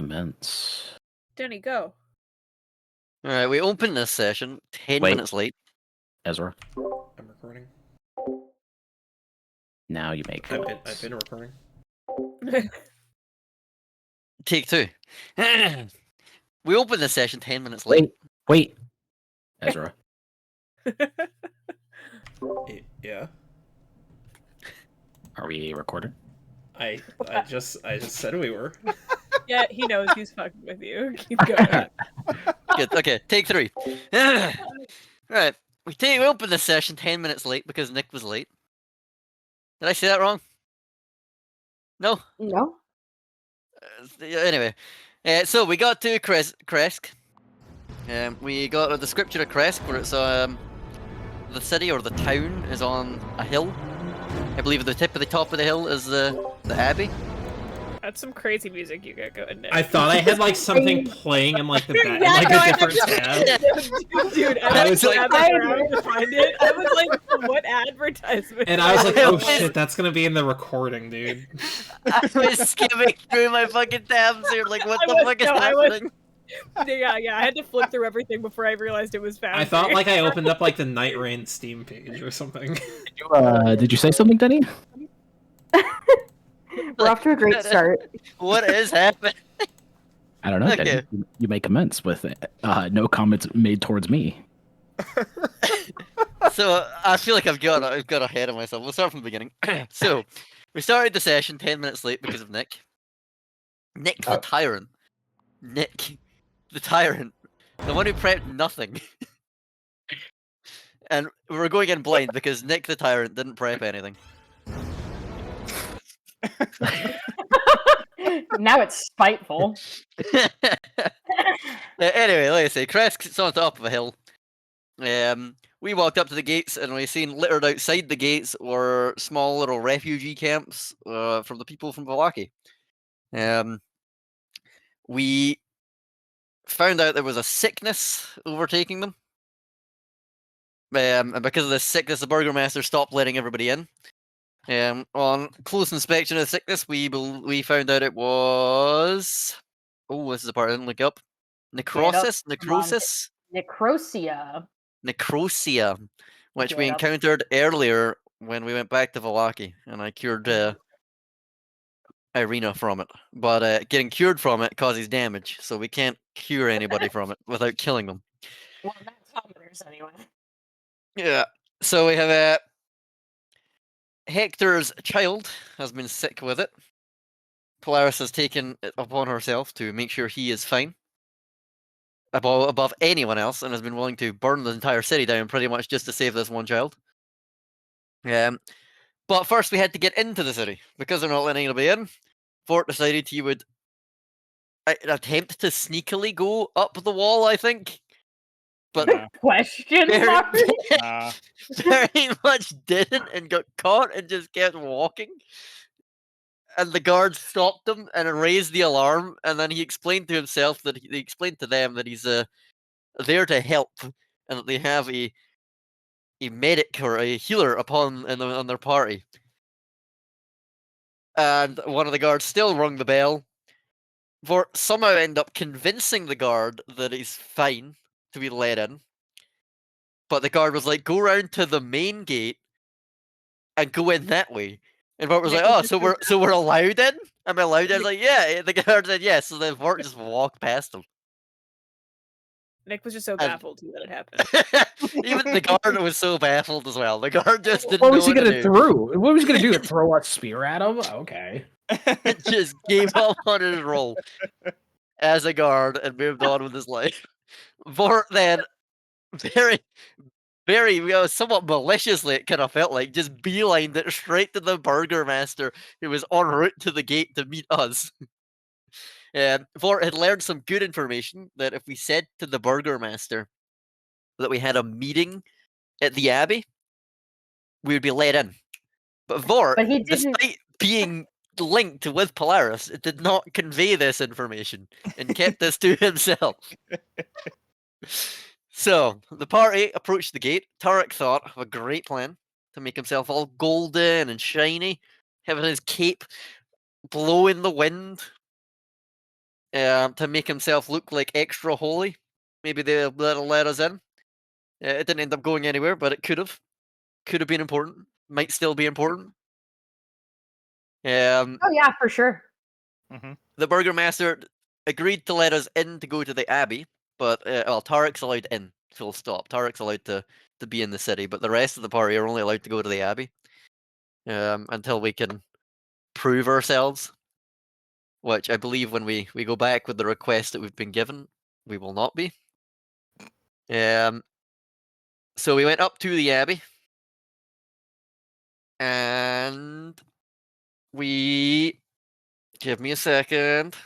commence. Denny, go. Alright, we open this session 10 Wait. minutes late. Ezra, I'm recording. now you make I've commence. been recording. Take two. We open this session 10 minutes late. Wait. Ezra, Yeah. are we recording? I just said we were. Yeah, he knows he's fucking with you. Keep going. Good, okay, take three. Right, we open this session 10 minutes late because Nick was late. Did I say that wrong? No? No. Anyway, so we got to Kresk. We got a description of Kresk where it's the city or the town is on a hill. I believe at the top of the hill is the abbey. That's some crazy music you got going, Nick. I thought I had like something playing in like the back, like a different tab. Dude, I was like, around to find it. I was like, what advertisement? And I was like, oh shit, that's gonna be in the recording, dude. I was skimming through my fucking tabs here, like what the fuck is happening? Yeah, I had to flip through everything before I realized it was found. I thought like I opened up like the Night Rain Steam page or something. Did you say something, Denny? We're off to a great start. What is happening? I don't know, Okay. Denny. You may commence with no comments made towards me. So I feel like I've got ahead of myself. We'll start from the beginning. So we started the session 10 minutes late because of Nick. Nick the Tyrant. Nick the Tyrant. The one who prepped nothing. And we were going in blind because Nick the Tyrant didn't prep anything. Now it's spiteful. Anyway, like I say, Kresk's on top of a hill. We walked up to the gates and we seen littered outside the gates were small little refugee camps from the people from Vallaki. We found out there was a sickness overtaking them. And because of this sickness, the burgomaster stopped letting everybody in. On close inspection of the sickness, we found out it was... Oh, this is the part I didn't look up. Necrosis? Necrosis? Necrosia. Necrosia, which we Get up. encountered earlier when we went back to Vallaki, and I cured Irina from it. But getting cured from it causes damage, so we can't cure anybody from it without killing them. Well, that's commoners anyway. Yeah, so we have Hector's child has been sick with it. Polaris has taken it upon herself to make sure he is fine above anyone else, and has been willing to burn the entire city down pretty much just to save this one child. But first we had to get into the city because they're not letting anybody in. Fort decided he would attempt to sneakily go up the wall, I think. But Question mark? very much didn't and got caught and just kept walking. And the guards stopped him and raised the alarm. And then he explained to himself that he explained to them that he's there to help and that they have a medic or a healer on their party. And one of the guards still rung the bell. Vort somehow end up convincing the guard that he's fine to be let in. But the guard was like, go round to the main gate and go in that way. And Vort was like, oh, so we're allowed in? Am I allowed in? I was like, yeah. The guard said yes. So then Vort just walked past him. Nick was just so baffled that it happened. Even the guard was so baffled as well. The guard just didn't What know was he what gonna to do. What was he gonna do? Throw a spear at him? Okay. Just gave up on his role as a guard and moved on with his life. Vort then very somewhat maliciously, it kind of felt like, just beelined it straight to the burgomaster who was en route to the gate to meet us. Vort had learned some good information that if we said to the burgomaster that we had a meeting at the abbey, we would be let in. But Vort, despite being linked with Polaris, it did not convey this information and kept this to himself. So, the party approached the gate. Turek thought of a great plan to make himself all golden and shiny, having his cape blow in the wind. to make himself look like extra holy. Maybe they'll let us in. It didn't end up going anywhere, but it could have. Could have been important. Might still be important. Oh yeah, for sure. The Burgermaster agreed to let us in to go to the Abbey, but Tarek's allowed in. Full stop. Tarek's allowed to be in the city, but the rest of the party are only allowed to go to the Abbey until we can prove ourselves. Which I believe when we go back with the request that we've been given, we will not be. So we went up to the Abbey, and we... Give me a second.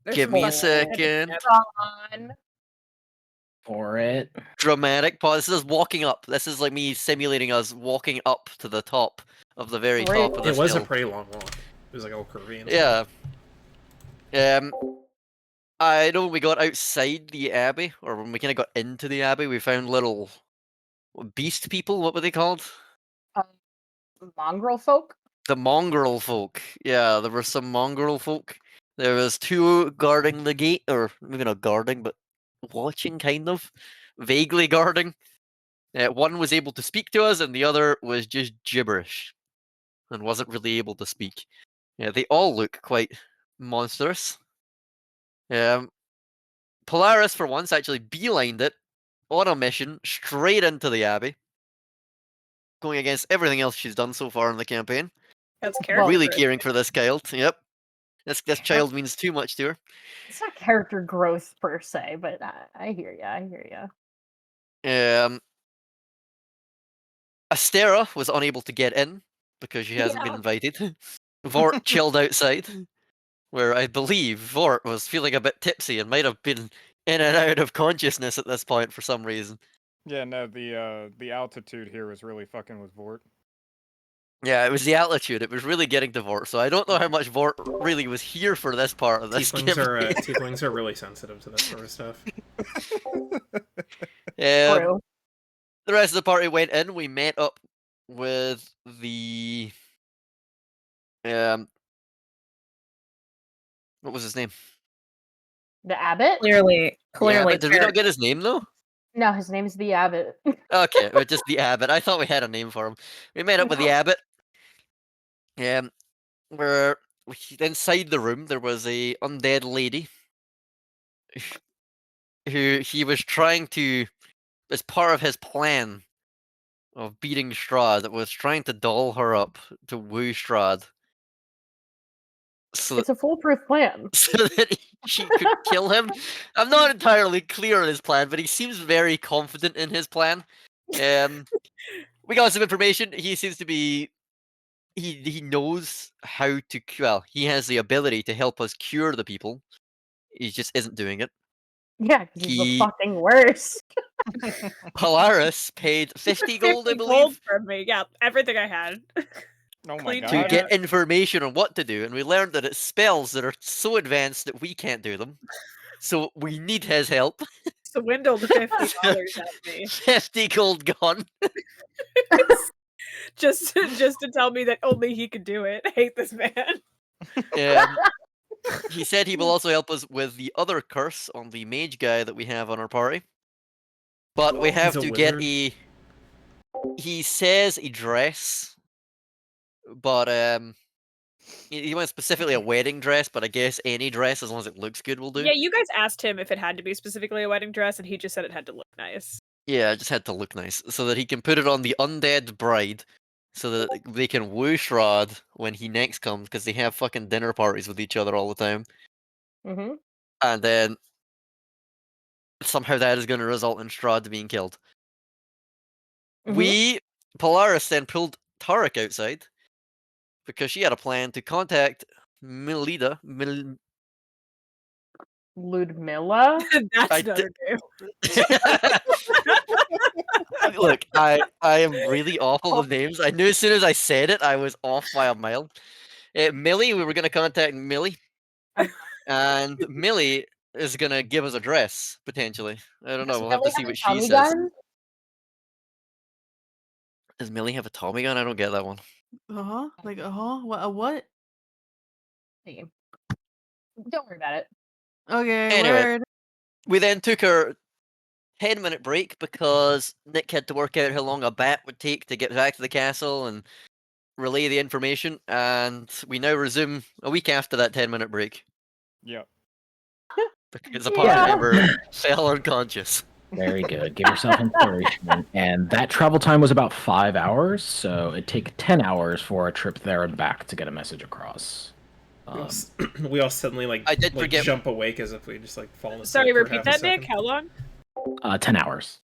There's Give some me a stuff that had to second. get On. For it. Dramatic pause. This is walking up. This is like me simulating us walking up to the top of the very top of Great. this It was a hill. pretty long walk. It was like all curvy and Yeah. stuff. I know when we got outside the Abbey, or when we kind of got into the Abbey, we found little beast people. What were they called? Mongrel folk. The mongrel folk. Yeah, there were some mongrel folk. There was two guarding the gate, or maybe not guarding, but watching, kind of. Vaguely guarding. One was able to speak to us, and the other was just gibberish. And wasn't really able to speak. Yeah, they all look quite monstrous. Polaris, for once, actually beelined it on a mission straight into the Abbey. Going against everything else she's done so far in the campaign. That's character. Really growth. caring for this child. Yep. This child means too much to her. It's not character growth per se, but I hear ya. I hear ya. Astera was unable to get in because she hasn't been invited. Vort chilled outside, where I believe Vort was feeling a bit tipsy and might have been in and out of consciousness at this point for some reason. Yeah, no, the altitude here was really fucking with Vort. Yeah, it was the altitude. It was really getting to Vort, so I don't know how much Vort really was here for this part of this campaign. Tieflings are really sensitive to that sort of stuff. True. The rest of the party went in. We met up with the what was his name? The abbot? Clearly. Did we not get his name though? No, his name's the abbot. Okay, but just the abbot. I thought we had a name for him. We met up with the abbot. Where inside the room there was a undead lady who he was trying to, as part of his plan of beating Strahd, was trying to doll her up to woo Strahd. So It's a foolproof plan. so that she could kill him. I'm not entirely clear on his plan, but he seems very confident in his plan. We got some information. He seems to be... He knows how to... Well, he has the ability to help us cure the people. He just isn't doing it. Yeah, because he's the fucking worst. Polaris paid 50 gold, I 50 believe, gold from me. Yeah, everything I had. Oh my Clean god. to get information on what to do, and we learned that it's spells that are so advanced that we can't do them. So we need his help. Swindled $50 at me. 50 gold gone. just to tell me that only he could do it. I hate this man. He said he will also help us with the other curse on the mage guy that we have on our party. But we have to get a... He says a dress, but he went specifically a wedding dress, but I guess any dress as long as it looks good will do. Yeah, you guys asked him if it had to be specifically a wedding dress, and he just said it had to look nice. Yeah, it just had to look nice, so that he can put it on the undead bride, so that they can woo Strahd when he next comes, because they have fucking dinner parties with each other all the time. Mm-hmm. And then somehow that is going to result in Strahd being killed. Mm-hmm. Polaris then pulled Tarek outside, because she had a plan to contact Melida. Ludmilla? That's I another name. Look, I am really awful with names. I knew as soon as I said it, I was off by a mile. Millie, we were going to contact Millie. And Millie is going to give us a dress, potentially. I don't know, we'll have to see what she says. Gun? Does Millie have a Tommy gun? I don't get that one. Like, what? See. Don't worry about it. Okay, Anyway. word. We then took our 10-minute break because Nick had to work out how long a bat would take to get back to the castle and relay the information, and we now resume a week after that 10-minute break Yep. because a party Yeah. member fell unconscious. Very good. Give yourself inspiration. And that travel time was about 5 hours, so it'd take 10 hours for a trip there and back to get a message across. We all suddenly I did like forget- jump awake as if we just like fallen asleep. Sorry, for repeat half a that, Nick. second. How long? 10 hours.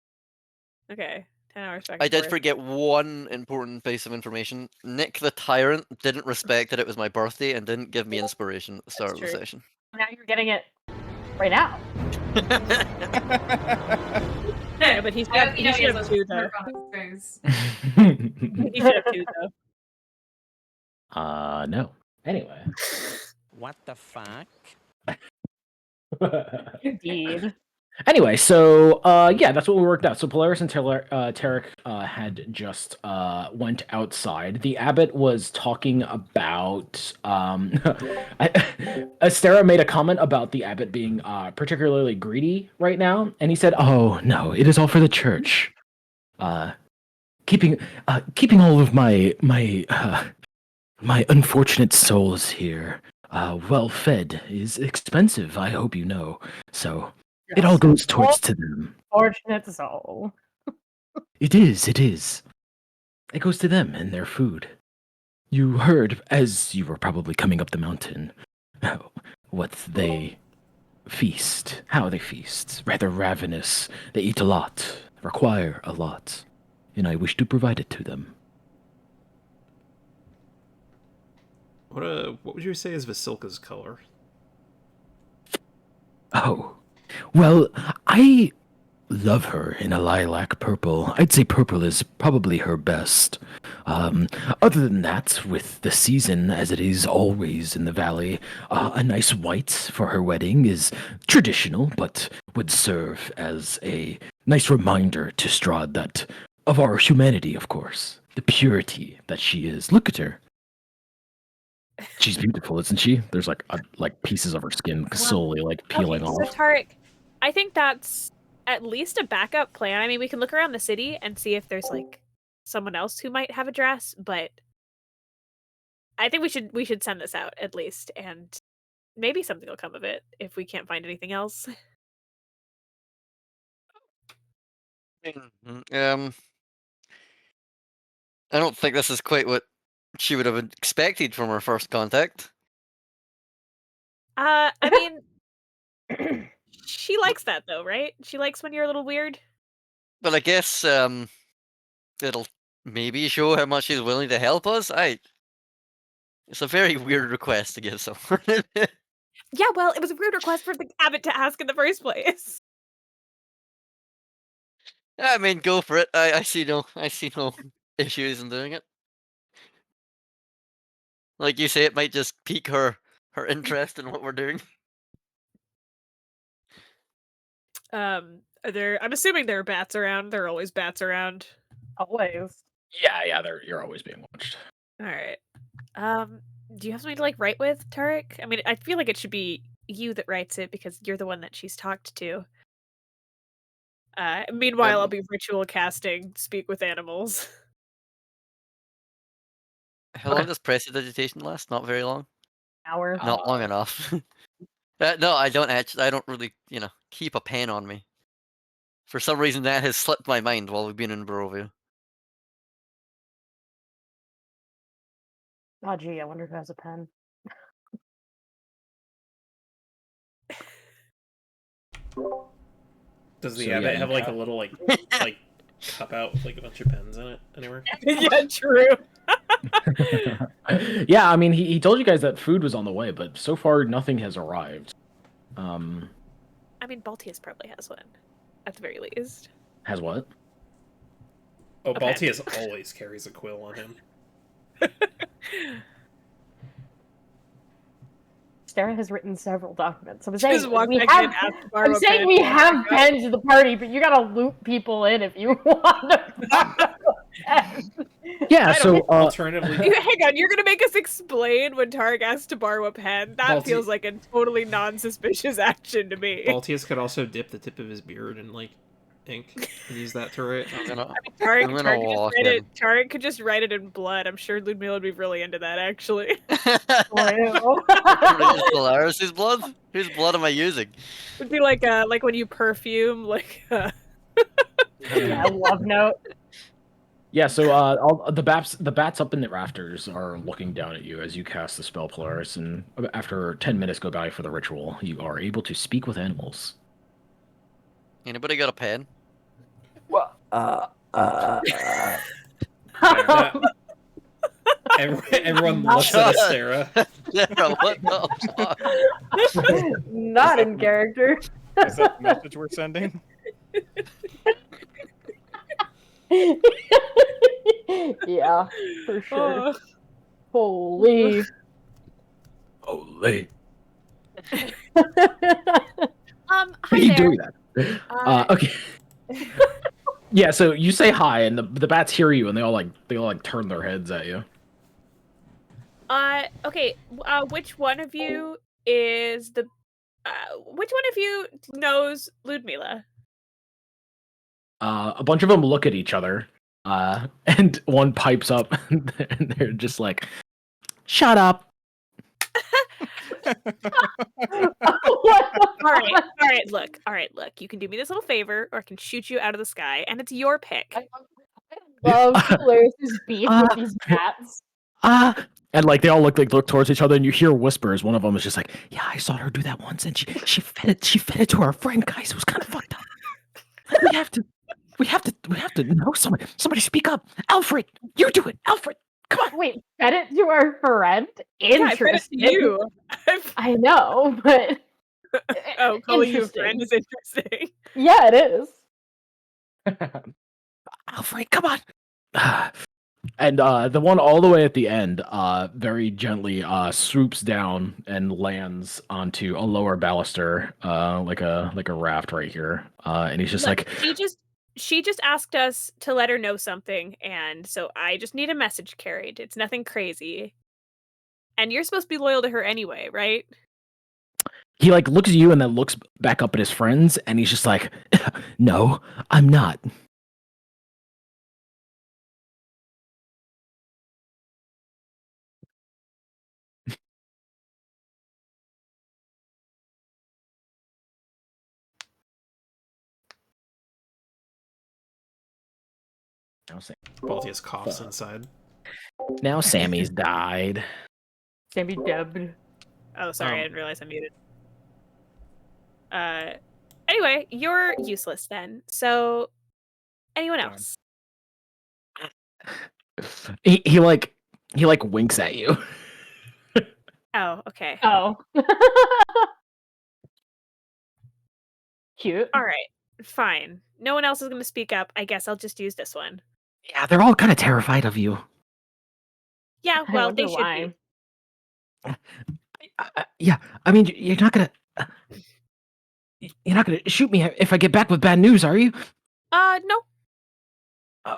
Okay, 10 hours back. I and did forth. forget one important piece of information. Nick the Tyrant didn't respect that it was my birthday and didn't give me inspiration at the start of the true. session. Now you're getting it right now. Yeah, but he should have, he should have two though. He should have two though. No. Anyway. What the fuck? Indeed. Anyway, so yeah, that's what we worked out. So Polaris and Tarek had just went outside. The abbot was talking about Astera made a comment about the abbot being particularly greedy right now, and he said, "Oh no, it is all for the church. Keeping all of my unfortunate souls here well fed is expensive. I hope you know. So." It all goes towards to them. Fortunate soul. It is. It goes to them and their food. You heard, as you were probably coming up the mountain, what they feast. How they feast. Rather ravenous. They eat a lot. Require a lot. And I wish to provide it to them. What would you say is Vasilka's color? Oh. Well, I love her in a lilac purple. I'd say purple is probably her best. Other than that, with the season, as it is always in the valley, a nice white for her wedding is traditional, but would serve as a nice reminder to Strahd that of our humanity, of course. The purity that she is. Look at her. She's beautiful, isn't she? There's like pieces of her skin slowly peeling So off. Tarek, I think that's at least a backup plan. I mean, we can look around the city and see if there's someone else who might have a dress, but I think we should send this out at least, and maybe something will come of it if we can't find anything else. I don't think this is quite what she would have expected from her first contact. I mean, she likes that though, right? She likes when you're a little weird. But I guess it'll maybe show how much she's willing to help us. It's a very weird request to give someone. Yeah, well, it was a rude request for the abbot to ask in the first place. I mean, go for it. I see no issues in doing it. Like you say, it might just pique her interest in what we're doing. I'm assuming there are bats around. There are always bats around. Always. Yeah, you're always being watched. All right. Do you have something to write with, Tarek? I mean, I feel like it should be you that writes it because you're the one that she's talked to. Meanwhile, I'll be ritual casting Speak with Animals. How long does prestidigitation last? Not very long. Hour. Not long enough. No, I don't actually. I don't really, keep a pen on me. For some reason, that has slipped my mind while we've been in Barovia. Oh gee, I wonder who has a pen. Does the So, abbot yeah, have you a little cup out with a bunch of pens in it anywhere? Yeah, true. Yeah, I mean, he told you guys that food was on the way, but so far nothing has arrived. I mean, Baltius probably has one, at the very least. Has what? Oh, Okay. Baltius always carries a quill on him. Stara has written several documents. I'm Just saying walk we back have. in, ask to borrow I'm a saying pen, we walk have back out. pens at the party, but you gotta loop people in if you want to borrow a pen. Yeah, I don't so Alternatively, Hang on, you're gonna make us explain when Targ asks to borrow a pen? That Balti- feels like a totally non-suspicious action to me. Baltius could also dip the tip of his beard in like ink and use that to write. I'm gonna Targ, I'm gonna walk could just write in. it. Targ could just write it in blood. I'm sure Ludmilla would be really into that, actually. True. Polaris' blood? Whose blood am I using? It'd be like when you perfume Yeah, love note. yeah, so all the bats up in the rafters are looking down at you as you cast the spell Polaris, and after 10 minutes go by for the ritual, you are able to speak with animals. Anybody got a pen? Well, Everyone looks at Sarah. Sarah, what the fuck? Not in character. Is that the message we're sending? Yeah, for sure. Oh. Holy. Holy. Hi Are you there. doing that? Okay. Yeah, so you say hi, and the bats hear you, and they all turn their heads at you. Okay. Which one of you is the? Which one of you knows Ludmilla? A bunch of them look at each other, and one pipes up, and they're just like, "Shut up." All right. Look. You can do me this little favor, or I can shoot you out of the sky, and it's your pick. I love Polaris' beef with these bats. And like they all look towards each other, and you hear whispers. One of them is just like, "Yeah, I saw her do that once, and she fed it to our friend, guys. It was kind of fucked up. We have to know somebody. Somebody speak up, Alfred. You do it, Alfred. Come on." Wait, fed it to our friend? Yeah, I fed it to Interesting. you. I know, but Oh, calling you a interesting. friend is interesting. Yeah, it is. Alfred, come on. And the one all the way at the end, very gently swoops down and lands onto a lower baluster, like a raft right here. And he's just Look, like, she just asked us to let her know something, and so I just need a message carried. It's nothing crazy. And you're supposed to be loyal to her anyway, right? he like looks at you and then looks back up at his friends, and he's just like, "No, I'm not." Baltius coughs inside. Now Sammy's died. Sammy dubbed. Oh, sorry, I didn't realize I muted. Anyway, you're useless then. So, anyone else? He like winks at you. Oh, okay. Oh. Cute. All right, fine. No one else is going to speak up. I guess I'll just use this one. Yeah, they're all kind of terrified of you. Yeah, I well, wonder they should why. be. Yeah, I mean, you're not gonna shoot me if I get back with bad news, are you? No.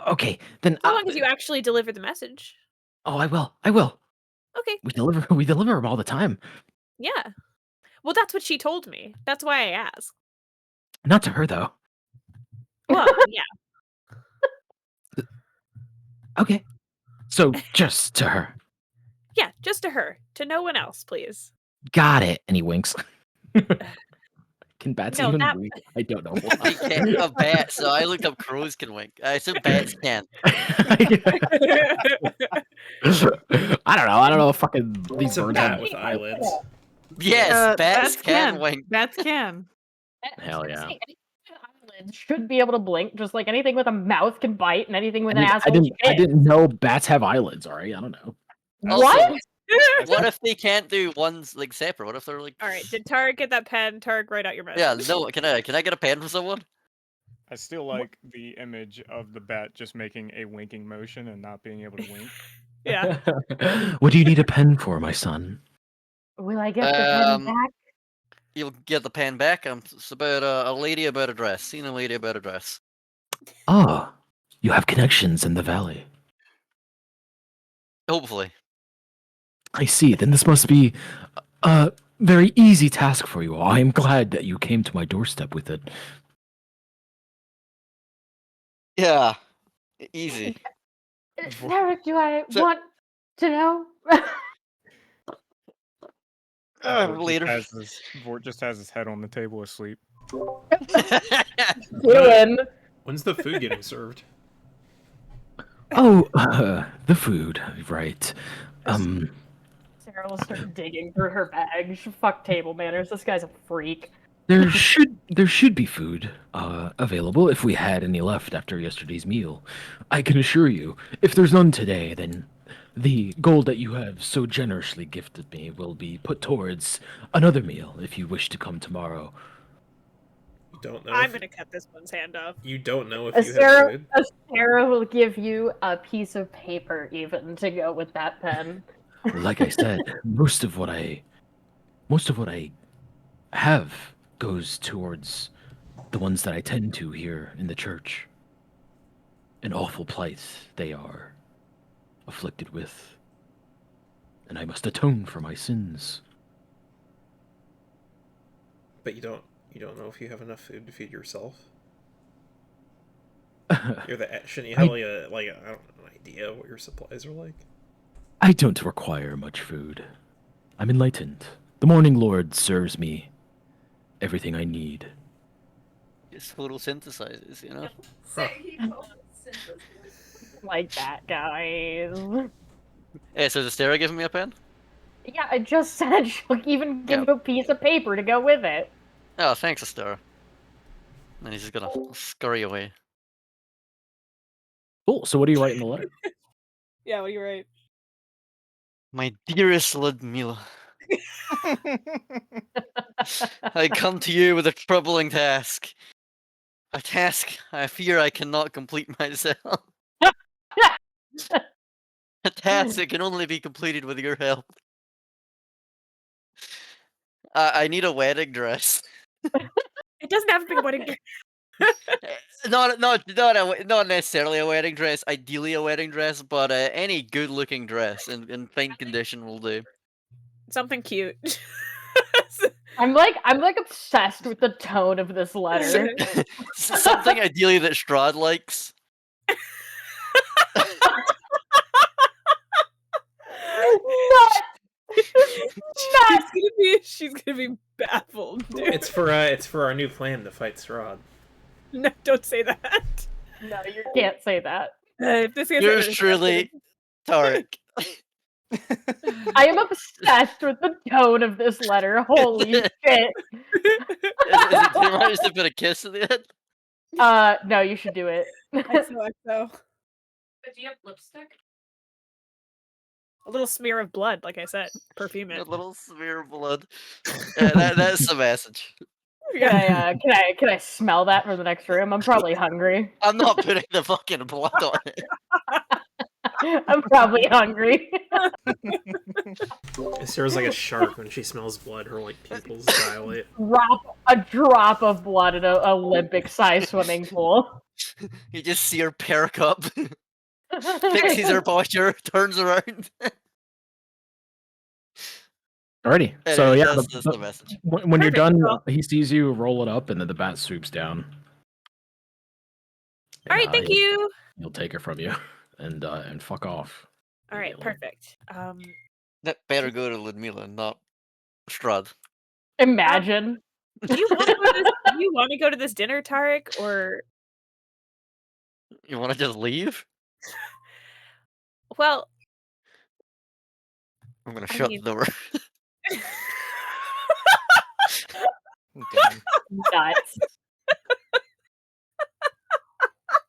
Okay, then. As long as you actually deliver the message. Oh, I will. Okay. We deliver them all the time. Yeah. Well, that's what she told me. That's why I asked. Not to her though. Well, yeah. Okay, so just to her. Yeah, just to her. To no one else, please. Got it. And he winks. Can bats No, even that- wink? I don't know. I can't a bat, so I looked up crows can wink. I assume bats can. I don't know. Fucking these It's a birds bat have with eyelids. Yes, bats can wink. Bats can. Hell yeah. Anything with eyelids should be able to blink, just like anything with a mouth can bite, and anything with an I asshole can. didn't know bats have eyelids. All right, I don't know. Also, What? What if they can't do ones like separate? What if they're like? All right, did Targ get that pen? Targ, write out your message. Yeah, no. Can I get a pen from someone? I still like the image of the bat just making a winking motion and not being able to wink. Yeah. What do you need a pen for, my son? Will I get the pen back? You'll get the pen back. It's about a lady about a dress. Seen a lady about a dress. Oh, you have connections in the valley. Hopefully. I see. Then this must be a very easy task for you all. I am glad that you came to my doorstep with it. Yeah. Easy. Derek, do I So- want to know? Later. Vort just has his head on the table asleep. Doing. When's the food getting served? Oh, the food, right. Sarah will start digging through her bag. Fuck table manners. This guy's a freak. There should be food available if we had any left after yesterday's meal. I can assure you, if there's none today, then the gold that you have so generously gifted me will be put towards another meal if you wish to come tomorrow. You don't know. I'm gonna cut this one's hand off. You don't know if A you have Sarah, food. a Sarah will give you a piece of paper even to go with that pen. Like I said, most of what I have goes towards the ones that I tend to here in the church. An awful plight they are afflicted with, and I must atone for my sins. But you don't know if you have enough food to feed yourself. Shouldn't you have like I don't know, an idea what your supplies are like? I don't require much food. I'm enlightened. The Morning Lord serves me everything I need. Just photosynthesizes, you know? Like that, guys. Hey, so is Astera giving me a pen? Yeah, I just said she'll even give Yeah. you a piece of paper to go with it. Oh, thanks, Astera. And he's just gonna scurry away. Cool. So what do you write in the letter? Yeah, well, you're right. My dearest Ludmilla, I come to you with a troubling task. A task I fear I cannot complete myself. A task that can only be completed with your help. I need a wedding dress. It doesn't have to be a wedding dress. Not necessarily a wedding dress. Ideally a wedding dress, but any good-looking dress in fine condition will do. Something cute. I'm like obsessed with the tone of this letter. Something ideally that Strahd likes. She's gonna be baffled, dude. It's for our new plan to fight Strahd. No, don't say that. No, you can't say that. If this gets Yours edited, truly, Tarek. I am obsessed with the tone of this letter. Holy shit. Is it too much to put a kiss at the end? No, you should do it. XOXO. But do you have lipstick? A little smear of blood, like I said. Perfume A it. little smear of blood. That's the message. Can I smell that from the next room? I'm probably hungry. I'm not putting the fucking blood on it. I'm probably hungry. Sarah's like a shark when she smells blood. Her like pupils dilate. A drop of blood in an Olympic-sized swimming pool. You just see her perk up, fixes her posture, turns around. Alrighty. So Anyway, yeah, that's the message. when you're Perfect. done, Well- he sees you, roll it up, and then the bat swoops down. All right, thank you. He'll take her from you and fuck off. All right, immediately. perfect. That better go to Ludmilla, not Strahd. Imagine. Do you want to go to this dinner, Tarek, or You want to just leave? well? I'm gonna I shut mean- the door. Damn. Nuts.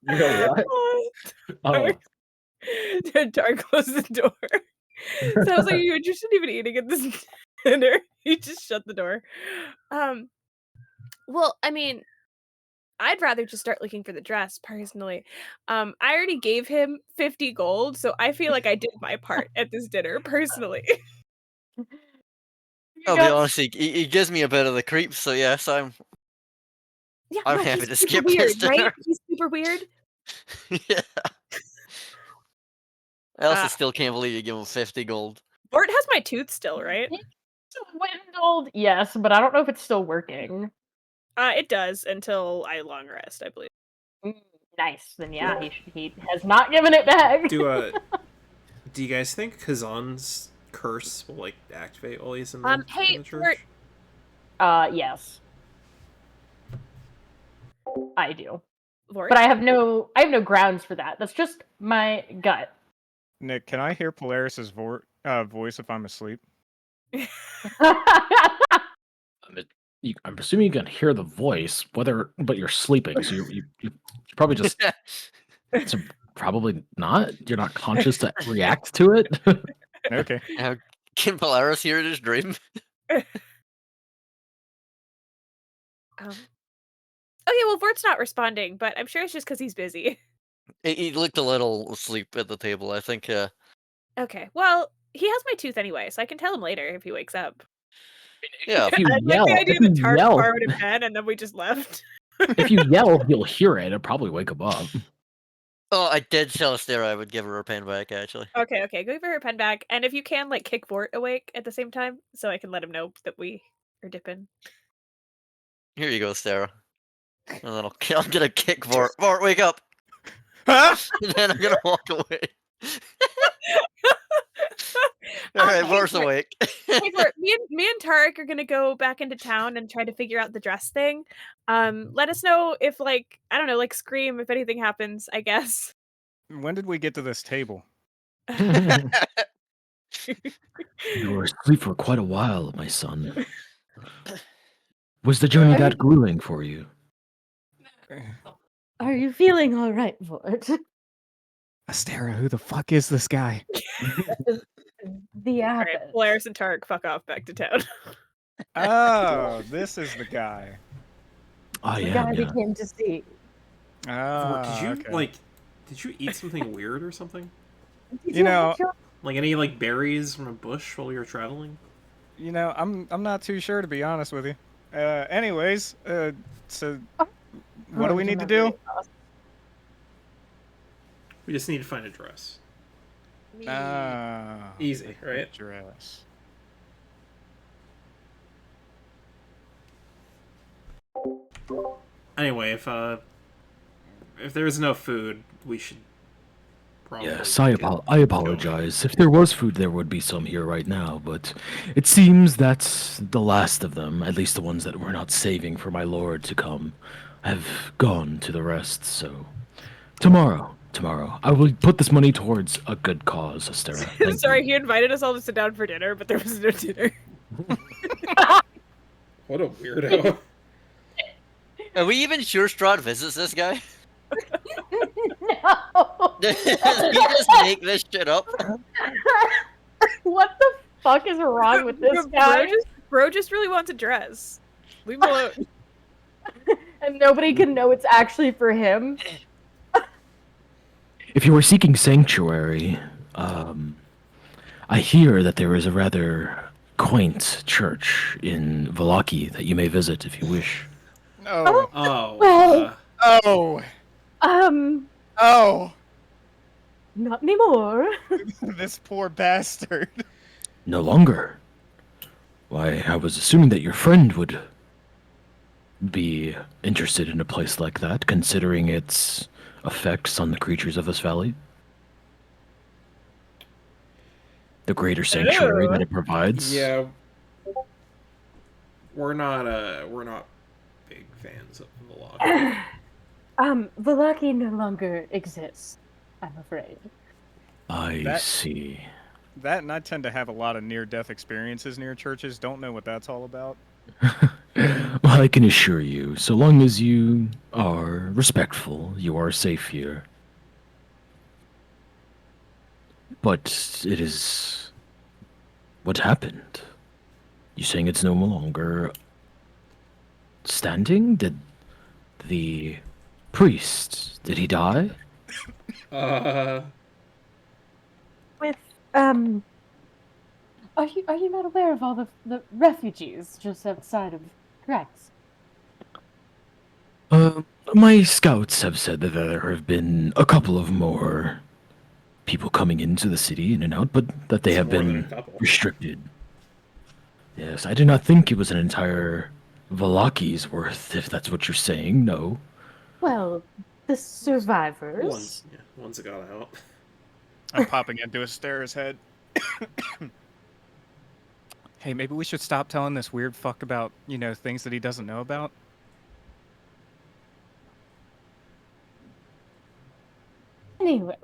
You know what? Oh, Tarek closed the door. So I was like, "Are you interested in even eating at this dinner?" He just shut the door. Well, I mean, I'd rather just start looking for the dress personally. I already gave him 50 gold, so I feel like I did my part at this dinner personally. I'll be honest, he gives me a bit of the creeps, so yes, I'm Yeah, I'm no, happy he's to super skip weird, this dinner. right? He's super weird. Yeah. I also still can't believe you give him 50 gold. Vort has my tooth still, right? Swindled, yes, but I don't know if it's still working. It does until I long rest, I believe. Nice. Then yeah, he has not given it back. Do you guys think Kazan's curse will like activate while he's in the, Hey, in the church? Yes. I do. Vort? But I have no grounds for that. That's just my gut. Nick, can I hear Polaris's voice if I'm asleep? I'm assuming you can hear the voice, but you're sleeping, so you probably just so probably not. You're not conscious to react to it. Okay. Can Polaris hear his dream? Okay, well, Vort's not responding, but I'm sure it's just because he's busy. He looked a little asleep at the table, I think. Okay, well, he has my tooth anyway, so I can tell him later if he wakes up. Yeah. If you I yell, like the idea if you that Tark yell, borrowed a pen and then we just left. if you yell, you'll hear it. It'll probably wake him up. Oh, I did tell Astera I would give her pen back, actually. Okay, go give her her pen back, and if you can, like, kick Vort awake at the same time, so I can let him know that we are dipping. Here you go, Astera. And then I'm gonna kick Vort. Vort, wake up! Huh? And then I'm gonna walk away. Alright, Vort's awake. Hey, Vort, me and Tarek are gonna go back into town and try to figure out the dress thing. Let us know if, like, I don't know, like, scream if anything happens, I guess. When did we get to this table? You were asleep for quite a while, my son. Was the journey that grueling for you? Are you feeling all right, Vort? Astera, who the fuck is this guy? The Alright, abbot. Polaris and Tarek, fuck off back to town. Oh, this is the guy. Oh The yeah, guy yeah. we came to see. Ah, Did you eat something weird or something? Did You know- have your- Like any like berries from a bush while you were traveling? You know, I'm not too sure, to be honest with you. Anyways, so what do we need to do? We just need to find a dress. Ah, Easy, right? dress. Anyway, if there's no food, we should probably Yes, I apologize. If there was food, there would be some here right now, but it seems that the last of them, at least the ones that we're not saving for my lord to come, have gone to the rest, so... Tomorrow, I will put this money towards a good cause, Astera. Thank Sorry, you. he invited us all to sit down for dinner, but there was no dinner. What a weirdo. Are we even sure Strahd visits this guy? No. Does he just make this shit up? What the fuck is wrong with this guy? Bro just really wants a dress. Leave him alone. And nobody can know it's actually for him. If you are seeking sanctuary, I hear that there is a rather quaint church in Vallaki that you may visit if you wish. Oh. Oh. Well- Oh. Oh. Not anymore. This poor bastard. No longer. Why, I was assuming that your friend would be interested in a place like that, considering its effects on the creatures of this valley. The greater sanctuary that it provides. Yeah. We're not big fans of Vallaki. Vallaki no longer exists, I'm afraid. I see. That and I tend to have a lot of near-death experiences near churches. Don't know what that's all about. Well, I can assure you, so long as you are respectful, you are safe here. But it is... What happened? You saying it's no longer standing? Did the priest, did he die? With, are you not aware of all the refugees just outside of Rex? My scouts have said that there have been a couple of more people coming into the city in and out, but that they It's have more than a been couple. restricted. Yes, I do not think it was an entire Valaki's worth, if that's what you're saying. No. Well, the survivors. One's got out. I'm popping into a starer's head. Hey, maybe we should stop telling this weird fuck about, things that he doesn't know about. Anyway,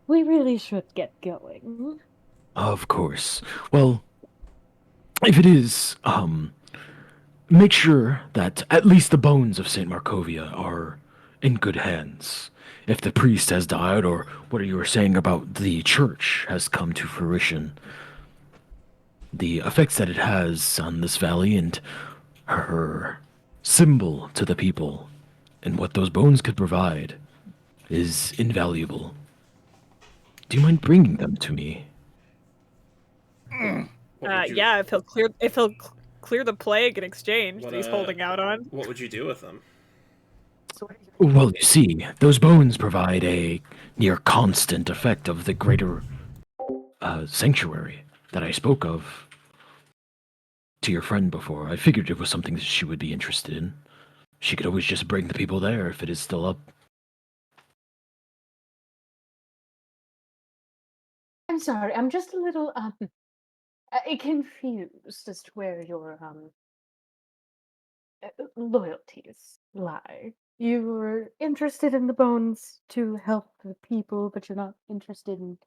we really should get going. Of course. Well, if it is, make sure that at least the bones of Saint Markovia are in good hands. If the priest has died, or what you were saying about the church has come to fruition, the effects that it has on this valley and her symbol to the people and what those bones could provide is invaluable. Do you mind bringing them to me? Yeah, if he'll clear the plague in exchange that he's holding out on. What would you do with them? Well, you see, those bones provide a near constant effect of the greater sanctuary that I spoke of to your friend before. I figured it was something that she would be interested in. She could always just bring the people there if it is still up. I'm sorry, I'm just a little confused as to where your loyalties lie. You were interested in the bones to help the people, but you're not interested in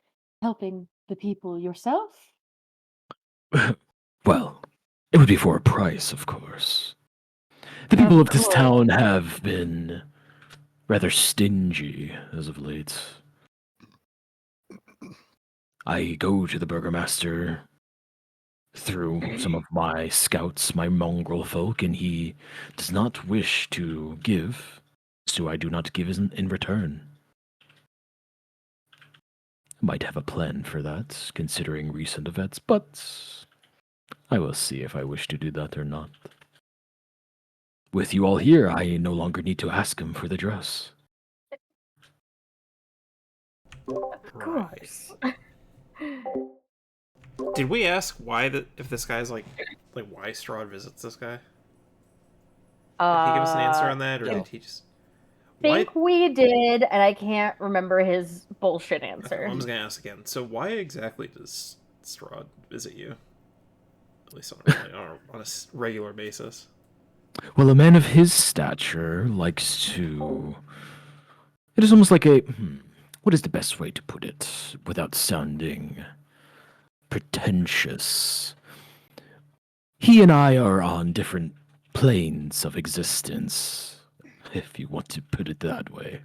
helping the people yourself? Well, it would be for a price, of course. The people of this town have been rather stingy as of late. I go to the burgomaster through some of my scouts, my mongrel folk, and he does not wish to give, so I do not give in return. Might have a plan for that, considering recent events, but I will see if I wish to do that or not. With you all here, I no longer need to ask him for the dress. Of course. Did we ask if this guy's like why Strahd visits this guy? Did he give us an answer on that, or no. did he just? Think we did, and I can't remember his bullshit answer. Okay, well, I'm just gonna ask again. So why exactly does Strahd visit you? At least on a regular basis. Well, a man of his stature likes to... It is almost like a... what is the best way to put it without sounding pretentious? He and I are on different planes of existence, if you want to put it that way.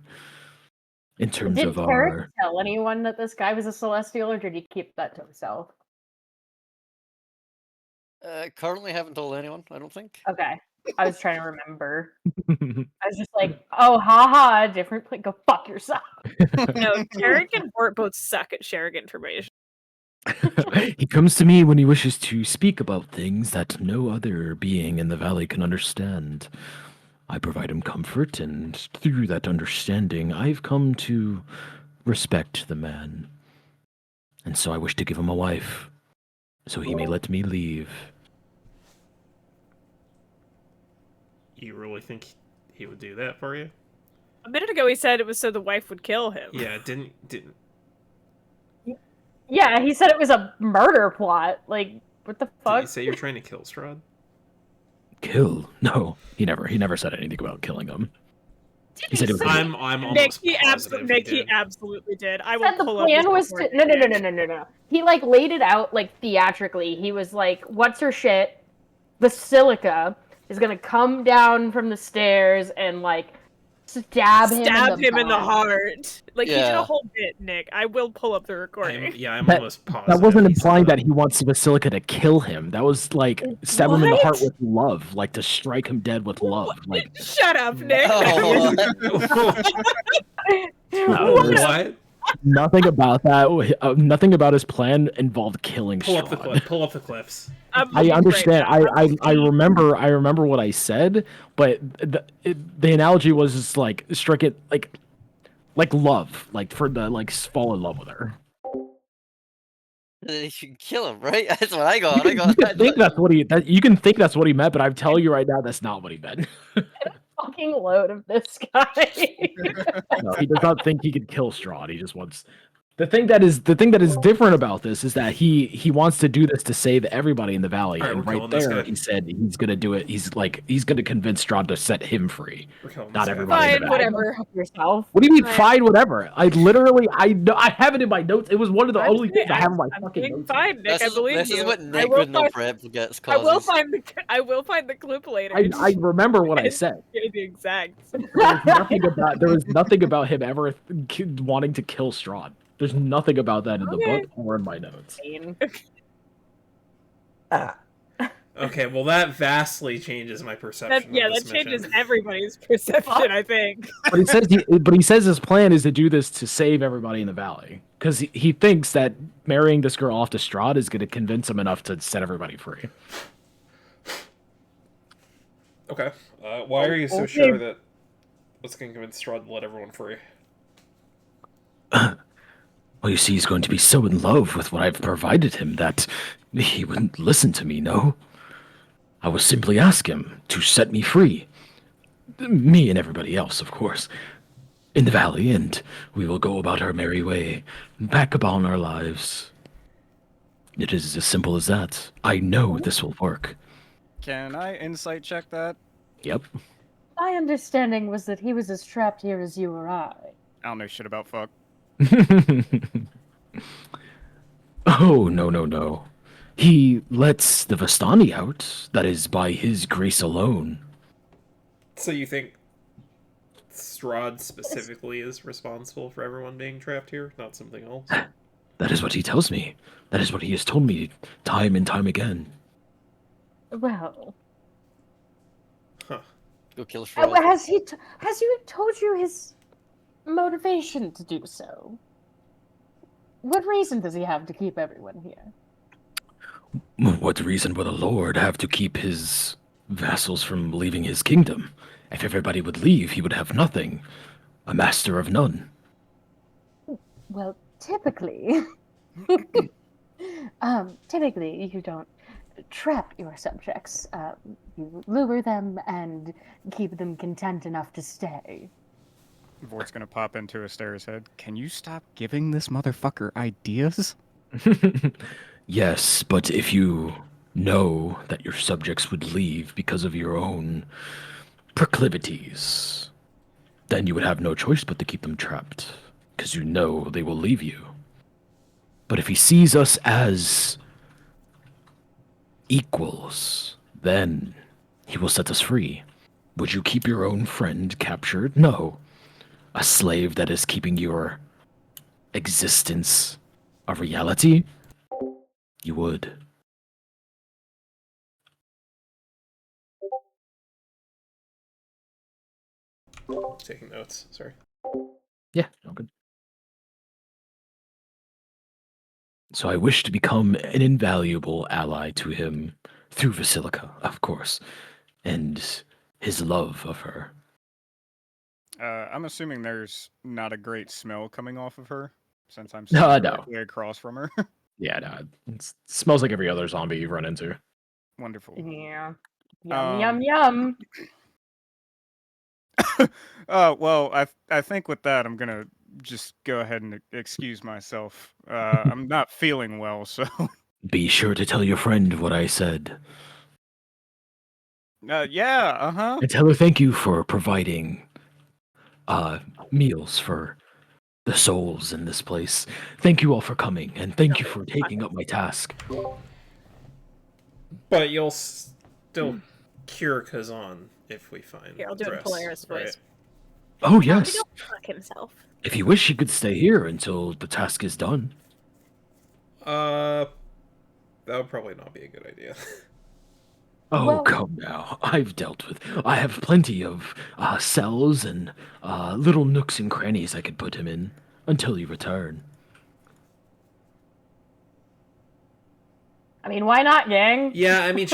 In terms did of Tarek tell anyone that this guy was a celestial, or did he keep that to himself? Currently haven't told anyone, I don't think. Okay. I was trying to remember. I was just like, oh, haha, different place. Go fuck yourself. No, Tarek and Bort both suck at sharing information. He comes to me when he wishes to speak about things that no other being in the valley can understand. I provide him comfort, and through that understanding, I've come to respect the man. And so I wish to give him a wife, so he may let me leave. You really think he would do that for you? A minute ago he said it was so the wife would kill him. Yeah, didn't. Yeah, he said it was a murder plot. Like, what the fuck? Did you say you're trying to kill Strahd? Kill? No, he never said anything about killing him. He said it was. I'm almost positive Nick, he absolutely did. I will said the pull up plan his was report. to no. He like laid it out like theatrically. He was like, "What's her shit? Basilica is gonna come down from the stairs and like stab him in the heart." Like he did a whole bit, Nick. I will pull up the recording. I'm almost positive. That wasn't implying that he wants Basilica to kill him. That was like stab him in the heart with love, like to strike him dead with love. Like shut up, Nick. What? Nothing about that. Nothing about his plan involved killing. Pull up the clips. I understand. I remember what I said, but the analogy was just like strike it like like love, like for the like fall in love with her. Then you should kill him, right? That's what I You got. can, you can think that's what he you can think that's what he meant, but I'm telling you right now that's not what he meant. Fucking load of this guy. No, he does not think he could kill Strahd. He just wants the thing that is different about this is that he wants to do this to save everybody in the valley, All right, and we're right killing this there guy. he said he's gonna do it. He's gonna convince Strahd to set him free, We're killing not this guy. everybody in the Fine, valley. whatever. Fuck yourself. What do you mean Fine. fine? Whatever. I literally I have it in my notes. It was one of the only things I have in my I'm fucking being notes. fine, Nick. I believe This you. is what I Nick will with no find. prep gets I will causes. find the clip later. I remember what I And said. get the exact. There was nothing about him ever wanting to kill Strahd. There's nothing about that in the Okay. book or in my notes. Okay, well that vastly changes my perception. Yeah, of this that changes mission. everybody's perception. I think. But he says his plan is to do this to save everybody in the valley because he thinks that marrying this girl off to Strahd is going to convince him enough to set everybody free. Okay. Why are you so Okay. sure that what's going to convince Strahd to let everyone free? Well, you see, he's going to be so in love with what I've provided him that he wouldn't listen to me, no? I will simply ask him to set me free. Me and everybody else, of course. In the valley, and we will go about our merry way, back upon our lives. It is as simple as that. I know this will work. Can I insight check that? Yep. My understanding was that he was as trapped here as you or I. I don't know shit about fuck. Oh, no, no, no. He lets the Vistani out. That is by his grace alone. So you think Strahd specifically is responsible for everyone being trapped here, not something else? That is what he tells me. That is what he has told me time and time again. Well, Huh. Go kill Strahd. has he told you his motivation to do so? What reason does he have to keep everyone here? What reason would a lord have to keep his vassals from leaving his kingdom? If everybody would leave, he would have nothing. A master of none. Well, typically, typically you don't trap your subjects. You lure them and keep them content enough to stay. Vort's gonna pop into Astera's head. Can you stop giving this motherfucker ideas? Yes, but if you know that your subjects would leave because of your own proclivities, then you would have no choice but to keep them trapped, because you know they will leave you. But if he sees us as equals, then he will set us free. Would you keep your own friend captured? No. A slave that is keeping your existence a reality? You would. Taking notes, sorry. Yeah, no good. So I wish to become an invaluable ally to him through Vasilica, of course, and his love of her. I'm assuming there's not a great smell coming off of her, since I'm No, sitting no. directly across from her. Yeah, no, it smells like every other zombie you've run into. Wonderful. Yeah. Um, Yum, yum, yum. Well, I think with that, I'm gonna just go ahead and excuse myself. I'm not feeling well, so. Be sure to tell your friend what I said. Yeah, uh-huh. And tell her thank you for providing meals for the souls in this place. Thank you all for coming, and thank you for taking up my task. But you'll still cure Kazan if we find Here, I'll do it in dress, Polaris right? voice. Oh, He yes. don't fuck himself. If you wish, he could stay here until the task is done. That would probably not be a good idea. Oh, Well- come now. I have plenty of cells and little nooks and crannies I could put him in until you return. I mean, why not, gang? Yeah, I mean,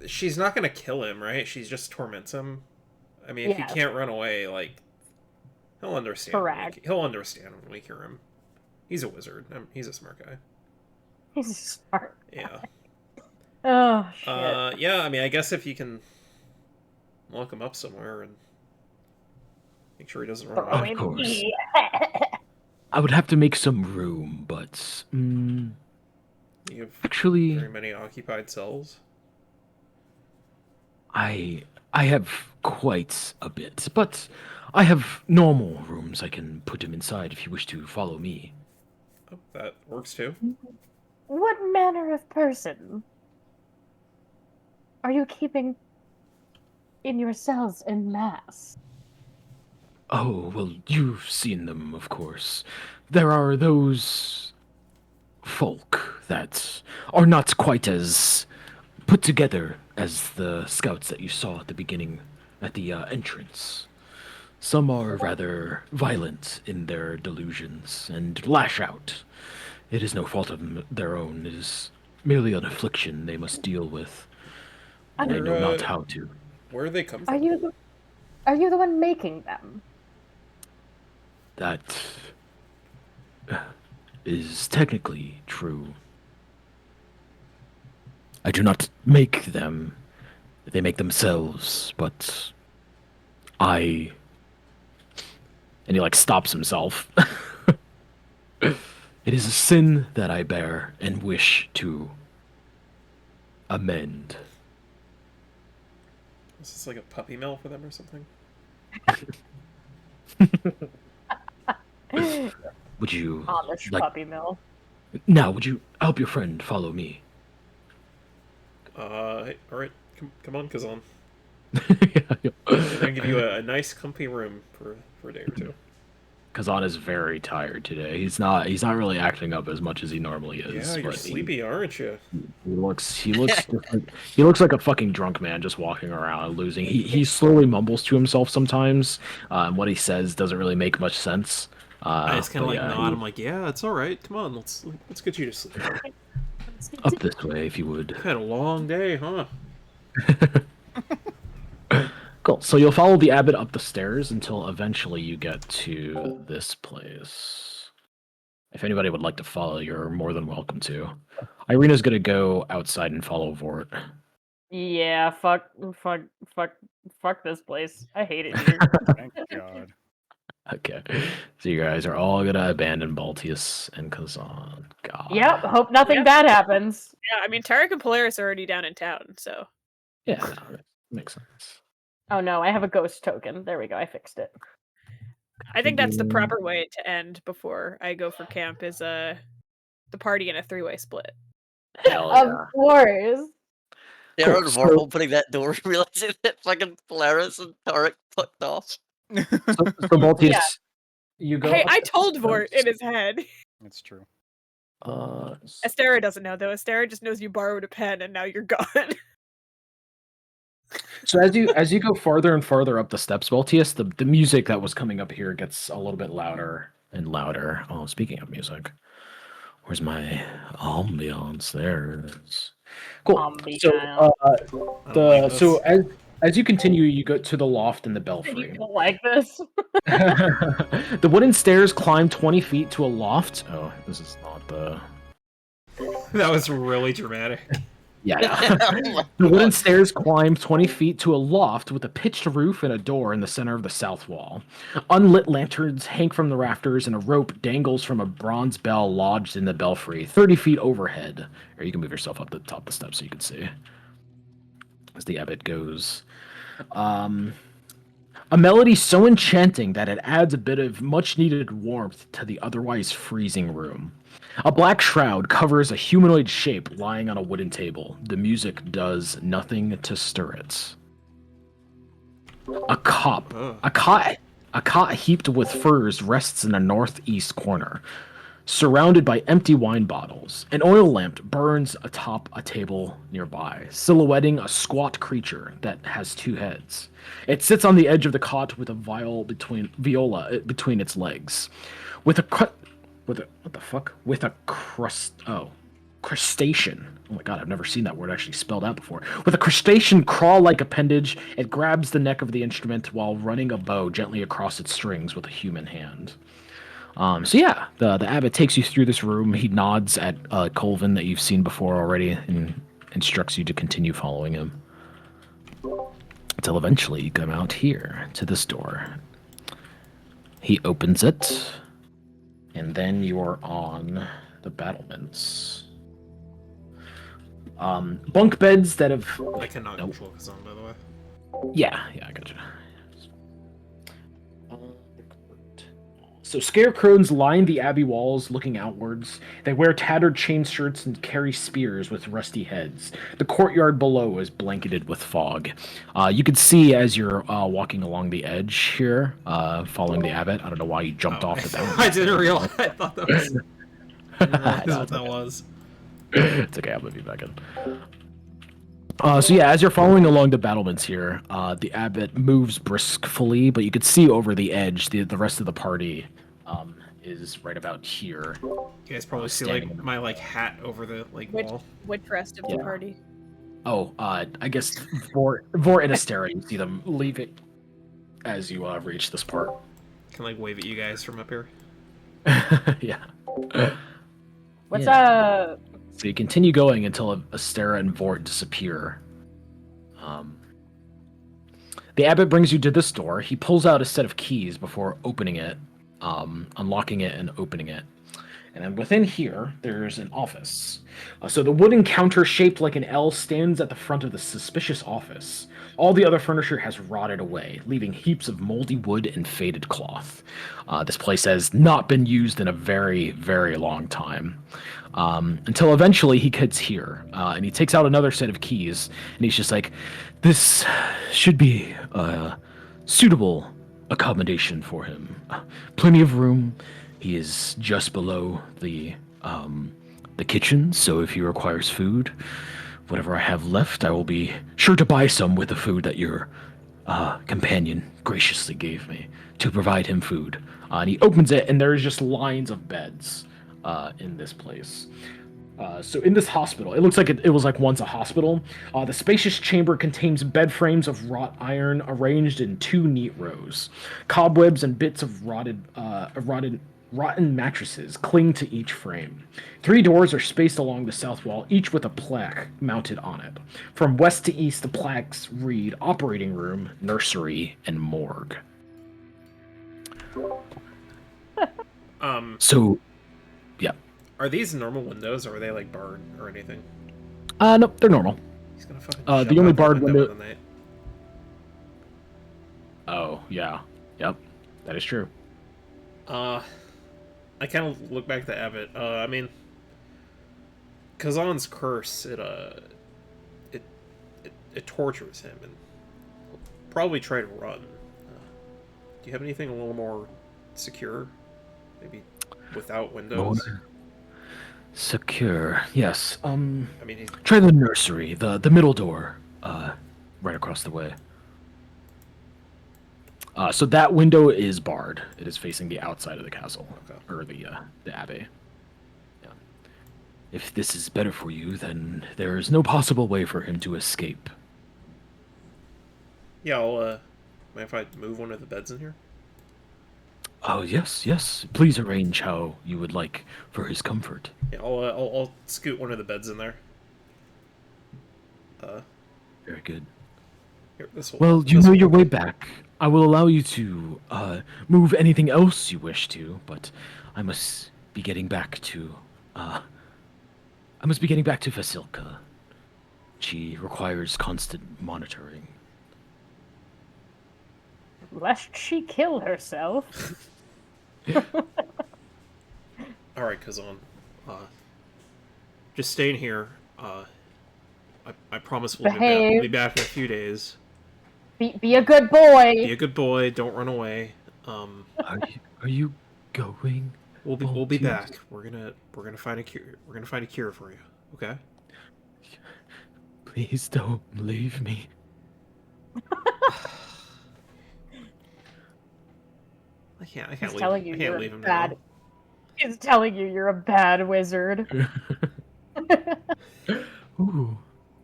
she's not gonna kill him, right? She's just torments him. I mean, if Yeah. he can't run away, like, He'll understand. Correct. He'll understand when we hear him. He's a wizard. He's a smart guy. He's smart. Yeah. Oh shit. Yeah. I mean, I guess if you can lock him up somewhere and make sure he doesn't run Throw away. Of in course. key. I would have to make some room, but You have actually, very many occupied cells. I have quite a bit, but I have normal rooms I can put him inside if you wish to follow me. Oh, that works too. What manner of person are you keeping in your cells en masse? Oh, well, you've seen them, of course. There are those folk that are not quite as put together as the scouts that you saw at the beginning, at the entrance. Some are rather violent in their delusions and lash out. It is no fault of their own. It is merely an affliction they must deal with. And I know not how to. Where do they come Are from? you the one making them? That is technically true. I do not make them. They make themselves, but I... And he, like, stops himself. It is a sin that I bear and wish to amend. Is this like a puppy mill for them or something? Would you... Amish like... puppy mill. Now, would you help your friend follow me? Hey, alright. Come on, Kazan. Yeah. I'm gonna give you a nice, comfy room for a day or two. Kazan is very tired today. He's not really acting up as much as he normally is. Yeah, you're but sleepy, aren't you? He looks he looks like a fucking drunk man just walking around losing. He slowly mumbles to himself sometimes. And what he says doesn't really make much sense. I just kind of but like yeah, nod. I'm like, yeah, it's all right. Come on, let's get you to sleep. up this way if you would. Had a long day, huh? Cool. So you'll follow the abbot up the stairs until eventually you get to this place. If anybody would like to follow, you're more than welcome to. Irina's gonna go outside and follow Vort. Yeah, fuck this place. I hate it here. Thank God. Okay. So you guys are all gonna abandon Baltius and Kazan. God. Yep, hope nothing Yep. bad happens. Yeah, I mean, Tarek and Polaris are already down in town, so. Yeah, no, that makes sense. Oh no, I have a ghost token. There we go, I fixed it. I think that's the proper way to end before I go for camp is the party in a 3-way split. Hell Of yeah. course. They're Cool, on so- Vort opening that door, realizing that fucking Polaris and Tarek fucked off. So Baltius, Yeah. you go. Hey, up I the told Vort in stairs. his head. That's true. Astera doesn't know, though. Astera just knows you borrowed a pen and now you're gone. So as you go farther and farther up the steps, Baltius, the music that was coming up here gets a little bit louder and louder. Oh, speaking of music, where's my ambiance? There it is. Cool. So as you continue, you go to the loft and the You belfry. don't like this? The wooden stairs climb 20 feet to a loft. Oh, this is not the. That was really dramatic. Yeah. Oh my The wooden God. stairs climb 20 feet to a loft with a pitched roof and a door in the center of the south wall. Unlit lanterns hang from the rafters, and a rope dangles from a bronze bell lodged in the belfry, 30 feet overhead. Or you can move yourself up the top of the steps so you can see. As the abbot goes. A melody so enchanting that it adds a bit of much-needed warmth to the otherwise freezing room. A black shroud covers a humanoid shape lying on a wooden table. The music does nothing to stir it. A cot heaped with furs rests in a northeast corner, surrounded by empty wine bottles. An oil lamp burns atop a table nearby, silhouetting a squat creature that has 2 heads. It sits on the edge of the cot with a viola between its legs, with a crust. Oh, crustacean. Oh my god, I've never seen that word actually spelled out before. With a crustacean crawl-like appendage, it grabs the neck of the instrument while running a bow gently across its strings with a human hand. So yeah, the abbot takes you through this room. He nods at Colvin that you've seen before already and instructs you to continue following him. Until eventually you come out here to this door. He opens it, and then you are on the battlements. Bunk beds that have... I cannot control Kazan, by the way. Yeah, I gotcha. So scarecrows line the abbey walls looking outwards. They wear tattered chain shirts and carry spears with rusty heads. The courtyard below is blanketed with fog. You can see as you're walking along the edge here, following the abbot. I don't know why you jumped off the balcony. I didn't realize. I thought that was... I didn't realize what that was. It's okay, I'll move you back in. So yeah, as you're following along the battlements here, the abbot moves briskly, but you could see over the edge, the rest of the party is right about here. You guys probably see like my like hat over the like wall. Which rest of the party? Oh, I guess Vort and Astera, you see them leave it as you reach this part. Can like wave at you guys from up here. Yeah. What's up? So you continue going until Astera and Vort disappear. The abbot brings you to this door. He pulls out a set of keys before opening it, unlocking it and opening it. And then within here, there's an office. So the wooden counter shaped like an L stands at the front of the suspicious office. All the other furniture has rotted away, leaving heaps of moldy wood and faded cloth. This place has not been used in a very, very long time. Until eventually he gets here, and he takes out another set of keys, and he's just like, this should be a suitable accommodation for him. Plenty of room. He is just below the kitchen, so if he requires food, whatever I have left, I will be sure to buy some with the food that your companion graciously gave me to provide him food. And he opens it, and there's just lines of beds in this place. So in this hospital, it looks like it was like once a hospital. The spacious chamber contains bed frames of wrought iron arranged in 2 neat rows. Cobwebs and bits of rotten mattresses cling to each frame. 3 doors are spaced along the south wall, each with a plaque mounted on it. From west to east, the plaques read operating room, nursery, and morgue. So, yeah. Are these normal windows, or are they like barred or anything? Nope, they're normal. He's gonna fucking the jump only out barred window window. in the night. Oh, yeah. Yep, that is true. I kind of look back to Abbott. I mean, Kazan's curse, it tortures him, and he'll probably try to run. Do you have anything a little more secure? Maybe without windows? More secure, yes. I mean, try the nursery, the middle door, right across the way. So that window is barred. It is facing the outside of the castle, or the abbey. Yeah. If this is better for you, then there is no possible way for him to escape. Yeah, I'll, mind if I move one of the beds in here? Oh, yes. Please arrange how you would like for his comfort. Yeah, I'll scoot one of the beds in there. Very good. Here, this will, well, you know your way back. I will allow you to move anything else you wish to, but I must be getting back to Vasilka. She requires constant monitoring. Lest she kill herself. Alright, Kazan. Just staying here. I promise we'll be back in a few days. Be a good boy. Be a good boy. Don't run away. Are you going? We'll be back. We're gonna find a cure. We're gonna find a cure for you. Okay. Please don't leave me. I can't He's leave. telling you I can't you're leave him bad. now. He's telling you you're a bad wizard.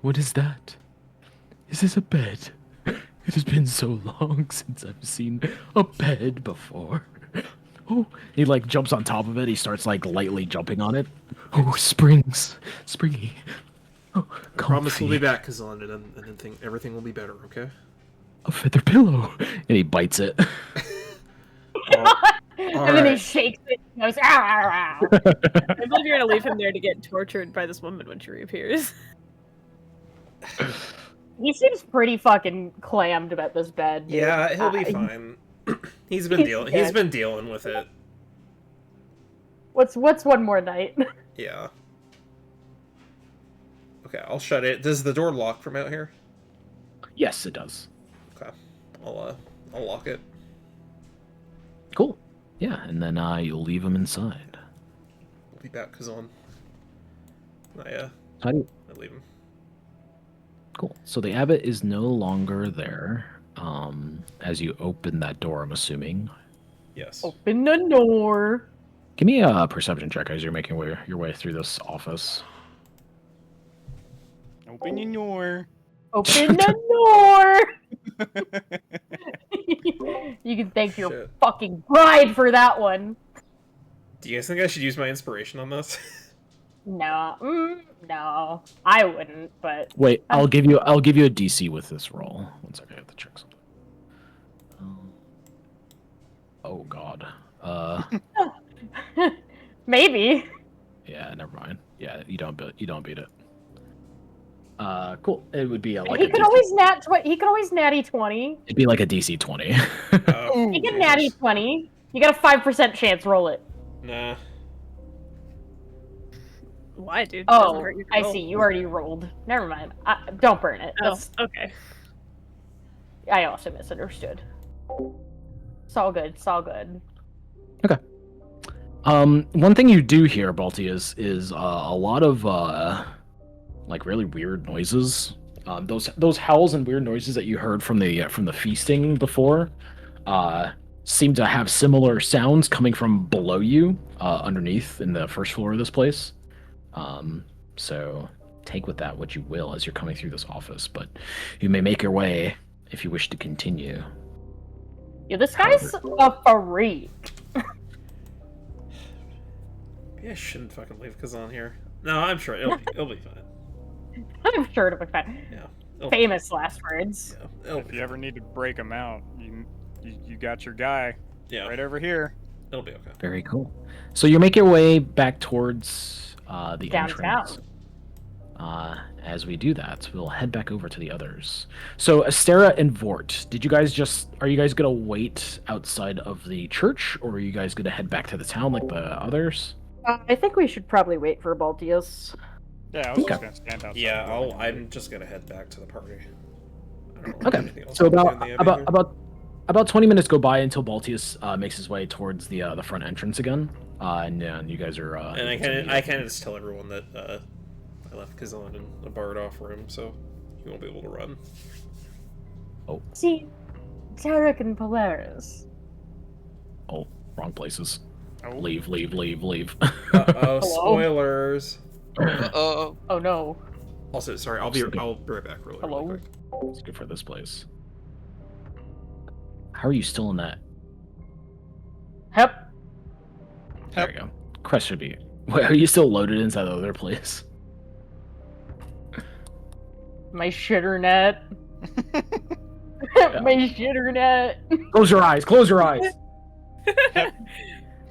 What is that? Is this a bed? It has been so long since I've seen a bed before. Oh, he like jumps on top of it. He starts like lightly jumping on it. Oh, springy. Oh, I promise we'll be comfy. back, Kazan, and then everything will be better, okay? A feather pillow. And he bites it. And then he shakes it and goes, ah. I believe you're gonna leave him there to get tortured by this woman when she reappears. He seems pretty fucking clammed about this bed. Dude. Yeah, he'll be fine. He's been dealing with it. What's one more night? Yeah. Okay, I'll shut it. Does the door lock from out here? Yes, it does. Okay. I'll lock it. Cool. Yeah, and then you'll leave him inside. We'll be back, Kazan. How do you... I leave him. Cool. So the abbot is no longer there. As you open that door, I'm assuming. Yes. Open the door. Give me a perception check as you're making your way through this office. Open your door. Open the door. You can thank your Shit. fucking bride for that one. Do you guys think I should use my inspiration on this? No, no, I wouldn't. But Wait, I'll give you a DC with this roll. One second, I have to check something. Oh God. maybe. Yeah, never mind. Yeah, you don't beat it. Cool. It would be like He could always natty 20. It'd be like a DC 20. Oh, He can natty 20. You got a 5% chance. Roll it. Nah. Why, dude? Doesn't Oh, hurt you to I roll. see. You already rolled. Never mind. Don't burn it. Oh, okay. I also misunderstood. It's all good. It's all good. Okay. One thing you do hear, Balti, is a lot of like really weird noises. Those howls and weird noises that you heard from the feasting before seem to have similar sounds coming from below you, underneath in the first floor of this place. So take with that what you will as you're coming through this office, but you may make your way if you wish to continue. Yeah, this guy's a freak. Maybe I shouldn't fucking leave Kazan here. No, I'm sure it'll be fine. I'm sure it'll be fine. Yeah. Famous last words. Yeah. If you ever need to break him out, you got your guy right over here. It'll be okay. Very cool. So you make your way back towards the Downtown. entrance. As we do that, we'll head back over to the others. So Astera and Vort, are you guys gonna wait outside of the church, or are you guys gonna head back to the town like the others? I think we should probably wait for Baltius. Yeah, I was just Okay. gonna stand outside. Yeah, I'm just gonna head back to the party. I don't know Okay. anything else So I can do in the abbey here. about 20 minutes go by until Baltius makes his way towards the front entrance again, and you guys are. And I kind of just tell everyone that I left Kazan in a barred off room, so he won't be able to run. See, Tarek and Polaris. Oh, wrong places. Oh. Leave. Uh-oh, spoilers. Uh-oh. Oh no. Also, sorry, I'll be right back really Hello? quick. It's good for this place. How are you still in that? Yep. There you go. Crest should be. Wait, are you still loaded inside the other place? My shitter net. My shitter net. Close your eyes.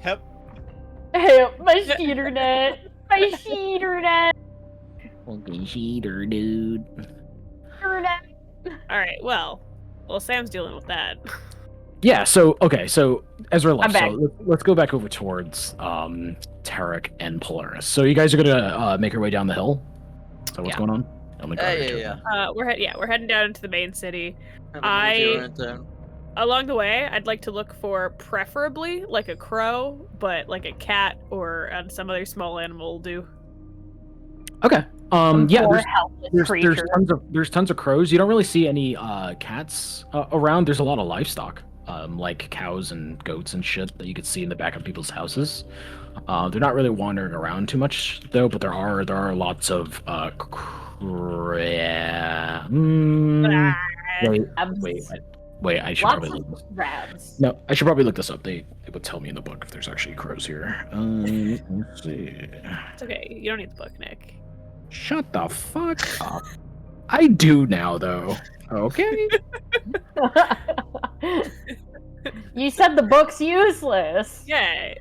Hep. Help, my shitter net. My shitter net. Funky cheater, dude. Shitter net. All right. Well, Sam's dealing with that. Yeah. So Ezra left. I'm back. So let's go back over towards Tarek and Polaris. So you guys are gonna make your way down the hill. So what's Yeah. going on? On the Yeah. We're heading down into the main city. Have a little tour in town. Along the way, I'd like to look for preferably like a crow, but like a cat or some other small animal will do. Okay. Yeah. Poor There's helpless creature. there's tons of crows. You don't really see any cats around. There's a lot of livestock, like cows and goats and shit that you could see in the back of people's houses. They're not really wandering around too much though, but there are lots of Wait. I should Lots probably of look this. crabs. No, I should probably look this up. It would tell me in the book if there's actually crows here. Let's see. It's okay. You don't need the book, Nick. Shut the fuck up. I do now, though. Okay. You said the book's useless. Yay.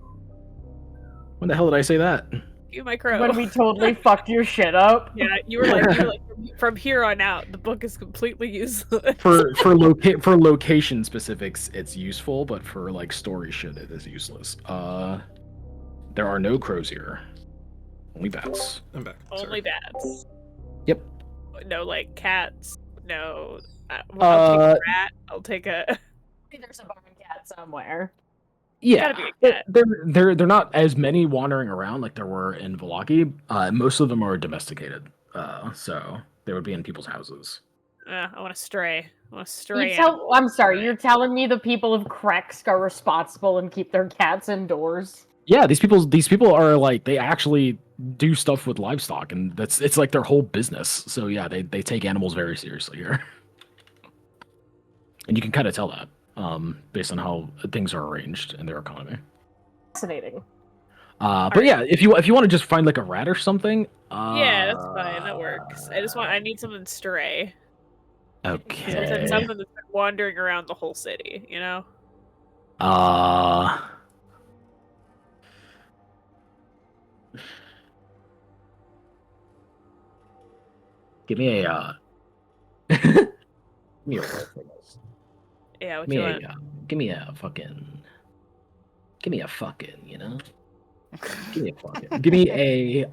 When the hell did I say that? You my crow. When we totally fucked your shit up. Yeah, you were like from here on out, the book is completely useless. For location specifics, it's useful, but for like story shit, it is useless. There are no crows here. Only bats. I'm back. Only bats. Yep. No, like cats. No. I'll take a rat. I'll take a. There's a barn cat somewhere. Yeah, Gotta be a cat. they're not as many wandering around like there were in Vallaki. Most of them are domesticated, so they would be in people's houses. I want to stray. I want to stray. I'm sorry, you're telling me the people of Kresk are responsible and keep their cats indoors? Yeah, these people are like they actually do stuff with livestock, and it's like their whole business. So yeah, they take animals very seriously here, and you can kind of tell that. Based on how things are arranged in their economy. Fascinating. But yeah, if you want to just find like a rat or something. Yeah, that's fine. That works. I need something stray. Okay. Something that's been wandering around the whole city. You know. Give me a. Give me a roll for this. Yeah, what you want? Give me a fucking, you know? Give me a fucking. Give me a,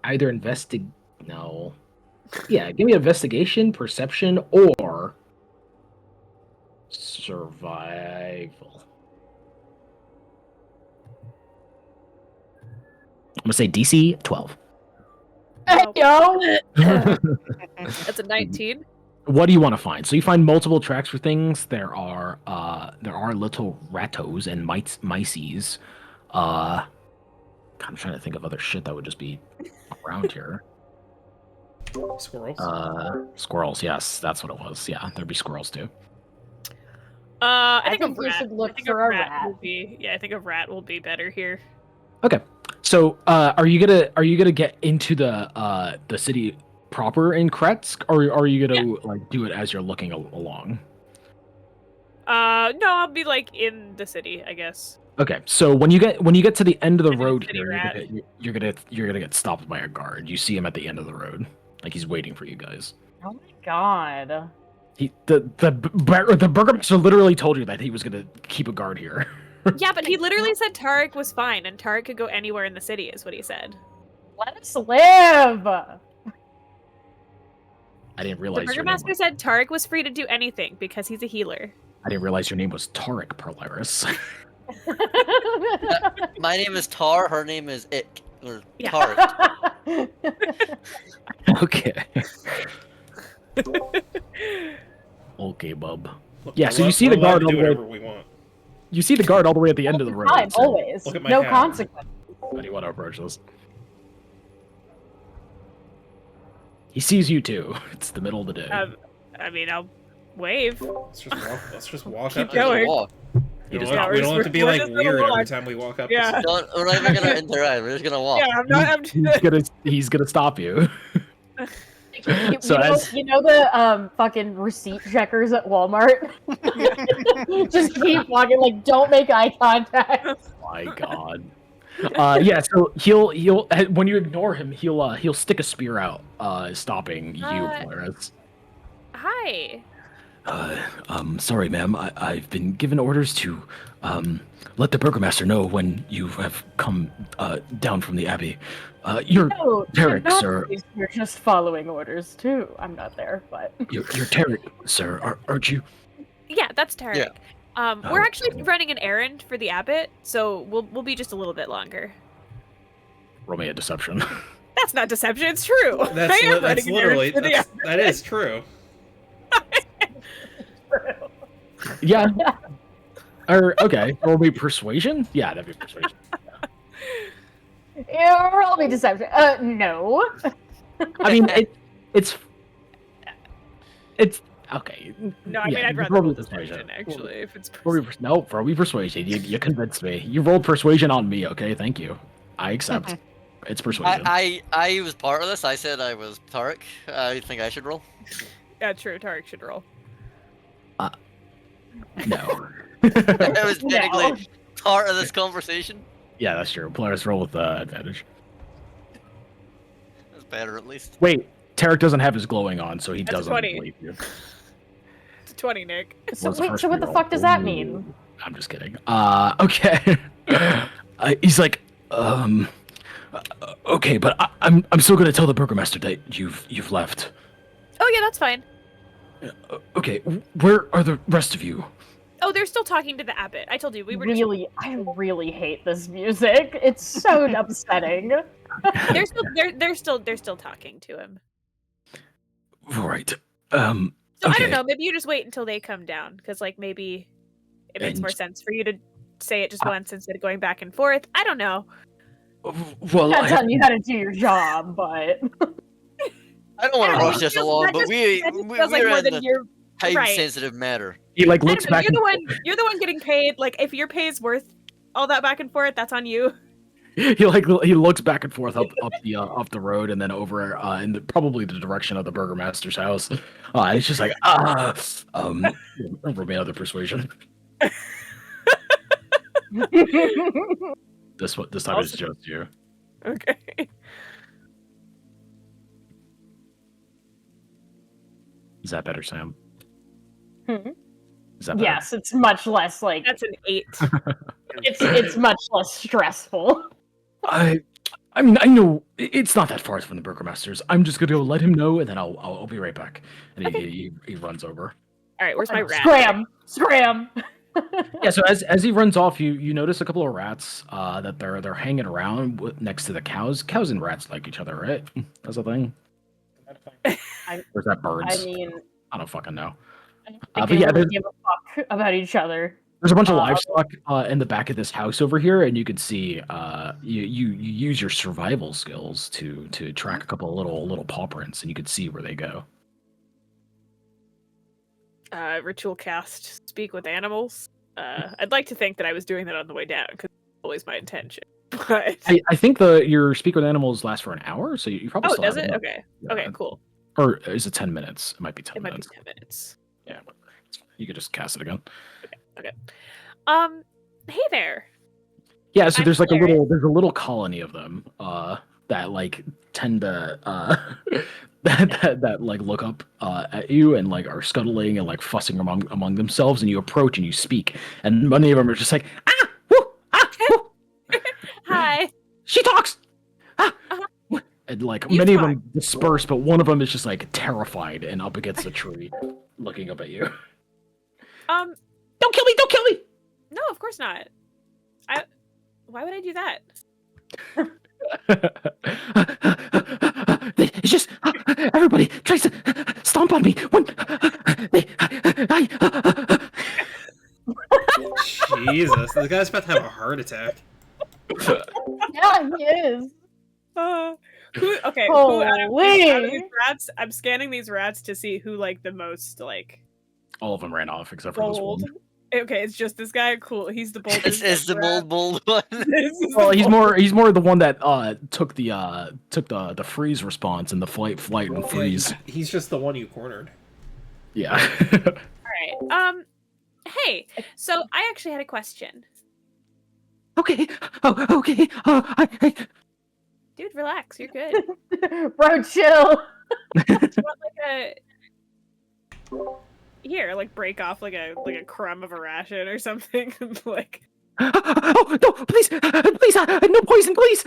either no. Yeah, give me investigation, perception, or survival. I'm gonna say DC 12. Yo! That's a 19. What do you want to find? So you find multiple tracks for things. There are little rattos and mices. God, I'm trying to think of other shit that would just be around here. Squirrels. Squirrels. Yes, that's what it was. Yeah, there'd be squirrels too. I think a we rat. should look I think for a a rat rat. will be. Yeah, I think a rat will be better here. Okay. So, are you gonna get into the city proper in Kretsk, or are you gonna like do it as you're looking along? No, I'll be like in the city, I guess. Okay, so when you get to the end of the Maybe road city here, rat. you're gonna get stopped by a guard. You see him at the end of the road, like he's waiting for you guys. Oh my god. The burgomaster literally told you that he was gonna keep a guard here. Yeah, but he literally said Tarek was fine, and Tarek could go anywhere in the city, is what he said. Let us live! I didn't The realize your name burgomaster was, said Tarek was free to do anything because he's a healer. I didn't realize your name was Tarek Polaris. My name is Tar. Her name is Ick. Or Yeah. Tarek. Okay. Okay, bub. Look, Yeah, we're so you allowed- see we're the allowed guard to all do the way. whatever we want. You see the guard all the way at the end of the road. Fine, so- always. Look at my No hat. consequence. How do you want to approach this? He sees you too. It's the middle of the day. I mean, I'll wave. Let's just walk Keep up. to him. going. Walk. He We does don't, not. we don't have to be We're like just gonna weird every walk. time we walk up. Yeah. We're not even gonna interact. We're just gonna walk. Yeah, I'm not. He's gonna stop you. You, So you know, as- you know the fucking receipt checkers at Walmart? Just keep walking, like, don't make eye contact. My God. Yeah. So he'll when you ignore him, he'll stick a spear out, stopping you, Polaris. Hi. Sorry, ma'am. I've been given orders to let the burgomaster know when you have come down from the abbey. You're No, Tarek, not sir. always. You're just following orders, too. I'm not there, but... You're Tarek, sir, aren't you? Yeah, that's Tarek. Yeah. We're actually running an errand for the abbot, so we'll be just a little bit longer. Roll me a deception. That's not deception. It's true. That's, I am that's running an errand literally for the that is true. Yeah. Or okay, roll me persuasion. Yeah, that'd be persuasion. Yeah, roll me deception. No. I mean, it's okay. No, I mean I'd rather roll persuasion actually. If it's No, roll me persuasion. You convinced me. You rolled persuasion on me. Okay, thank you. I accept. It's persuasion. I was part of this. I said I was Tarek. I think I should roll. Yeah, true. Tarek should roll. No. I was technically part of this conversation. Yeah, that's true. Players roll with advantage. That's better, at least. Wait, Tarek doesn't have his glowing on, so he That's a doesn't 20. believe you. It's a 20, Nick. So What's the wait, first so what the reroll? fuck does that Ooh. mean? I'm just kidding. Okay. He's like, okay, but I'm still gonna tell the burgomaster that you've left. Oh yeah, that's fine. Okay, where are the rest of you? Oh, they're still talking to the abbot. I told you we were I really hate this music. It's so upsetting. they're still talking to him. Right. So I Okay. don't know. Maybe you just wait until they come down, because like maybe it makes more sense for you to say it just once instead of going back and forth. I don't know. Well, I'm not telling you how to do your job, but I don't want to rush this Feels- along, that but just- we're that just feels like more in than the you're right. time-sensitive matter. he like I looks don't know, back. you're the one getting paid. Like if your pay is worth all that back and forth, that's on you. He looks back and forth up the road and then over in probably the direction of the burgomaster's house. And he's just like roll me another persuasion. This time it's just you. Okay. Is that better, Sam? Hmm? Is that better? Yes, it's much less like That's an 8. it's much less stressful. I mean, I know it's not that far from the burgomaster's. I'm just gonna go let him know, and then I'll be right back. And he runs over. All right, where's my rat? Scram. Yeah. So as he runs off, you notice a couple of rats that they're hanging around next to the cows. Cows and rats like each other, right? That's a thing. Or is that birds? I mean, I don't fucking know. I But think yeah, they really give a fuck about each other. there's a bunch of livestock in the back of this house over here, and you can see you use your survival skills to track a couple of little paw prints, and you can see where they go. Ritual cast speak with animals. I'd like to think that I was doing that on the way down because it's always my intention. But I think your speak with animals lasts for an hour, so you probably still does have it? enough. Okay. Yeah. Okay, cool. Or is it 10 minutes? It might be 10 It might be minutes. 10 minutes. Yeah, you could just cast it again. Okay. Hey there. Yeah, so I'm there's like Clary. there's a little colony of them that like tend to that like look up at you and like are scuttling and like fussing among themselves, and you approach and you speak, and many of them are just like woo, woo. Hi. She talks. And like You many talk. of them disperse, but one of them is just like terrified and up against a tree, looking up at you. Don't kill me! Don't kill me! No, of course not. Why would I do that? It's just everybody tries to stomp on me. Jesus, the guy's about to have a heart attack. Yeah, he is. Who out of Holy. these rats? I'm scanning these rats to see who like the most like All of them ran off except for this bold. one. Okay, it's just this guy. Cool. He's the boldest. It's the bold one. Well, he's more the one that took the freeze response and the flight and freeze. He's just the one you cornered. Yeah. All right. Hey. So I actually had a question. Okay. Oh, okay. Dude, relax. You're good. Bro, chill. Do you want like here, like break off like a crumb of a ration or something? Like Oh no! Please, no poison, please.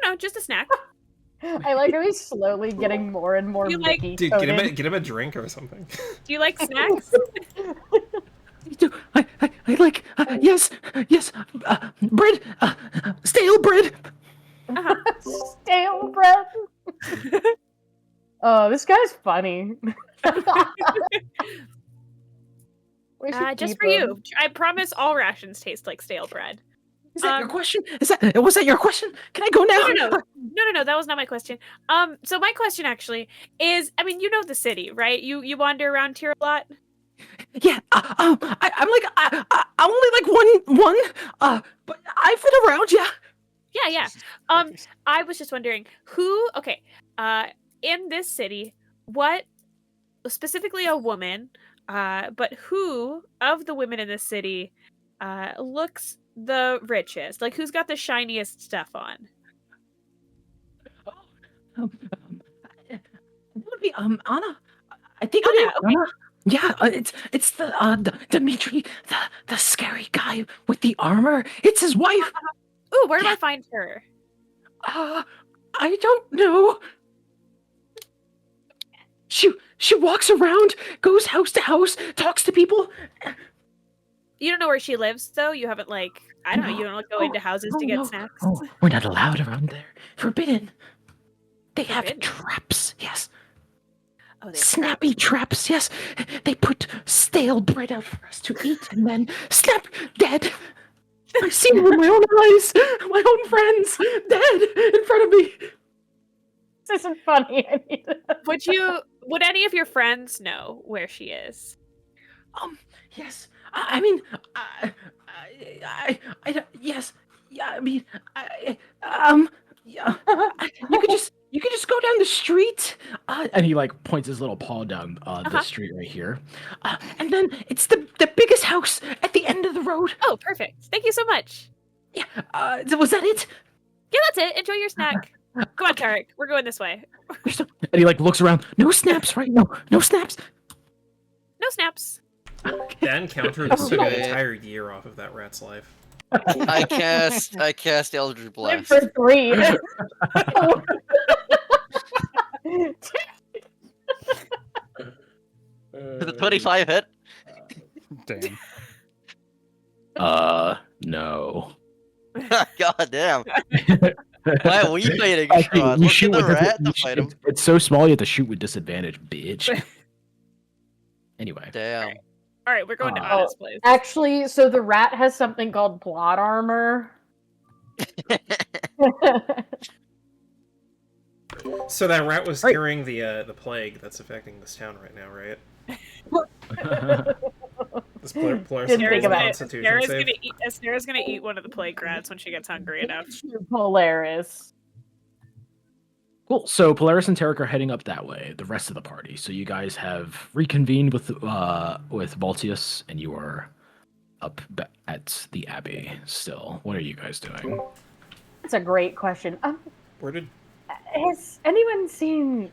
no, just a snack. I like how he's slowly getting more and more You like- Mickey Dude, coated. get him a drink or something. Do you like snacks? I like yes, bread, stale bread. Stale bread. Oh, this guy's funny. We should Just keep for him. you. I promise all rations taste like stale bread. Is that your question? Was that your question? Can I go now? No. That was not my question. So my question actually is, I mean, you know the city, right? You wander around here a lot. Yeah. I'm only like one. But I've been around. Yeah. Yeah. I was just wondering okay, in this city, what specifically a woman, but who of the women in this city looks the richest? Like who's got the shiniest stuff on? It would be Anna. I think her Anna, name Anna. Yeah, it's the Dimitri, the scary guy with the armor. It's his wife. Ooh, where do I find her? I don't know. She walks around, goes house to house, talks to people. You don't know where she lives, though? You haven't, like, I don't know, you don't go into houses to get snacks? Oh, we're not allowed around there. Forbidden. They have Forbidden? traps, yes. Oh, they have Snappy traps, yes. They put stale bread out for us to eat and then snap, dead. I've seen it with my own eyes. My own friends dead in front of me. This isn't funny. Would any of your friends know where she is? Yes. I mean, yes. Yeah. I mean, yeah. You could just go down the street, and he like points his little paw down the street right here, and then it's the biggest house at the end of the road. Oh, perfect. Thank you so much. Yeah. Was that it? Yeah, that's it. Enjoy your snack. Come on, Tarek. We're going this way. And he like looks around. No snaps, right? No snaps. No snaps. That encounter took an entire year off of that rat's life. I cast Eldritch Blast. For 3. The 25 hit. Damn. No. God damn. Why are we fighting Actually, Strahd? you Look shoot at the with rat to fight him. It's so small you have to shoot with disadvantage, bitch. Anyway. Damn. All right, we're going to Anna's place. Actually, so the rat has something called plot armor. So that rat was curing the plague that's affecting this town right now, right? This Polaris Didn't think about it. Constitution save. Sarah's gonna eat one of the plague rats when she gets hungry enough. Polaris. Cool. So Polaris and Tarek are heading up that way. The rest of the party. So you guys have reconvened with Voltius, and you are up at the Abbey still. What are you guys doing? That's a great question. Where did... Has anyone seen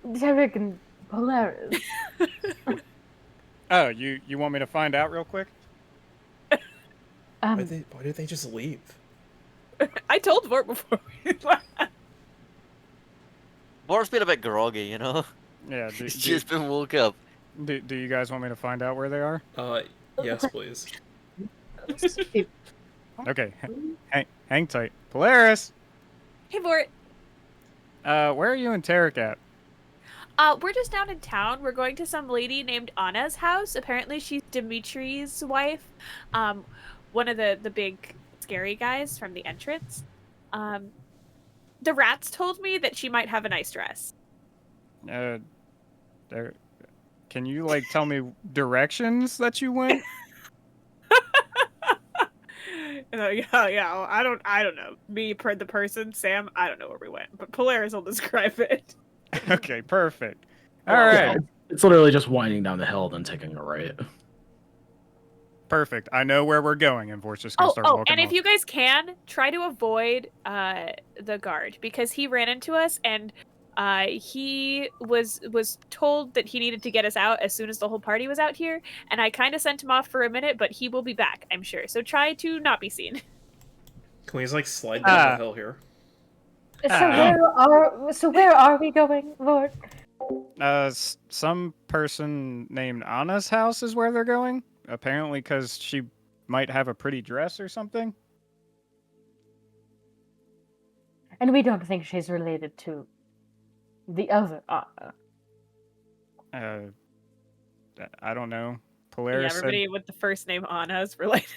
Tarek and Polaris? Oh, you want me to find out real quick? Why did they just leave? I told Vort before. Vort's been a bit groggy, you know? Yeah. He's just been woke up. Do you guys want me to find out where they are? Yes, please. Okay. Hang tight. Polaris! Hey, Vort. Where are you and Tarek at? We're just down in town. We're going to some lady named Anna's house. Apparently, she's Dimitri's wife. One of the big scary guys from the entrance. The rats told me that she might have a nice dress. Can you like tell me directions that you went? Yeah. I don't know. Me, the person, Sam. I don't know where we went, but Polaris will describe it. Okay, perfect. All right. It's literally just winding down the hill, then taking a right. Perfect. I know where we're going, and Vort's just gonna start walking and off. if you guys can, try to avoid the guard, because he ran into us, and he was told that he needed to get us out as soon as the whole party was out here, and I kind of sent him off for a minute, but he will be back, I'm sure. So try to not be seen. Can we just like slide down the hill here? So where are we going, Vort? Some person named Anna's house is where they're going. Apparently, because she might have a pretty dress or something. And we don't think she's related to the other Anna. I don't know. Yeah, Polaris everybody with the first name Anna is related.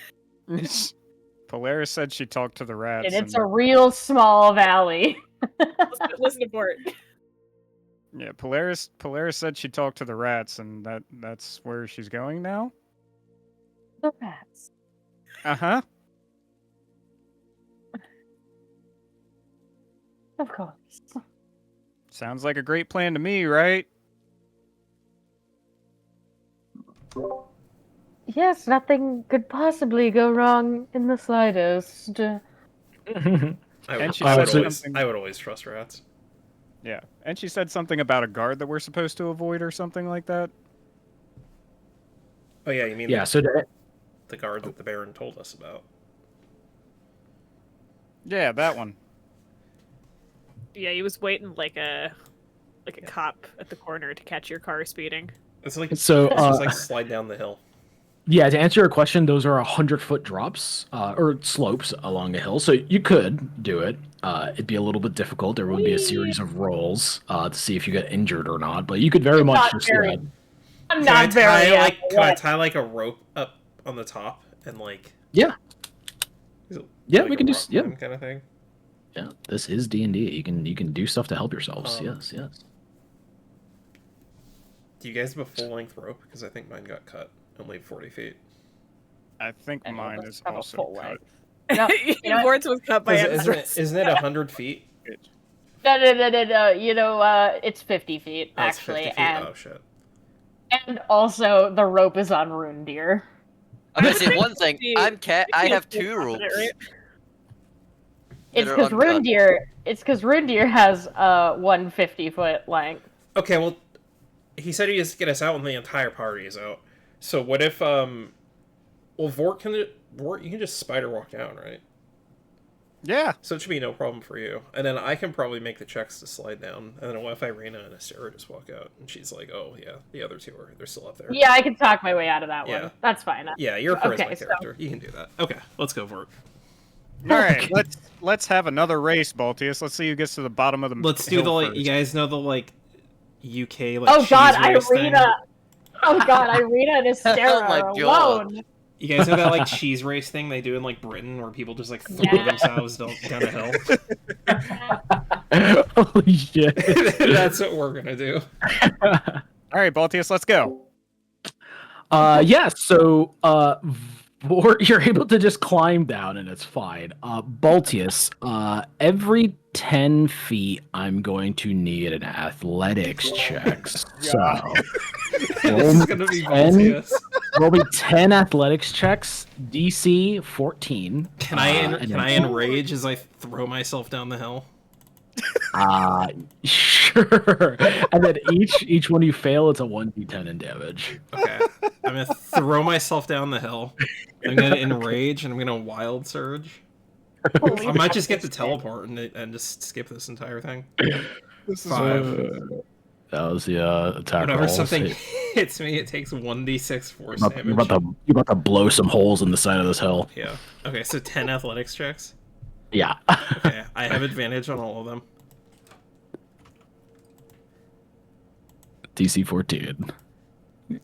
Polaris said she talked to the rats. And it's a real small valley. Listen to Bort. Yeah, Polaris said she talked to the rats, and that's where she's going now. The rats. Uh-huh. Of course. Sounds like a great plan to me, right? Yes, nothing could possibly go wrong in the slightest. And she said something. I would always trust rats. Yeah, and she said something about a guard that we're supposed to avoid or something like that. Oh yeah, you mean Yeah, so the guard that the Baron told us about. Yeah, that one. Yeah, he was waiting like a cop at the corner to catch your car speeding. It's like So, it's just like slide down the hill. yeah, to answer your question, those are 100-foot drops or slopes along a hill. So you could do it. It'd be a little bit difficult. There would be a series of rolls to see if you get injured or not. But you could very much just I'm not very. Can I tie like a rope up on the top and like? Yeah. Yeah, like we can do. Yeah, kind of thing. Yeah, this is D&D. You can do stuff to help yourselves. Yes. Do you guys have a full length rope? Because I think mine got cut only 40 feet. I think mine is have a also full cut. length. No, Bort's was cut by Isn't it 100 feet? No. You know, it's 50 feet Oh, it's actually, 50 feet? and Oh shit. and also the rope is on Rune Deer. I'm gonna say one thing. I have 2 ropes. It's that are because Rune uncut. Deer. It's because Rune Deer has 150-foot length. Okay, well, he said he just get us out when the entire party is out. So what if Vort, you can just spider walk down, right? Yeah. So it should be no problem for you. And then I can probably make the checks to slide down. And then what if Irina and Astera just walk out and she's like, oh yeah, the other 2 they're still up there. Yeah, I can talk my way out of that Yeah. one. That's fine. Yeah, you're a charisma Okay, so- character. You can do that. Okay, let's go Vort. All right, let's have another race, Baltius. Let's see who gets to the bottom of the. Let's do hill the like. first. You guys know the like UK like. Oh God, cheese race thing? Irina! Oh God, Irina and Astera Oh my are God. alone. You guys know that like cheese race thing they do in like Britain where people just like throw Yeah. themselves down a hill? Holy shit! That's what we're gonna do. All right, Baltius, let's go. Yeah. So, Vort, you're able to just climb down, and it's fine. Baltius, every 10 feet, I'm going to need an athletics check. So, This is gonna be Baltius. roll me 10 athletics checks. DC 14. Can I enrage as I throw myself down the hill? Sure. And then each one you fail, it's a 1d10 in damage. Okay. I'm gonna throw myself down the hill. I'm gonna enrage and I'm gonna wild surge. I might just get the teleport and just skip this entire thing. This is 5. That was the attack Whenever rolls. something hits me, it takes 1d6 force damage. You're about to blow some holes in the side of this hill. Yeah. Okay, so 10 athletics checks. Yeah. Okay, I have advantage on all of them. DC 14.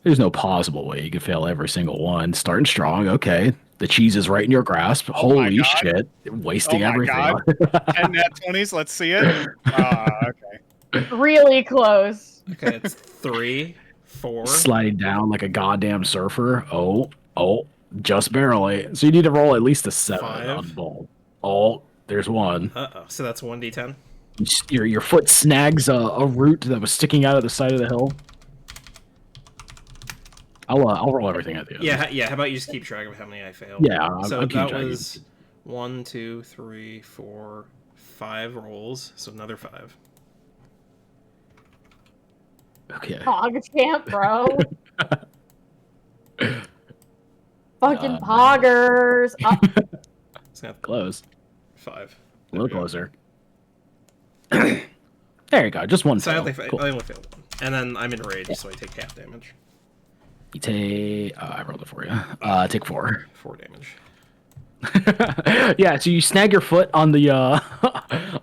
There's no possible way you could fail every single one. Starting strong, okay. The cheese is right in your grasp. my Holy God. shit. Wasting Oh my everything. God. 10 nat 20s, let's see it. Okay. Really close. Okay, it's 3, 4. Sliding down like a goddamn surfer. Oh, just barely. So you need to roll at least a 7 5. on both. Oh, there's one. Uh-oh, so that's 1d10. Your foot snags a root that was sticking out of the side of the hill. I'll roll everything at the end. Yeah, how about you just keep track of how many I failed? Yeah, So I'll keep that track. was 1, 2, 3, 4, 5 rolls, so another 5. Okay. Pog champ, bro. Fucking God, poggers. It's got Close. 5. A little closer. There you go. Just one So I fail. only, Cool. I only failed 1. And then I'm enraged, so I take half damage. You take. I rolled it for you. Take 4. 4 damage. Yeah, so you snag your foot on the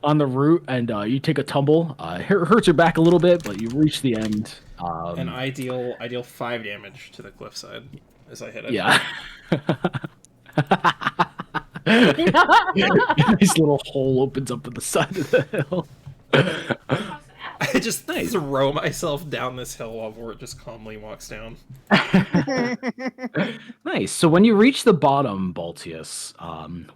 on the root, and you take a tumble. It hurts your back a little bit, but you reach the end. And I deal 5 damage to the cliffside as I hit it. Yeah. Nice little hole opens up in the side of the hill. I just throw myself down this hill while Vort just calmly walks down. Nice. So when you reach the bottom, Baltius,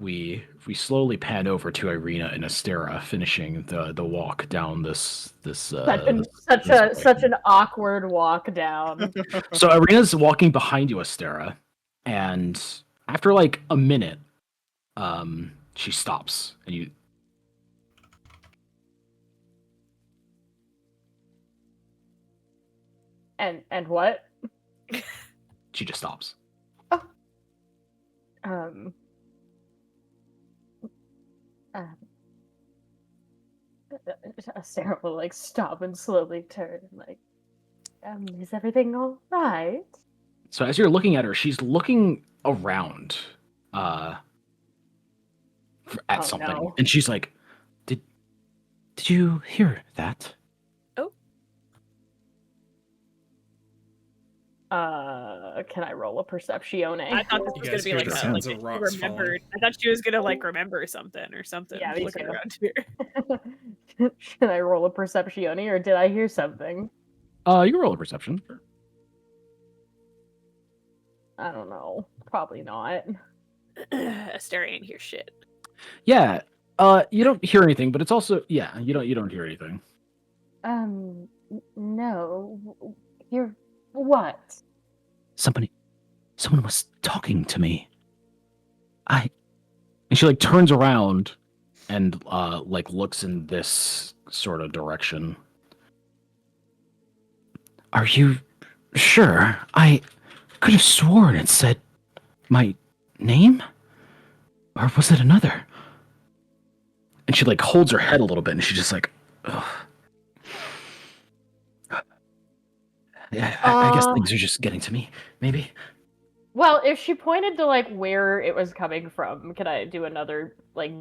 we slowly pan over to Irina and Astera, finishing the walk down this such an awkward walk down. So Irina's walking behind you, Astera, and after like a minute, she stops, and you. And what? She just stops. Oh. Sarah will like stop and slowly turn and like, is everything all right? So as you're looking at her, she's looking around, at something, no. and she's like, "Did you hear that?" Can I roll a perception? I thought this was gonna be like the a, sounds like of she rocks remembered. I thought she was gonna like remember something or something. Yeah, me looking too. around here. Should I roll a perception or did I hear something? You can roll a perception. I don't know. Probably not. Astera ain't hear shit. Yeah. You don't hear anything, but it's also you don't hear anything. No. Hear what? Someone was talking to me. And she like turns around and like looks in this sort of direction. Are you sure? I could have sworn it said my name? Or was it another? And she like holds her head a little bit and she's just like, ugh. Yeah, I guess things are just getting to me, maybe. Well, if she pointed to like where it was coming from, can I do another like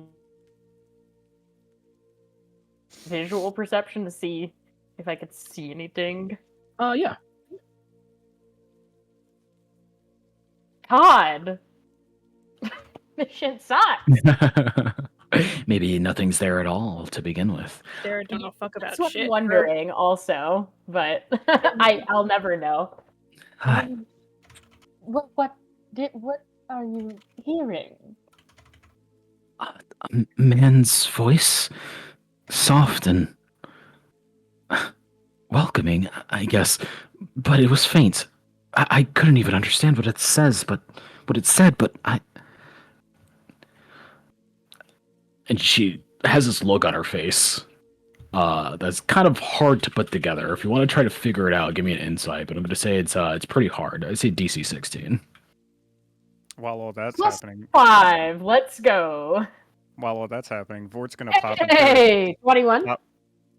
visual perception to see if I could see anything? Yeah. God, this shit sucks. Maybe nothing's there at all to begin with. Sarah don't know fuck about That's what shit. I'm wondering, also, but I'll never know. What are you hearing? A man's voice, soft and welcoming, I guess, but it was faint. I couldn't even understand what it said, but and she has this look on her face that's kind of hard to put together. If you want to try to figure it out, give me an insight, but I'm going to say it's pretty hard. I say DC 16. While all that's Plus happening, 5. Let's go. while all that's happening, Vort's gonna Hey, 21.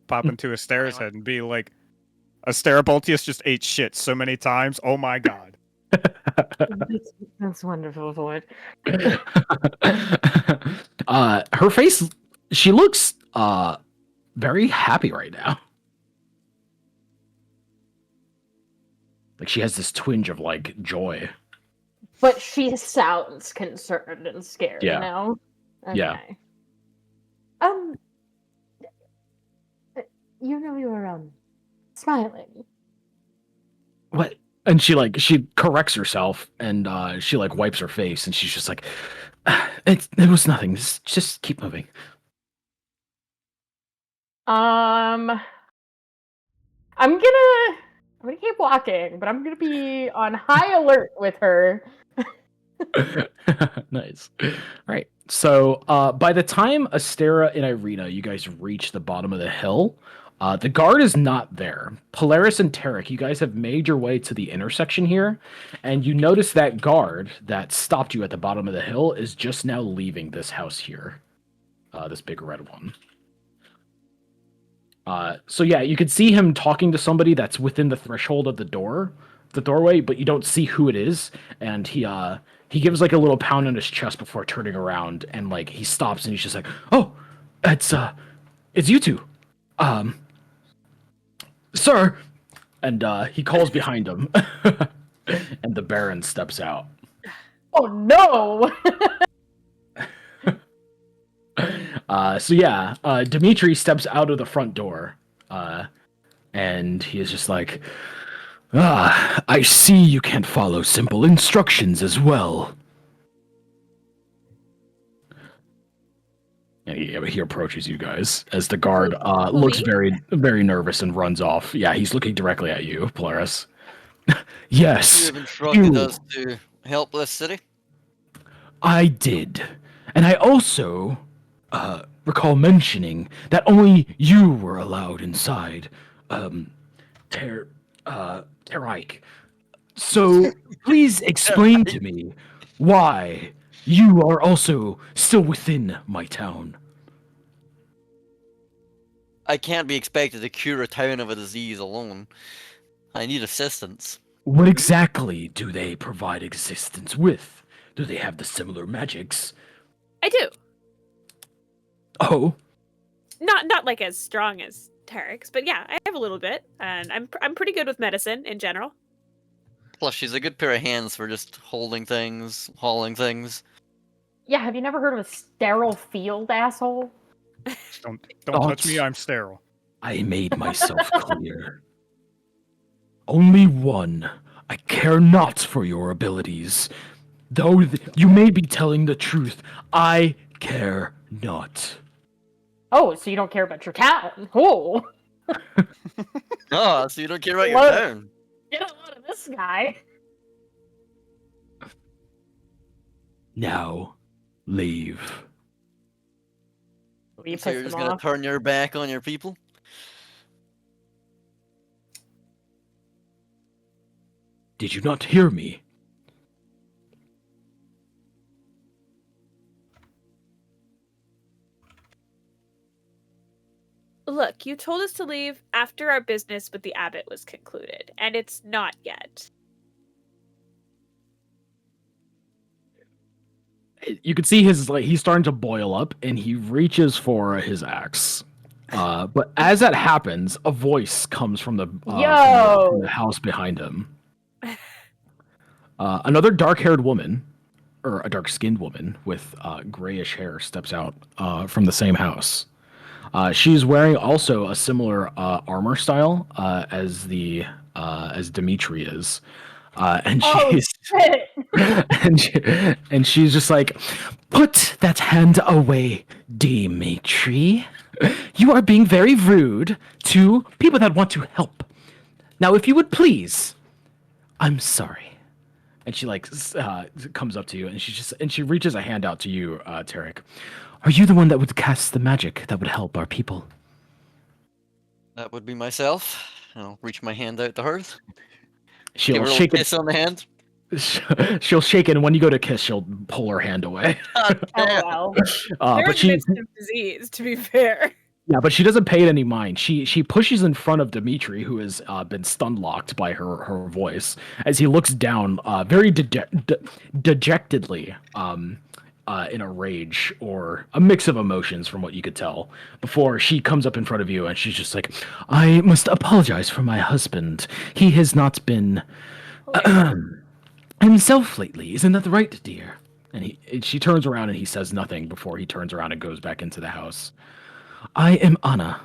pop into Astera's head and be like, Astera Boltius just ate shit so many times. Oh my god. That's wonderful, Void. Her face, she looks very happy right now. Like she has this twinge of like joy. But she sounds concerned and scared Yeah. now. Okay. Yeah. You were smiling. What? And she corrects herself and she like wipes her face and she's just like, it was nothing. Just keep moving. I'm gonna keep walking, but I'm gonna be on high alert with her. Nice. All right. So by the time Astera and Irina, you guys reach the bottom of the hill, the guard is not there. Polaris and Tarek, you guys have made your way to the intersection here, and you notice that guard that stopped you at the bottom of the hill is just now leaving this house here. This big red one. So yeah, you could see him talking to somebody that's within the threshold of the doorway, but you don't see who it is, and he gives like a little pound on his chest before turning around, and like he stops and he's just like, "Oh, it's you two, sir," and he calls behind him, and the Baron steps out. Oh no! So yeah, Dimitri steps out of the front door, and he is just like, "Ah, I see you can't follow simple instructions as well." And he approaches you guys as the guard looks Me? very nervous and runs off. Yeah, he's looking directly at you, Polaris. You Yes, have instructed you. us to help this city. I did. And I also recall mentioning that only you were allowed inside. Ter Terike. So please explain to me why you are also still within my town. I can't be expected to cure a town of a disease alone. I need assistance. What exactly do they provide existence with? Do they have the similar magics? I do. Oh, Not like as strong as Tarek's, but yeah, I have a little bit, and I'm pretty good with medicine in general. Plus, she's a good pair of hands for just holding things, hauling things. Yeah, have you never heard of a sterile field, asshole? Don't touch me. Thoughts? I'm sterile. I made myself clear. Only one. I care not for your abilities. Though you may be telling the truth, I care not. Oh, so you don't care about your town? Oh, Oh, so you don't care about your What? town. get a load of this guy. Now, leave. You So you're pissed just him gonna off. turn your back on your people? Did you not hear me? Look, you told us to leave after our business with the abbot was concluded, and it's not yet. You can see he's starting to boil up, and he reaches for his axe. But as that happens, a voice comes from from the house behind him. Another dark-haired woman, or a dark-skinned woman with grayish hair, steps out from the same house. She's wearing also a similar armor style as Dimitri is, and Oh she's shit! and she's just like, "Put that hand away, Dimitri. You are being very rude to people that want to help. Now, if you would please, I'm sorry." And she comes up to you, and she reaches a hand out to you, Tarek. Are you the one that would cast the magic that would help our people? That would be myself. I'll reach my hand out to her. Give She'll her a little shake it. kiss on the hand. She'll shake it, and when you go to kiss, she'll pull her hand away. God damn. LOL. They're But in the midst of disease, to be fair. yeah, but she doesn't pay it any mind. She pushes in front of Dimitri, who has been stun locked by her voice, as he looks down, very dejectedly, in a rage or a mix of emotions, from what you could tell. Before she comes up in front of you, and she's just like, "I must apologize for my husband. He has not been himself lately. Isn't that right, dear?" And she turns around, and he says nothing before he turns around and goes back into the house. "I am Anna."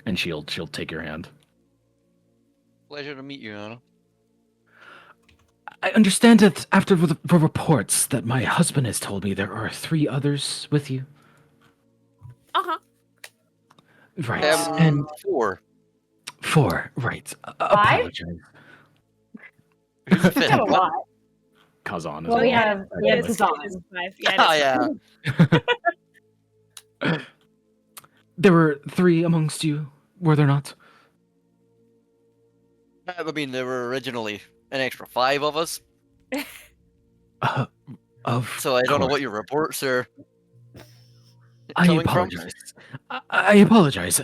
And she'll take your hand. Pleasure to meet you, Anna. I understand that after the reports that my husband has told me, there are 3 others with you. Uh-huh. Right. And 4. 4, right. Five? Apologize. Who's the We fifth? have a What? lot. Kazan as Well, well. we have It is Kazan. 5. Yeah, it Oh, is. yeah. There were 3 amongst you, were there not? I mean, there were originally an extra 5 of us, Of so I don't know course. what your reports are I coming from. apologize. I apologize.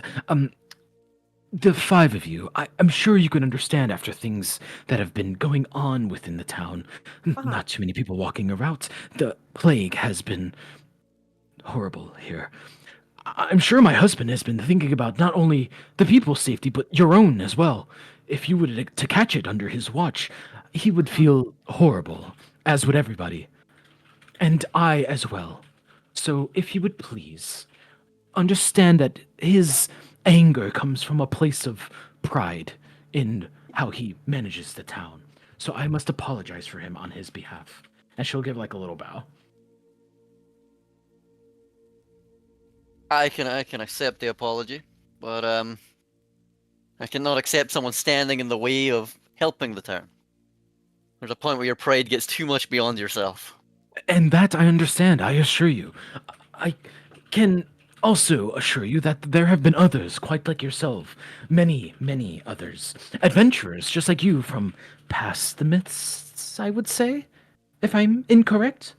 The 5 of you, I'm sure you can understand after things that have been going on within the town. Not too many people walking around. The plague has been horrible here. I'm sure my husband has been thinking about not only the people's safety, but your own as well. If you were to catch it under his watch, he would feel horrible, as would everybody. And I as well. So, if you would please understand that his anger comes from a place of pride in how he manages the town. So I must apologize for him on his behalf. And she'll give like a little bow. I can accept the apology, but I cannot accept someone standing in the way of helping the town. There's a point where your pride gets too much beyond yourself. And that I understand, I assure you. I can also assure you that there have been others, quite like yourself. Many, many others. Adventurers, just like you, from past the myths, I would say. If I'm incorrect.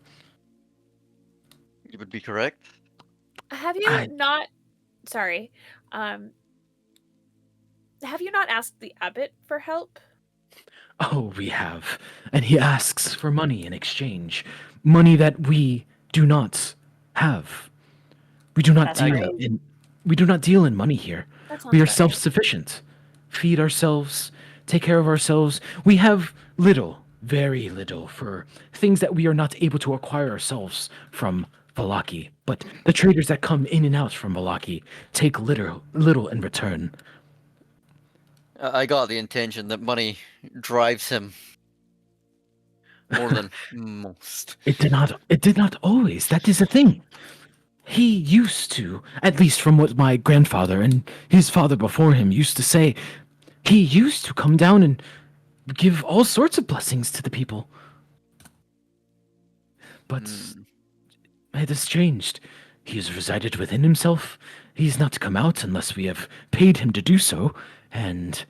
You would be correct. Have you not? Sorry. Have you not asked the abbot for help? Oh, we have. And he asks for money in exchange. Money that we do not have. We do not That's deal right. in we do not deal in money here. That sounds We are better. self-sufficient. Feed ourselves, take care of ourselves. We have little, very little for things that we are not able to acquire ourselves from Valaki. But the traders that come in and out from Valaki take little in return. I got the intention that money drives him more than most. It did not always. That is the thing. He used to, at least from what my grandfather and his father before him used to say, he used to come down and give all sorts of blessings to the people. But it has changed. He has resided within himself. He's not come out unless we have paid him to do so, and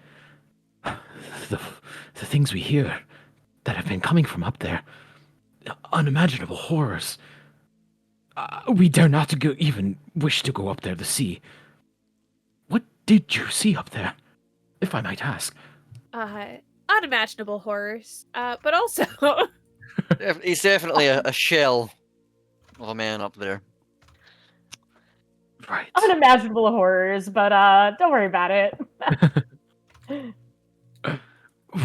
the things we hear that have been coming from up there, unimaginable horrors. We dare not even wish to go up there to see. What did you see up there, if I might ask? Unimaginable horrors. But also, He's definitely a shell of a man up there. Right. Unimaginable horrors, but don't worry about it.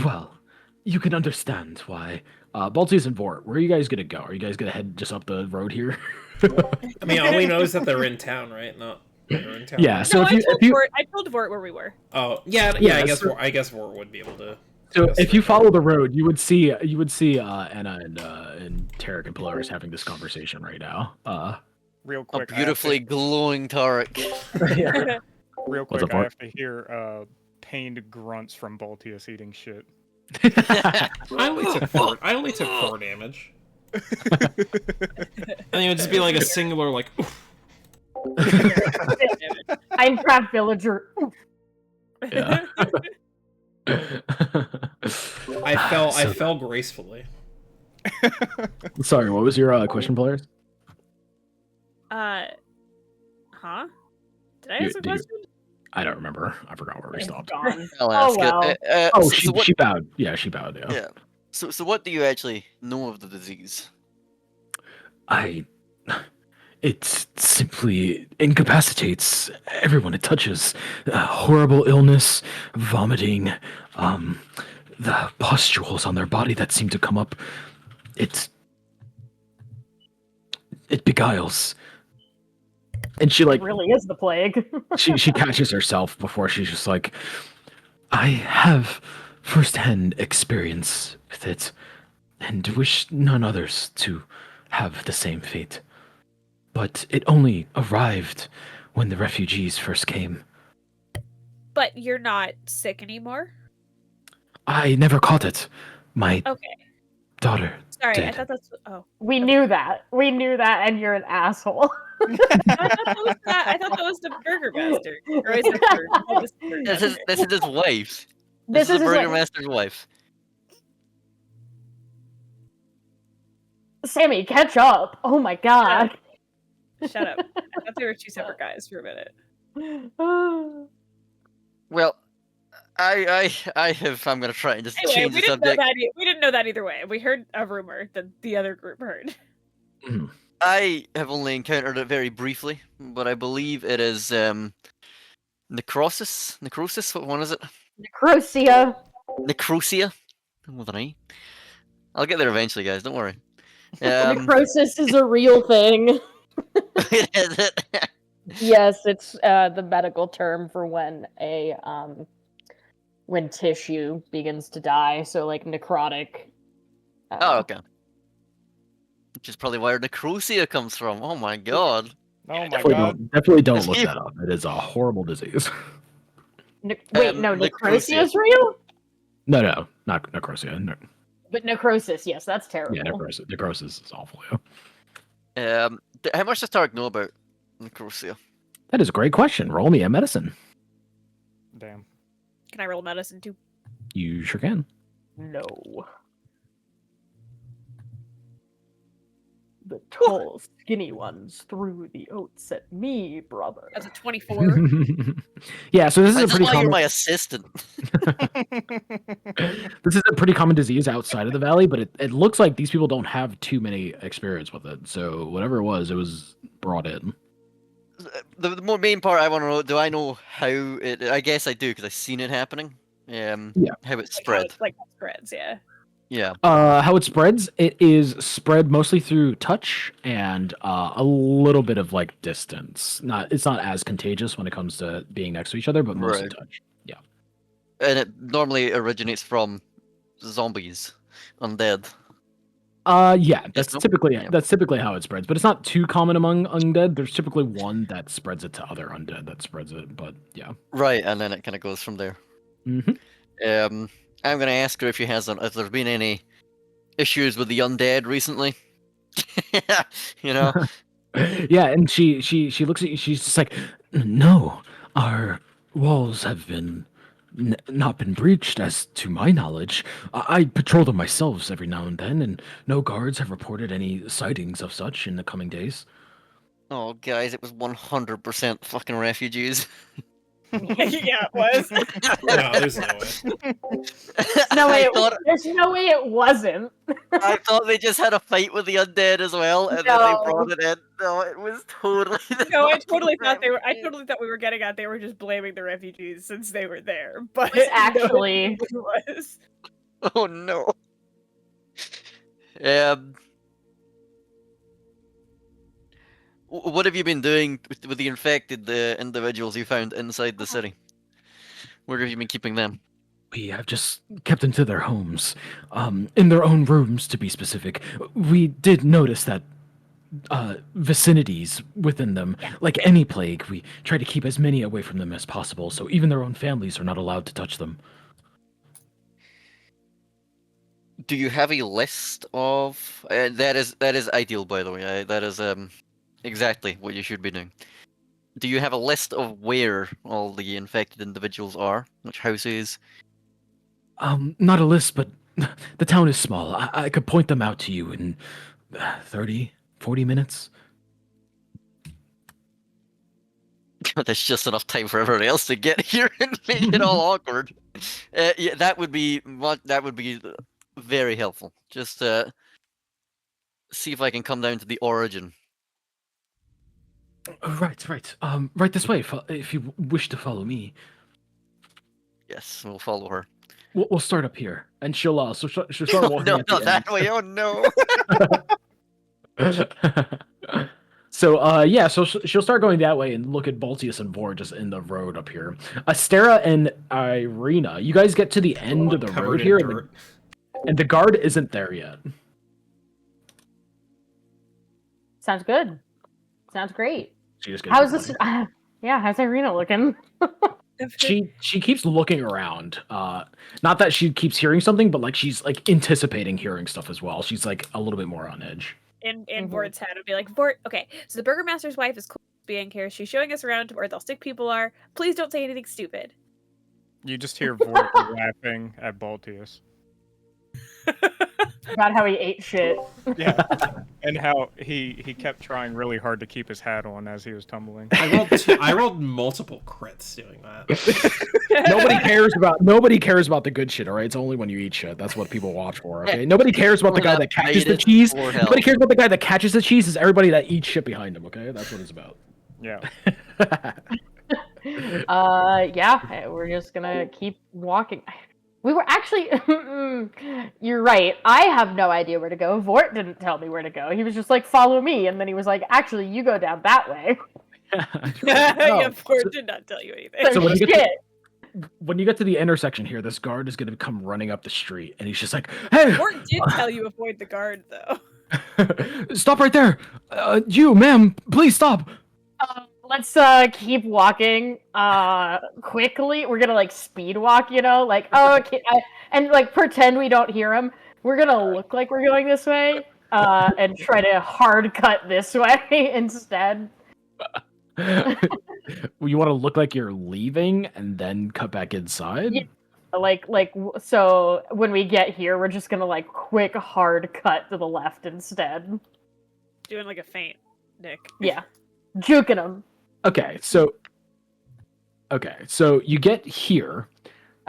Well, you can understand why. Baltius and Vort, where are you guys gonna go? Are you guys gonna head just up the road here? I mean, all we know is that they're in town, right? Not they're in town. Yeah, right? so no, if you I told Vort where we were. Oh, yeah. Yeah, I guess Vort would be able to. So guess if you that. follow the road, you would see Anna and Tarek and Polaris having this conversation right now. Real A quick, beautifully glowing Tarek. real What's quick, up, I Bart? have to hear pained grunts from Baltius eating shit. I only took 4 damage. And it would just be like a singular, like, oof. I'm crab villager. Yeah. I fell gracefully. Sorry, what was your question, Polaris? Huh? Did I ask a Did you- question? I don't remember. I forgot where we It's stopped. gone. I'll Oh ask well. it. Oh, so what, she bowed. Yeah, she bowed. Yeah. yeah. So what do you actually know of the disease? It simply incapacitates everyone it touches. Horrible illness, vomiting, the pustules on their body that seem to come up. It beguiles. And she It really is the plague. she catches herself before she's just like, I have first-hand experience with it, and wish none others to have the same fate. But it only arrived when the refugees first came. But you're not sick anymore? I never caught it. My Okay. daughter Sorry, did. I thought that's. Oh. We knew that. We knew that, and you're an asshole. I thought that was the Burger Master. Or is it the Burger This is his wife. This is is the his Burger wife. Master's wife. Sammy, catch up. Oh my god. Shut up. I thought they were 2 separate guys for a minute. Well, I'm gonna try and just Anyway, change we the didn't know subject. that. We didn't know that either way. We heard a rumor that the other group heard. I have only encountered it very briefly, but I believe it is necrosis. Necrosis. What one is it? Necrosia. Necrosia. With an E. I'll get there eventually, guys. Don't worry. Necrosis is a real thing. Poolside, is it? Yes, it's the medical term for when tissue begins to die. So like necrotic. Oh, okay. Which is probably where necrosia comes from. Oh my god. Oh my Definitely god. definitely don't Is look he- that up. It is a horrible disease. Wait, no, necrosia necrosia. is real? No, not necrosia. No, But necrosis, yes, that's terrible. yeah, necrosis. Necrosis is awful. How much does Tarek know about necrosia? That is a great question. Roll me a medicine. Damn. Can I roll medicine too? You sure can. No. The tall, skinny ones threw the oats at me, brother. As a 24. Yeah, so this is a That's pretty why you're common. my assistant. This is a pretty common disease outside of the valley, but it looks like these people don't have too many experience with it. So whatever it was brought in. The more main part I want to know, do I know how it... I guess I do, because I've seen it happening. Yeah. How it Like how spread. it's like spreads, yeah. Yeah. How it spreads? It is spread mostly through touch and a little bit of like distance. It's not as contagious when it comes to being next to each other, but mostly Right. touch. Yeah. And it normally originates from zombies, undead. Yeah, Just that's no- typically yeah. that's typically how it spreads, but it's not too common among undead. There's typically one that spreads it to other undead that spreads it, but yeah. Right, and then it kind of goes from there. hmm I'm going to ask her if if there's been any issues with the undead recently. You know? Yeah, and she looks at you. She's just like, no, our walls have been not been breached, as to my knowledge. I patrol them myself every now and then, and no guards have reported any sightings of such in the coming days. Oh, guys, it was 100% fucking refugees. Yeah, it was. No, there's no way. No way, I thought, there's no way it wasn't. I thought they just had a fight with the undead as well, and then they brought it in. No, it was totally. the No, I fucking totally thought I refugees. totally thought we were getting at they were just blaming the refugees since they were there. But It's actually- no, it was. Oh no. Um. What have you been doing with the infected individuals you found inside the city? Where have you been keeping them? We have just kept them to their homes, in their own rooms, to be specific. We did notice that vicinities within them, like any plague, we try to keep as many away from them as possible, so even their own families are not allowed to touch them. Do you have a list of? That is ideal, by the way. That is exactly what you should be doing. Do you have a list of where all the infected individuals are? Which houses? Not a list, but the town is small. I could point them out to you in 30, 40 minutes. There's just enough time for everybody else to get here and make it all awkward. Yeah, that would be very helpful. Just see if I can come down to the origin. Right. Right this way, if you wish to follow me. Yes, we'll follow her. We'll start up here, and she'll start walking No, at not the that way. Oh no. end. So she'll start going that way and look at Baltius and Vor just in the road up here. Astera and Irina, you guys get to the end of the Covered road in here, dirt. and the guard isn't there yet. Sounds good. Sounds great. She just gets How's her this? money. Yeah, how's Irina looking? She keeps looking around. Not that she keeps hearing something, but like she's like anticipating hearing stuff as well. She's like a little bit more on edge. in Mhm. Vort's head, I'd be like, Vort, okay, so the burgomaster's wife is cool being here. She's showing us around to where the sick people are. Please don't say anything stupid. You just hear Vort laughing at Baltius. About how he ate shit. Yeah, and how he kept trying really hard to keep his hat on as he was tumbling. I rolled multiple crits doing that. Nobody cares about the good shit. All right, it's only when you eat shit. That's what people watch for. Okay, nobody cares about the guy that catches the cheese. Nobody cares about the guy that catches the cheese. Is everybody that eats shit behind him. Okay, that's what it's about. Yeah. Yeah, we're just gonna keep walking. We were actually. You're right. I have no idea where to go. Vort didn't tell me where to go. He was just like, follow me. And then he was like, actually, you go down that way. Yeah, Ford did not tell you anything. So when you shit. get when you get to the intersection here, this guard is going to come running up the street, and he's just like, "Hey, Ford did tell you avoid the guard, though. stop right there! You, ma'am, please stop!" Let's keep walking quickly. We're gonna like speed walk, like okay, and like pretend we don't hear him. We're gonna look like we're going this way and try to hard cut this way instead. You want to look like you're leaving and then cut back inside? Yeah. So when we get here, we're just gonna like quick hard cut to the left instead. Doing like a feint, Nick. Yeah, juking him. Okay, so you get here.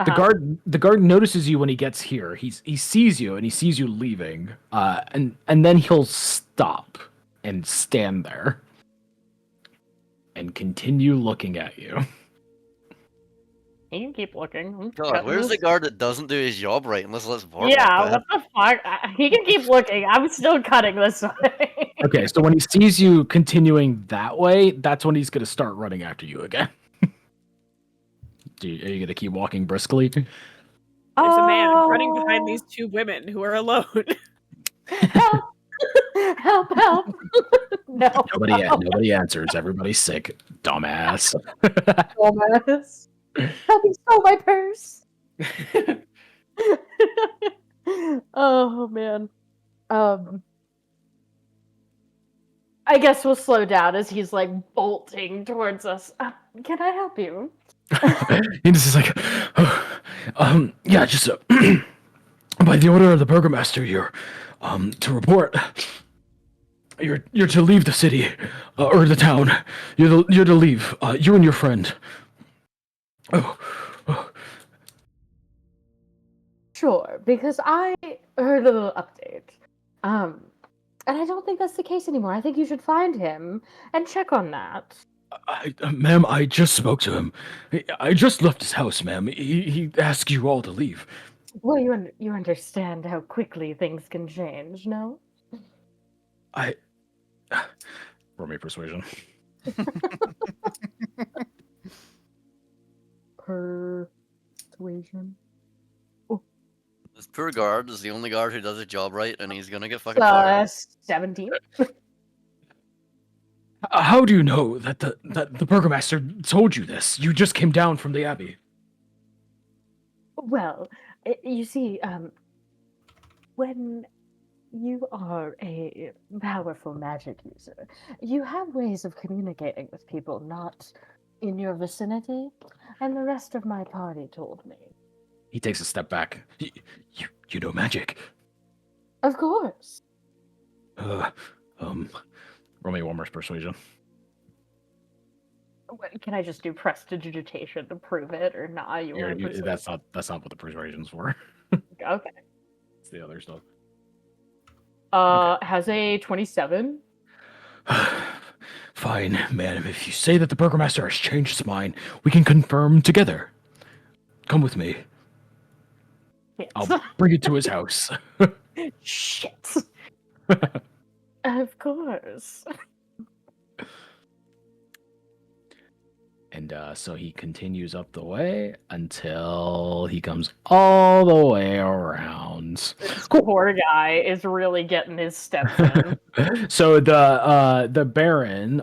The guard notices you when he gets here. He sees you and he sees you leaving. And then he'll stop and stand there and continue looking at you. He can keep looking. God, where's the guard that doesn't do his job right unless let's Vort Yeah, like that? what the fuck? He can keep looking. I'm still cutting this way. Okay, so when he sees you continuing that way, that's when he's gonna start running after you again. Are you gonna keep walking briskly? There's a man running behind these two women who are alone. Help! Help! No. Nobody answers. Everybody's sick. Dumbass. Dumbass. Help me stole my purse. Oh man. I guess we'll slow down as he's like bolting towards us. Can I help you? He's just like, yeah, just by the order of the burgomaster, you're to report. You're to leave the city or the town. You're to leave. You and your friend. Oh. Sure, because I heard a little update. And I don't think that's the case anymore. I think you should find him and check on that. Ma'am, I just spoke to him. I just left his house, ma'am. He asked you all to leave. Well, you understand how quickly things can change, no? Roll me persuasion. Persuasion. This poor guard is the only guard who does his job right, and he's gonna get fucking fired. 17. How do you know that the burgomaster told you this? You just came down from the abbey. Well, you see, when you are a powerful magic user, you have ways of communicating with people not in your vicinity, and the rest of my party told me. He takes a step back. You know magic. Of course. Roll me one more persuasion. Can I just do prestidigitation to prove it, or not? That's not what the persuasion's for. Okay. It's the other stuff. Has a 27. Fine, madam. If you say that the burgomaster has changed his mind, we can confirm together. Come with me. Yes. I'll bring it to his house. Shit. Of course. And so he continues up the way until he comes all the way around. This poor guy is really getting his steps in. So the Baron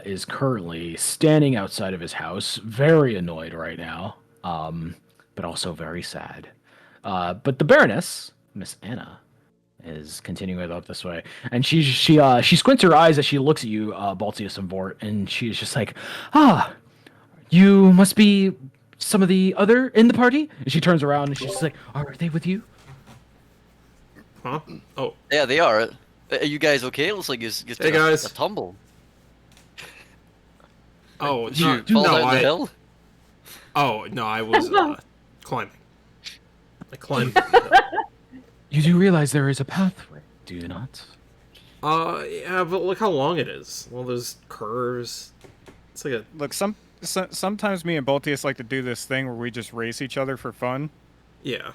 is currently standing outside of his house, very annoyed right now, but also very sad. But the Baroness, Miss Anna, is continuing up this way, and she squints her eyes as she looks at you, Baltius and Vort, and she's just like, you must be some of the other in the party? And she turns around and she's just like, are they with you? Huh? Oh. Yeah, they are. Are you guys okay? It looks like he's Hey, guys. a tumble. Oh, Did you fall down the hill? Oh, no, I was climbing. I climbed the hill. You do realize there is a pathway, do you not? Yeah, but look how long it is. All those curves. It's like a... Look, sometimes me and Baltius like to do this thing where we just race each other for fun. Yeah.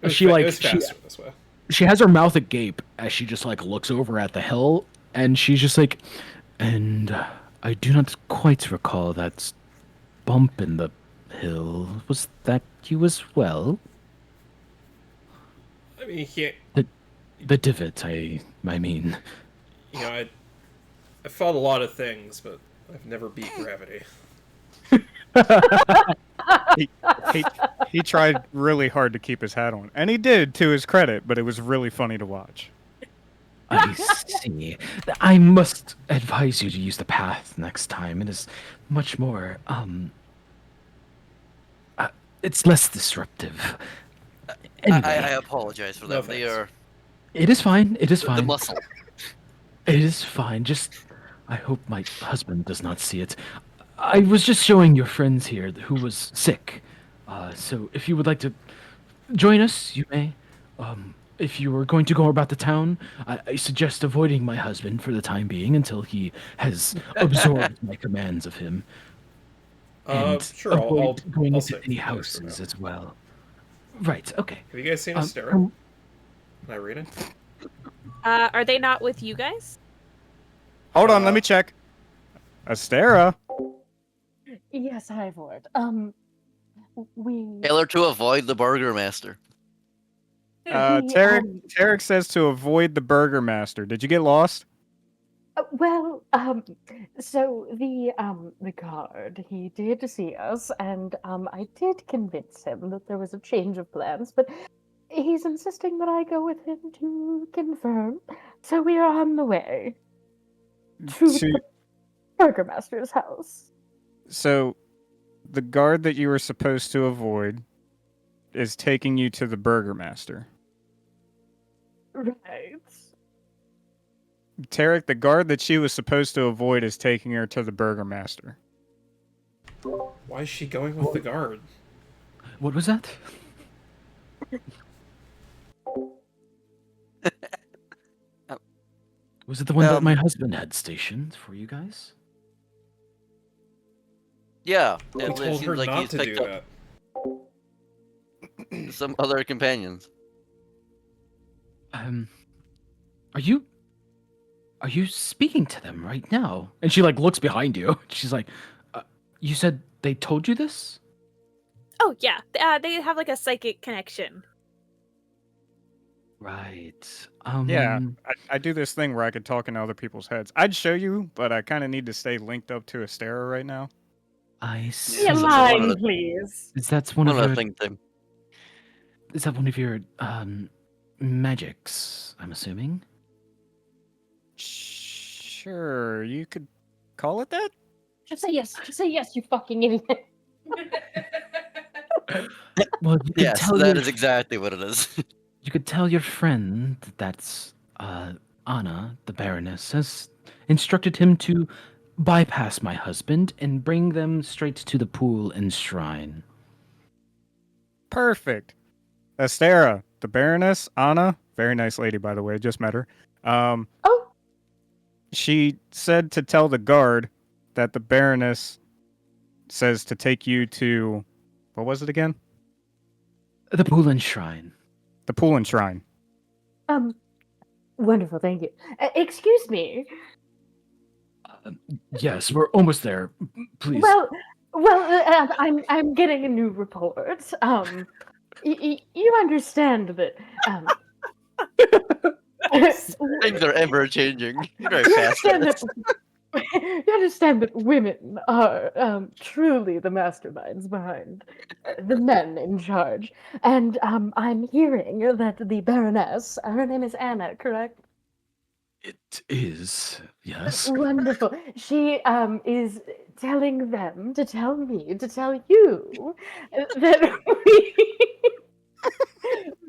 It It was faster this way. she has her mouth agape as she just like looks over at the hill, and she's just like, and I do not quite recall that bump in the hill. Was that you as well? I mean, he, The divot, I mean. you know, I fought a lot of things, but I've never beat gravity. He tried really hard to keep his hat on, and he did to his credit. But it was really funny to watch. I see. I must advise you to use the path next time. It is much more, it's less disruptive. Anyway, I apologize for No them. They thanks. are it is fine. It is the fine. muscle. It is fine. Just, I hope my husband does not see it. I was just showing your friends here who was sick. So if you would like to join us, you may. If you are going to go about the town, I suggest avoiding my husband for the time being until he has absorbed my commands of him. And Sure, avoid going I'll into stay any with you guys for houses now. as well. Right, okay. Have you guys seen Um, Astera? um, Irina? Are they not with you guys? Hold on, let me check. Astera. Yes, Ivord. We. Tell her to avoid the Burgermaster. Tarek says to avoid the Burgermaster. Did you get lost? So the guard, he did see us, and I did convince him that there was a change of plans, but he's insisting that I go with him to confirm. So we are on the way to the Burgermaster's house. So, the guard that you were supposed to avoid is taking you to the Burgermaster. Right. Tarek, the guard that she was supposed to avoid is taking her to the Burgermaster. Why is she going with the guard? What was that? Was it the one that my husband had stationed for you guys? Yeah, He it told seems her like not he's to picked do up that. some other companions. Are you speaking to them right now? And she like looks behind you. She's like, you said they told you this? Oh yeah, they have like a psychic connection. Right. Yeah, I do this thing where I could talk in other people's heads. I'd show you, but I kind of need to stay linked up to Astera right now. I see. Be a one of line, the- please. Is that one of One your other thing. is that one of your magics, I'm assuming? Sure, you could call it that? Just say yes. Just say yes, you fucking idiot. Well, you could Yes, tell that your is exactly what it is. you could tell your friend that's Anna, the Baroness, has instructed him to bypass my husband and bring them straight to the pool and shrine. Perfect. Astera, the Baroness, Anna, very nice lady, by the way, just met her. Oh, She said to tell the guard that the Baroness says to take you to, what was it again? The pool and shrine. The Pool and Shrine. wonderful, thank you. Excuse me. Yes, we're almost there. Please. Well, I'm getting a new report. You understand that Things are ever changing. Very you fast. understand that you understand that women are truly the masterminds behind the men in charge, and I'm hearing that the Baroness, her name is Anna, correct? It is, yes. Wonderful. She is telling them to tell me to tell you that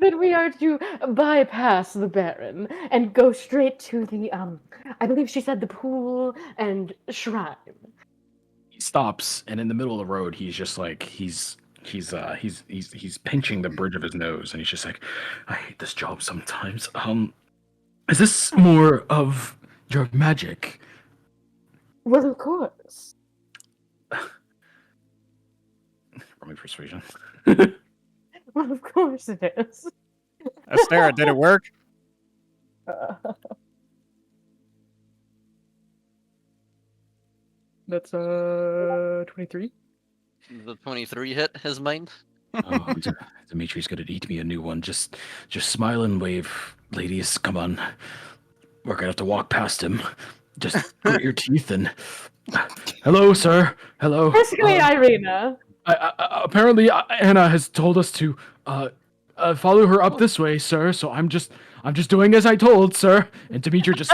that we are to bypass the Baron and go straight to the I believe she said the pool and shrine. He stops, and in the middle of the road, he's just like he's pinching the bridge of his nose, and he's just like, I hate this job sometimes. Is this more of your magic? Well, of course. Roll me persuasion. Well, of course it is. Astera, did it work? That's 23. The 23 hit his mind. Oh, Dimitri's gonna eat me a new one. Just smile and wave, ladies. Come on, we're gonna have to walk past him. Just grit your teeth and. Hello, sir. Hello. Basically, Irina. Apparently, Anna has told us to follow her up this way, sir. So I'm just doing as I told, sir. And Dimitri just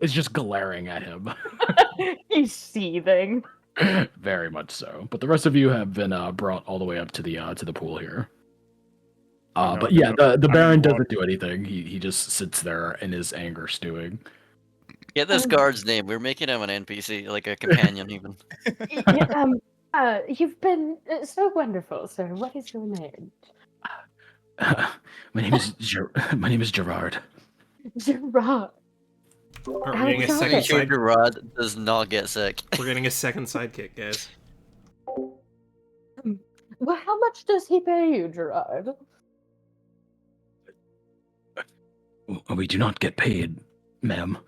is just glaring at him. He's seething. Very much so. But the rest of you have been brought all the way up to the pool here. No, But yeah, no, the I'm Baron in the doesn't do anything. He just sits there in his anger stewing. Get this guard's name. We're making him an NPC, like a companion even. You've been so wonderful, sir. What is your name? My name is my name is Gerard. Gerard. We're How getting a exotic. second Pretty sure side. Gerard does not get sick. We're getting a second sidekick, guys. Well, how much does he pay you, Gerard? We do not get paid, ma'am.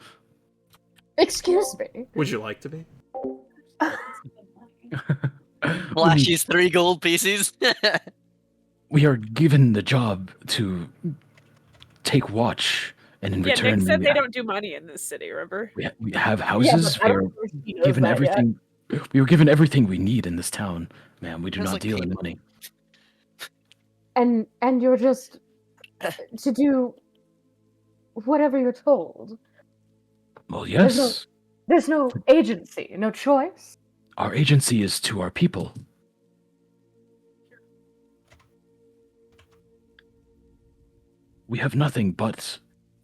Excuse me. Would you like to be? Flashes 3 gold pieces. We are given the job to take watch, and in Yeah, return, Nick said they don't do money in this city, remember? we have houses. I We don't are think he knows given that yet. everything. We were given everything we need in this town, ma'am. We do Sounds not like deal in payment. money. And you're just to do whatever you're told. Well, There's no- yes. There's no agency, no choice. Our agency is to our people. We have nothing but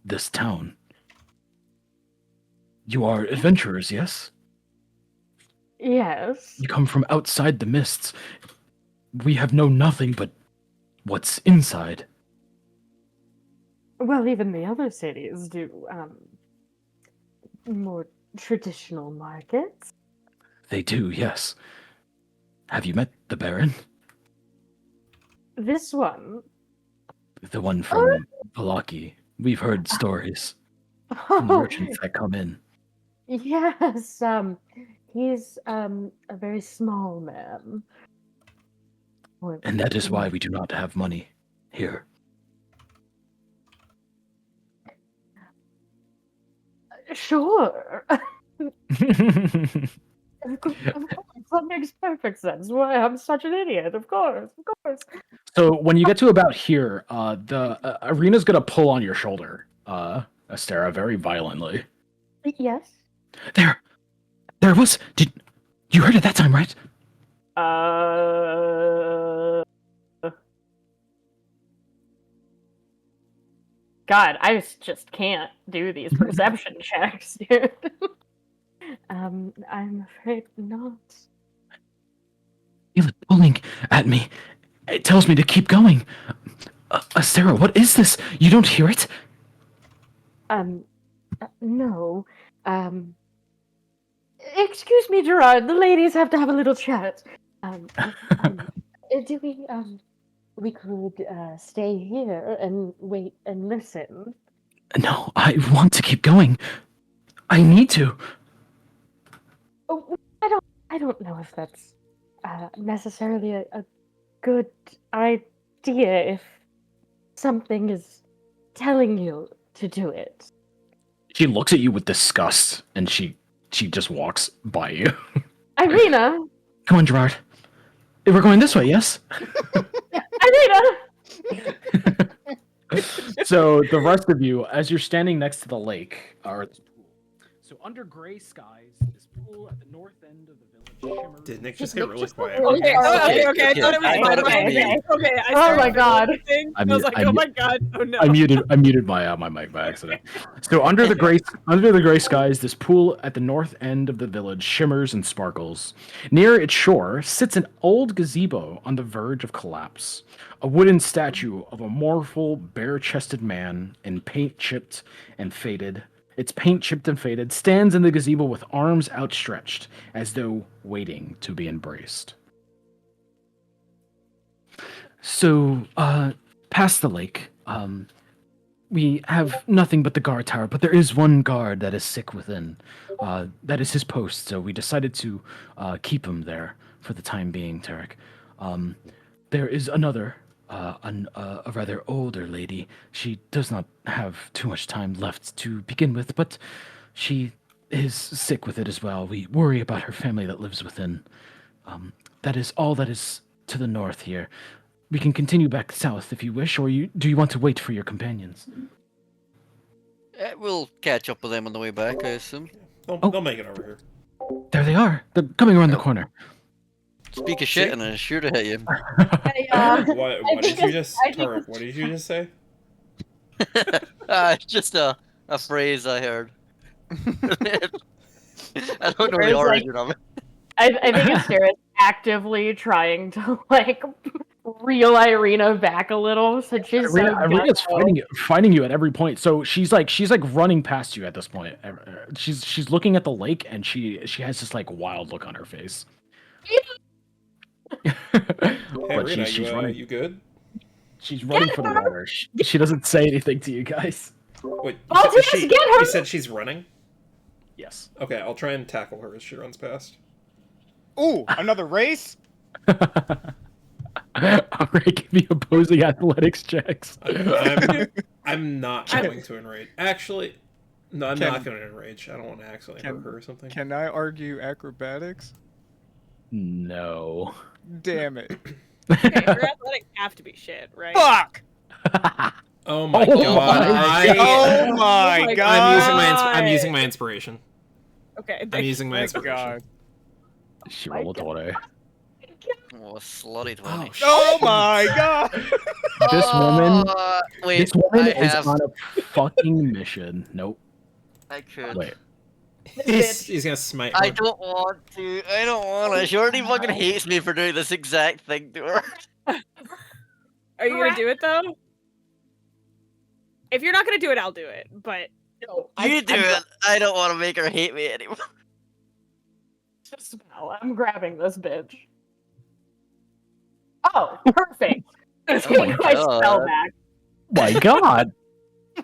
this town. You are adventurers, yes? Yes. You come from outside the mists. We have known nothing but what's inside. Well, even the other cities do more traditional markets. They do, yes. Have you met the Baron? This one. The one from Palaki. We've heard stories from the merchants that come in. Yes. He's a very small man. And that is why we do not have money here. Sure. Of course, that makes perfect sense. Why I'm such an idiot. Of course. So when you get to about here, the arena's gonna pull on your shoulder, Astera, very violently. Yes. There was. Did you heard it that time, right? God, just can't do these perception checks, dude. I'm afraid not. Feel it pulling at me. It tells me to keep going. Astera, what is this? You don't hear it? No. Excuse me, Gerard. The ladies have to have a little chat. Do we could stay here and wait and listen. No, I want to keep going. I need to. Oh, I don't know if that's necessarily a good idea if something is telling you to do it. She looks at you with disgust, and she just walks by you. Irina! Come on, Gerard. We're going this way, yes? Irina! So the rest of you, as you're standing next to the lake, are this pool. So under gray skies, this pool at the north end of the village shimmers. Did Nick just get really quiet? Okay, okay. I thought it was I thought it was me. Okay, I Oh started my God. thing. I I'm was mu- like, I'm oh mu- my god, oh no. I muted my mic by accident. So under the gray skies, this pool at the north end of the village shimmers and sparkles. Near its shore sits an old gazebo on the verge of collapse. A wooden statue of a mournful, bare-chested man in paint chipped and faded. Its paint chipped and faded stands in the gazebo with arms outstretched, as though waiting to be embraced. So, past the lake, we have nothing but the guard tower, but there is one guard that is sick within. That is his post, so we decided to keep him there for the time being, Tarek. There is another, a rather older lady. She does not have too much time left to begin with, but she is sick with it as well. We worry about her family that lives within. That is all that is to the north here. We can continue back south if you wish, or do you want to wait for your companions? We'll catch up with them on the way back, I assume. They'll make it over here. There they are. They're coming around the corner. Speak of shit, and I'm sure to hit you. What did you just, Tarek? What did you just say? It's just a phrase I heard. I don't know the origin of it. I think Astera's actively trying to like reel Irina back a little, so she's Irina's finding you at every point. So she's like running past you at this point. She's looking at the lake, and she has this like wild look on her face. Hey, But Irina, she's running. you good? She's running for the water. She doesn't say anything to you guys. Wait, Get her! you said she's running? Yes. Okay, I'll try and tackle her as she runs past. Ooh, another race? Alright, give me opposing athletics checks. I'm not going to enrage. Actually, no, I'm not going to enrage. I don't want to accidentally hurt her or something. Can I argue acrobatics? No. Damn it. Okay, your athletics have to be shit, right? Fuck! Oh my Oh god! Oh my god! I'm using my inspiration. Okay, I'm using my Oh inspiration. god. She rolled a 20. Oh, a slutty 20. Oh my god! This woman, Wait, this woman I is have... on a fucking mission. Nope. I could. Wait. He's gonna smite her. I don't want to. I don't want to. She already fucking hates me for doing this exact thing to her. Are you gonna do it though? If you're not gonna do it, I'll do it. But You do it. I don't want to make her hate me anymore. I'm grabbing this bitch. Oh, perfect. I Oh take my my God. spell back. My God.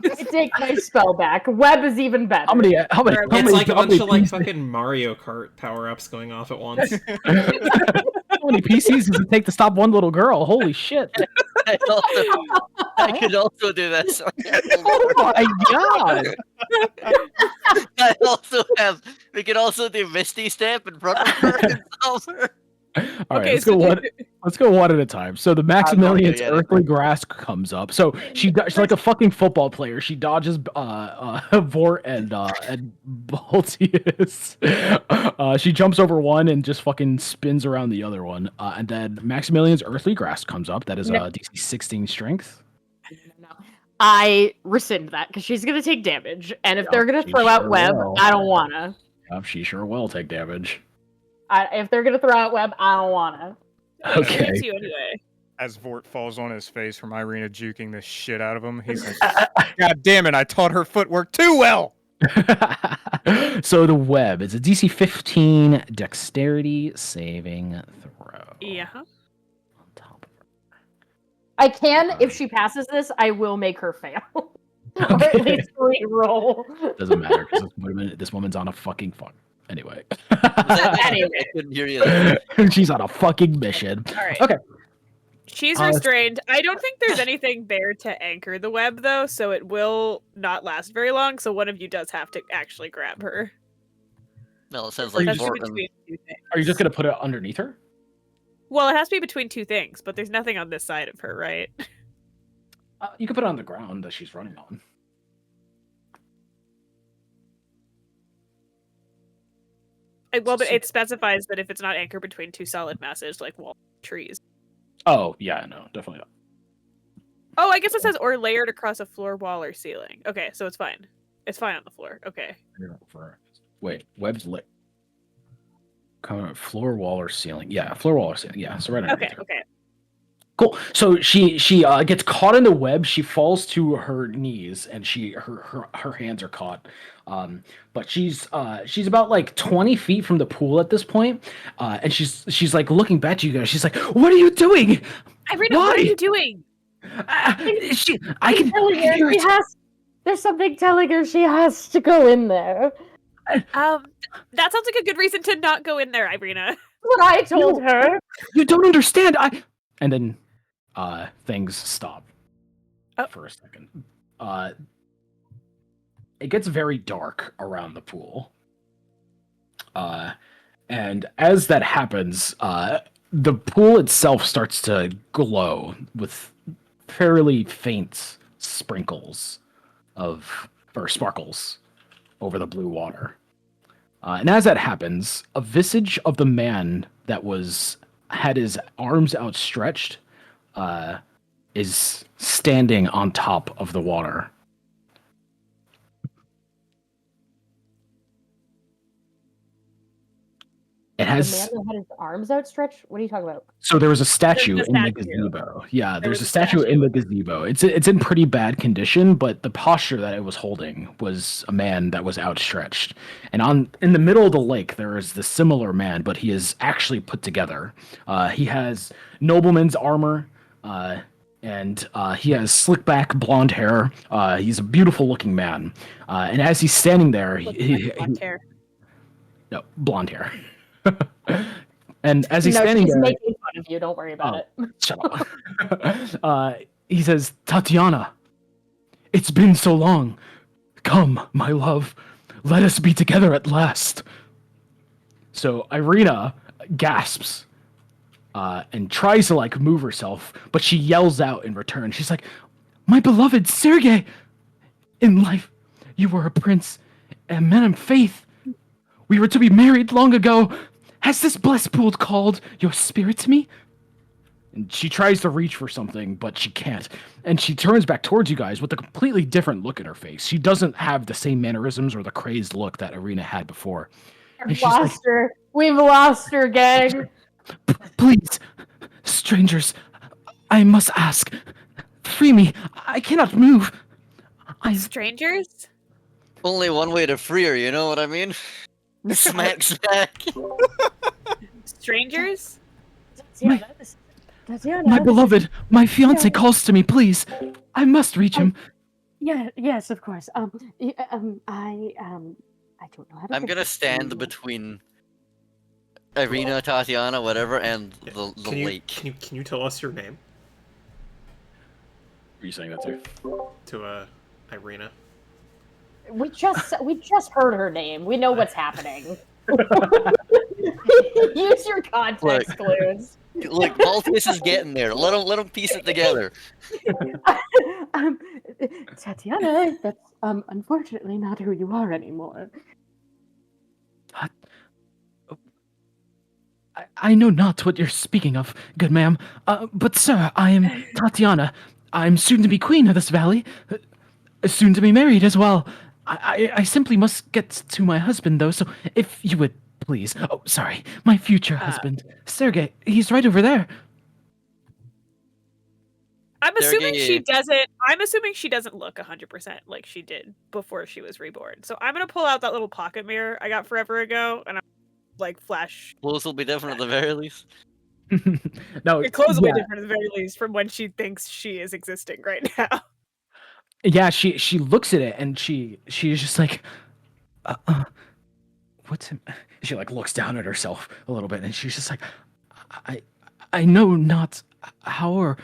I take my spell back. Web is even better. How many It's like a bunch of like fucking Mario Kart power-ups going off at once. how many PCs does it take to stop one little girl? Holy shit. I could also do this. Oh my God. I also have. We could also do Misty Step in front of her and solve her. All right, okay, let's go one. Let's go one at a time. So the Maximilian's yeah. earthly grasp comes up. So she's like a fucking football player. She dodges Vort and Baltius. She jumps over one and just fucking spins around the other one. And then Maximilian's earthly grasp comes up. That is DC 16 strength. No. I rescind that because she's gonna take damage, and if Yeah, they're gonna she throw out sure web, will. I don't wanna. Yep, she sure will take damage. If they're gonna throw out web, I don't wanna. Okay. It's you anyway. As Vort falls on his face from Irina juking the shit out of him, he's like, God damn it, I taught her footwork too well! So the web is a DC 15 dexterity saving throw. Yeah. On top of her. I can, if she passes this, I will make her fail. Or at Okay. least re-roll. Doesn't matter because this woman's on a fucking fuck. Anyway. Anyway. I couldn't hear you there. She's on a fucking mission. All right. Okay. She's restrained. I don't think there's anything there to anchor the web, though, so it will not last very long. So one of you does have to actually grab her. No, it sounds Are you like It has to be Vorton. between two things. Are you just gonna put it underneath her? Well, it has to be between two things, but there's nothing on this side of her, right? You can put it on the ground that she's running on. Well, but it specifies that if it's not anchored between two solid masses, like wall trees. Oh yeah, no, definitely not. Oh, I guess it says or layered across a floor, wall, or ceiling. Okay, so it's fine. It's fine on the floor. Okay. Wait, web's lit. Come floor, wall, or ceiling? Yeah, floor, wall, or ceiling. Yeah, so right underneath Okay. her. Okay. Cool. So she gets caught in the web. She falls to her knees, and her hands are caught. But she's about like 20 feet from the pool at this point, and she's like looking back at you guys. She's like, "What are you doing?" Irina, Why? what are you doing? I can telling her hear she it. has. There's something telling her she has to go in there. That sounds like a good reason to not go in there, Irina. That's what I told her. You don't understand. And then things stop for a second. It gets very dark around the pool. And as that happens, the pool itself starts to glow with fairly faint sprinkles or sparkles over the blue water. And as that happens, a visage of the man that had his arms outstretched is standing on top of the water. It has. The man who had his arms outstretched? What are you talking about? So there was a statue There's a in the statue. gazebo. Yeah, There there's was a a statue in statue. the gazebo. It's in pretty bad condition, but the posture that it was holding was a man that was outstretched. And in the middle of the lake, there is the similar man, but he is actually put together. He has nobleman's armor, and he has slick back blonde hair. He's a beautiful looking man. And as he's standing there, Blonde hair. no, blonde hair. And as he's No, standing she's there, making fun of you. Don't worry about it. shut up. He says, "Tatiana, it's been so long. Come, my love, let us be together at last." So Irina gasps and tries to like move herself, but she yells out in return. She's like, "My beloved Sergei, in life you were a prince, a man of faith. We were to be married long ago. Has this blessed pool called your spirit to me?" And she tries to reach for something, but she can't. And she turns back towards you guys with a completely different look in her face. She doesn't have the same mannerisms or the crazed look that Irina had before. And We've she's like, lost her. We've lost her, gang. "Please, strangers, I must ask. Free me. I cannot move. Strangers? Only one way to free her, you know what I mean? Smack, smack. Strangers? Tatiana, My beloved, my fiance calls to me, please. I must reach him." Yeah, yes, of course. I don't know how to. I'm gonna stand between Irina, Tatiana, whatever, and the lake. Can you tell us your name? Are you saying that too? To Irina. We just heard her name. We know what's happening. Use your context clues. Look, Baltus is getting there. Let him piece it together. Tatiana, that's unfortunately not who you are anymore. I know not what you're speaking of, good ma'am. But sir, I am Tatiana. I'm soon to be queen of this valley. Soon to be married as well. I simply must get to my husband, though, so if you would please. Oh, sorry. My future husband. Sergei, he's right over there. I'm assuming Sergei- she doesn't look 100% like she did before she was reborn. So I'm gonna pull out that little pocket mirror I got forever ago, and I'm like flash. Clothes will be different at the very least. No, Your clothes will be yeah. different at the very least from when she thinks she is existing right now. Yeah, she looks at it and she's just like, what's him? She like looks down at herself a little bit and she's just like, I know not how or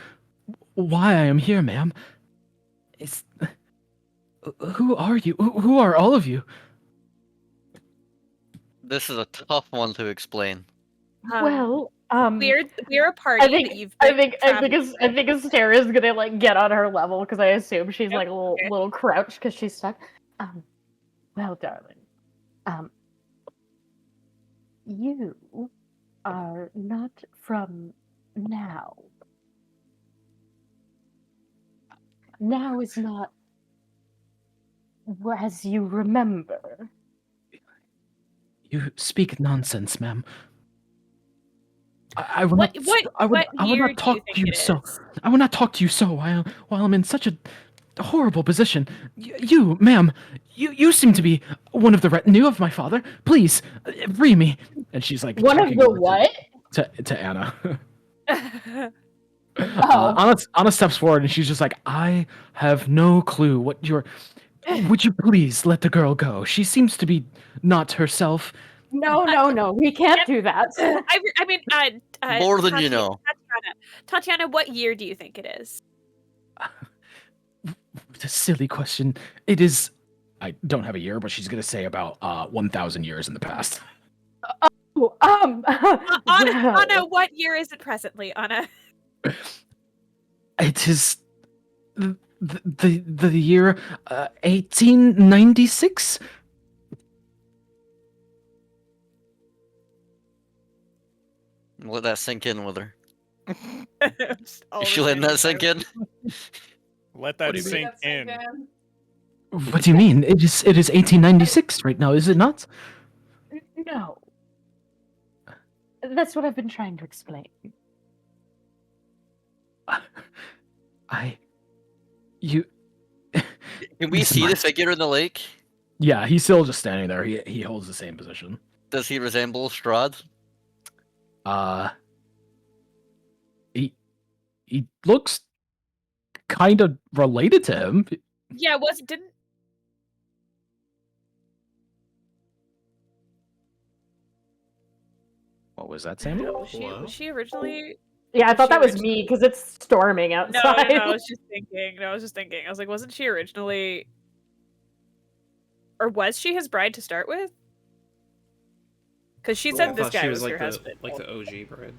why I am here, ma'am. Who are you? Who are all of you? This is a tough one to explain. Well, we're a party I think that you've I been think traveling I think Sarah's gonna like get on her level because I assume she's like a Okay. little crouched because she's stuck. Well, darling, you are not from now. Now is not as you remember. You speak nonsense, ma'am. I will What year not do you talk think to you it so. is? I will not talk to you so while I'm in such a horrible position. You, ma'am, you seem to be one of the retinue of my father. Please, free me. And she's like One of talking the over what? to Anna. Anna steps forward and she's just like, I have no clue what you're. Would you please let the girl go? She seems to be not herself. No, we can't do that. I mean, More than you know. Tatiana, what year do you think it is? It's a silly question. It is. I don't have a year, but she's gonna say about 1,000 years in the past. Anna, what year is it presently, Anna? It is the year 1896. Let that sink in with her. All Is the she letting same that sink in? Let that sink in. What do you mean? It is 1896 right now, is it not? No. That's what I've been trying to explain. You. Can we see the figure in the lake? Yeah, he's still just standing there. He holds the same position. Does he resemble Strahd? He looks kind of related to him. Yeah, didn't What was that, Samuel? was she originally? Yeah, I thought that was originally- me because it's storming No, outside. I was just thinking. I was like, wasn't she originally, or was she his bride to start with? Because she I said this thought she guy was was like her the husband. like the OG bride.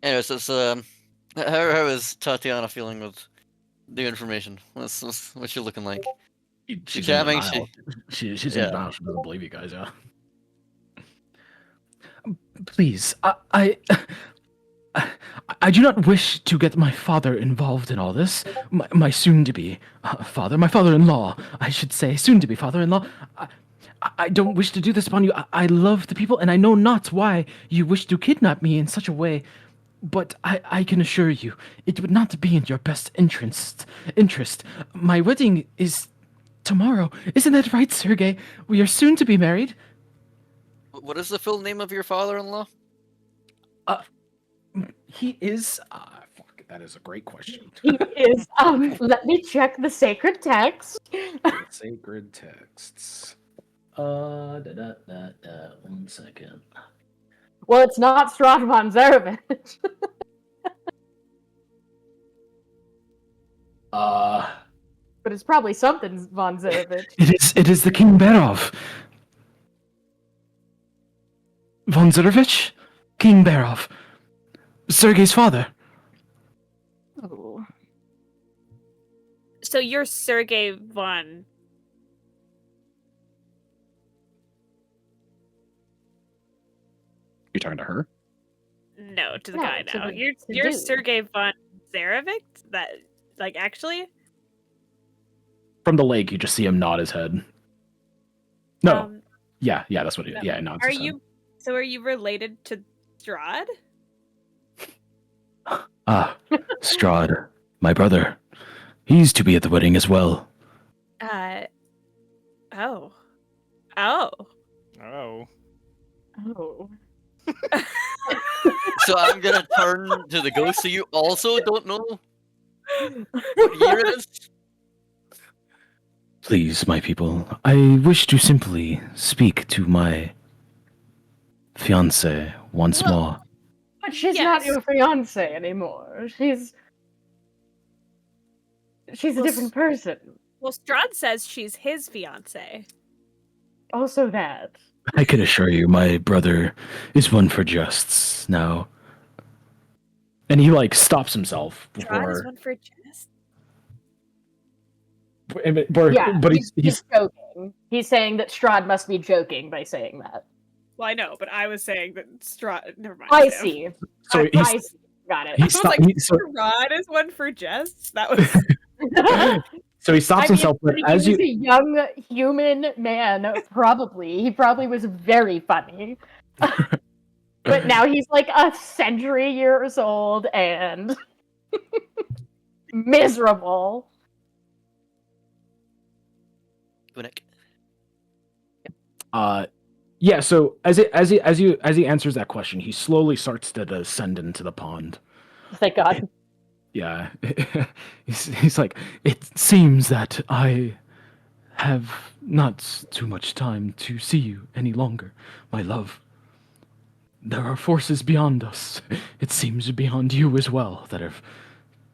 Anyways, it's how is Tatiana feeling with the information? What's she looking like? She's Yeah, in I mean, denial. She's in yeah. denial. She doesn't believe you guys. Yeah. Please, I do not wish to get my father involved in all this. My soon-to-be father, my father-in-law, I should say, soon-to-be father-in-law. I don't wish to do this upon you. I love the people, and I know not why you wish to kidnap me in such a way. But I can assure you, it would not be in your best interest. My wedding is tomorrow. Isn't that right, Sergei? We are soon to be married. What is the full name of your father-in-law? He is. Fuck, that is a great question. He is. Let me check the sacred text. Sacred texts. 1 second. Well, it's not Strahd von Zarevich. But it's probably something von Zarevich. It is the King Berov. Von Zarevich? King Berov. Sergei's father. Oh. So you're Sergei von. You're talking to her? No, to the No, guy to now. the You're dude. Sergei von Zarevich? That, like, actually? From the lake, you just see him nod his head. No. Um, Yeah, that's what he. no. Yeah, he nods Are his head. you? So are you related to Strahd? Strahd, my brother. He's to be at the wedding as well. Oh. Oh. Oh. So I'm gonna turn to the ghost. So you also don't know what year it is? Please, my people, I wish to simply speak to my fiancée once Well, more. But she's not Yes. your fiance anymore. She's a Well, different person. Well, Strahd says she's his fiance. Also that. I can assure you, my brother is one for jests now. And he like stops himself Strahd is before. one for jest. Yeah, but he's he's joking. He's saying that Strahd must be joking by saying that. Well, I know, but I was saying that Strahd. Never mind. I Sam. see. so I he's see. Got it. he I was stop, like, he, so, Strahd is one for jests. That was. so he stops I mean, himself, but when as he was you a young human man, he probably was very funny. But now he's like a century years old and miserable. Winnick. Yeah. So as he answers that question, he slowly starts to descend into the pond. Thank God. Yeah. He's like, it seems that I have not too much time to see you any longer, my love. There are forces beyond us. It seems beyond you as well that have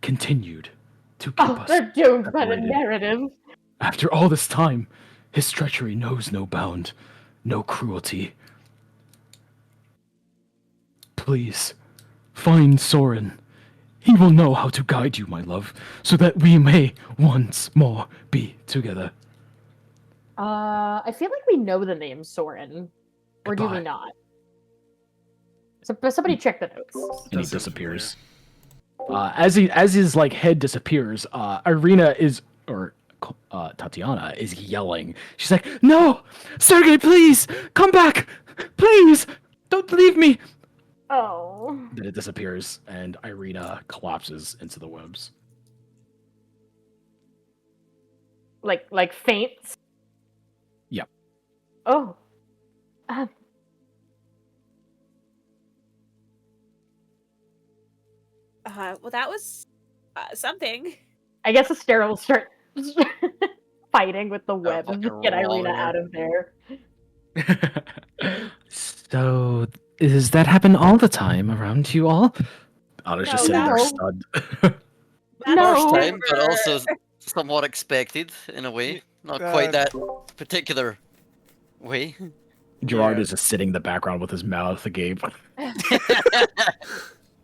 continued to keep Oh, us they're doomed by the separated. narrative. After all this time, his treachery knows no bound, no cruelty. Please, find Soren. He will know how to guide you, my love, so that we may once more be together. I feel like we know the name Soren. Or do we Goodbye. not? So, but somebody check the notes. And he Does seem disappears. As his like head disappears, Irina is Tatiana is yelling. She's like, "No, Sergey, please come back, please, don't leave me." Oh. Then it disappears, and Irina collapses into the webs. Like faints? Yep. Oh. Well, that was something. I guess Astera will start fighting with the web to fucking get Irina roller. out of there. So, does that happen all the time around you all? Otto's just No, sitting there no. stunned. No. First time, but also somewhat expected in a way. Not quite that particular way. Gerard Yeah. is just sitting in the background with his mouth agape.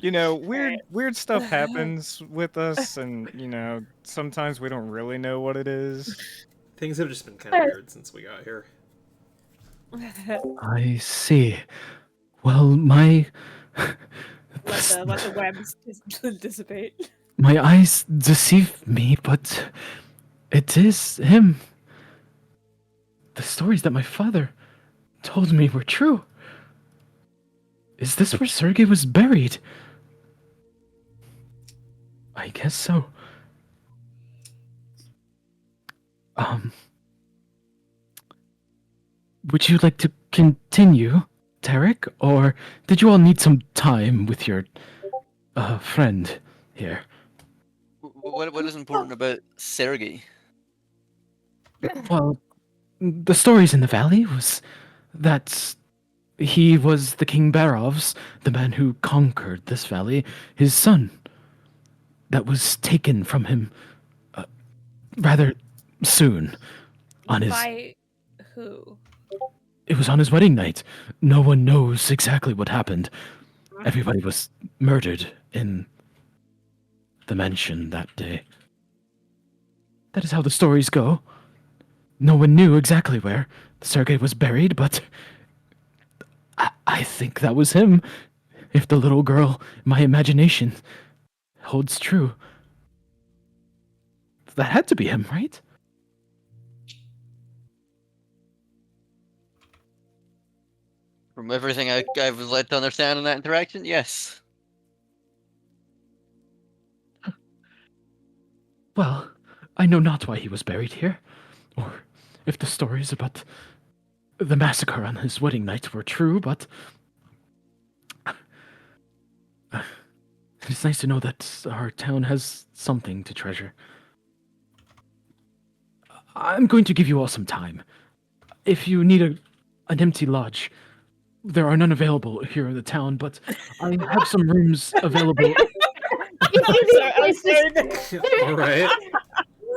You know, weird stuff happens with us, and sometimes we don't really know what it is. Things have just been kind of weird since we got here. I see. Well, my let the webs dissipate. my eyes deceive me, but it is him. The stories that my father told me were true. Is this where Sergei was buried? I guess so. Would you like to continue, Tarek, or did you all need some time with your friend here? What is important about Sergei? Well, the stories in the valley was that he was the King Barov's, the man who conquered this valley, his son, that was taken from him rather soon on his... By who? It was on his wedding night. No one knows exactly what happened. Everybody was murdered in the mansion that day. That is how the stories go. No one knew exactly where Sergei was buried, but I think that was him. If the little girl, my imagination, holds true. That had to be him, right? From everything I was led to understand in that interaction, yes. Well, I know not why he was buried here, or if the stories about the massacre on his wedding night were true, but it's nice to know that our town has something to treasure. I'm going to give you all some time. If you need an empty lodge, there are none available here in the town, but I have some rooms available. All right.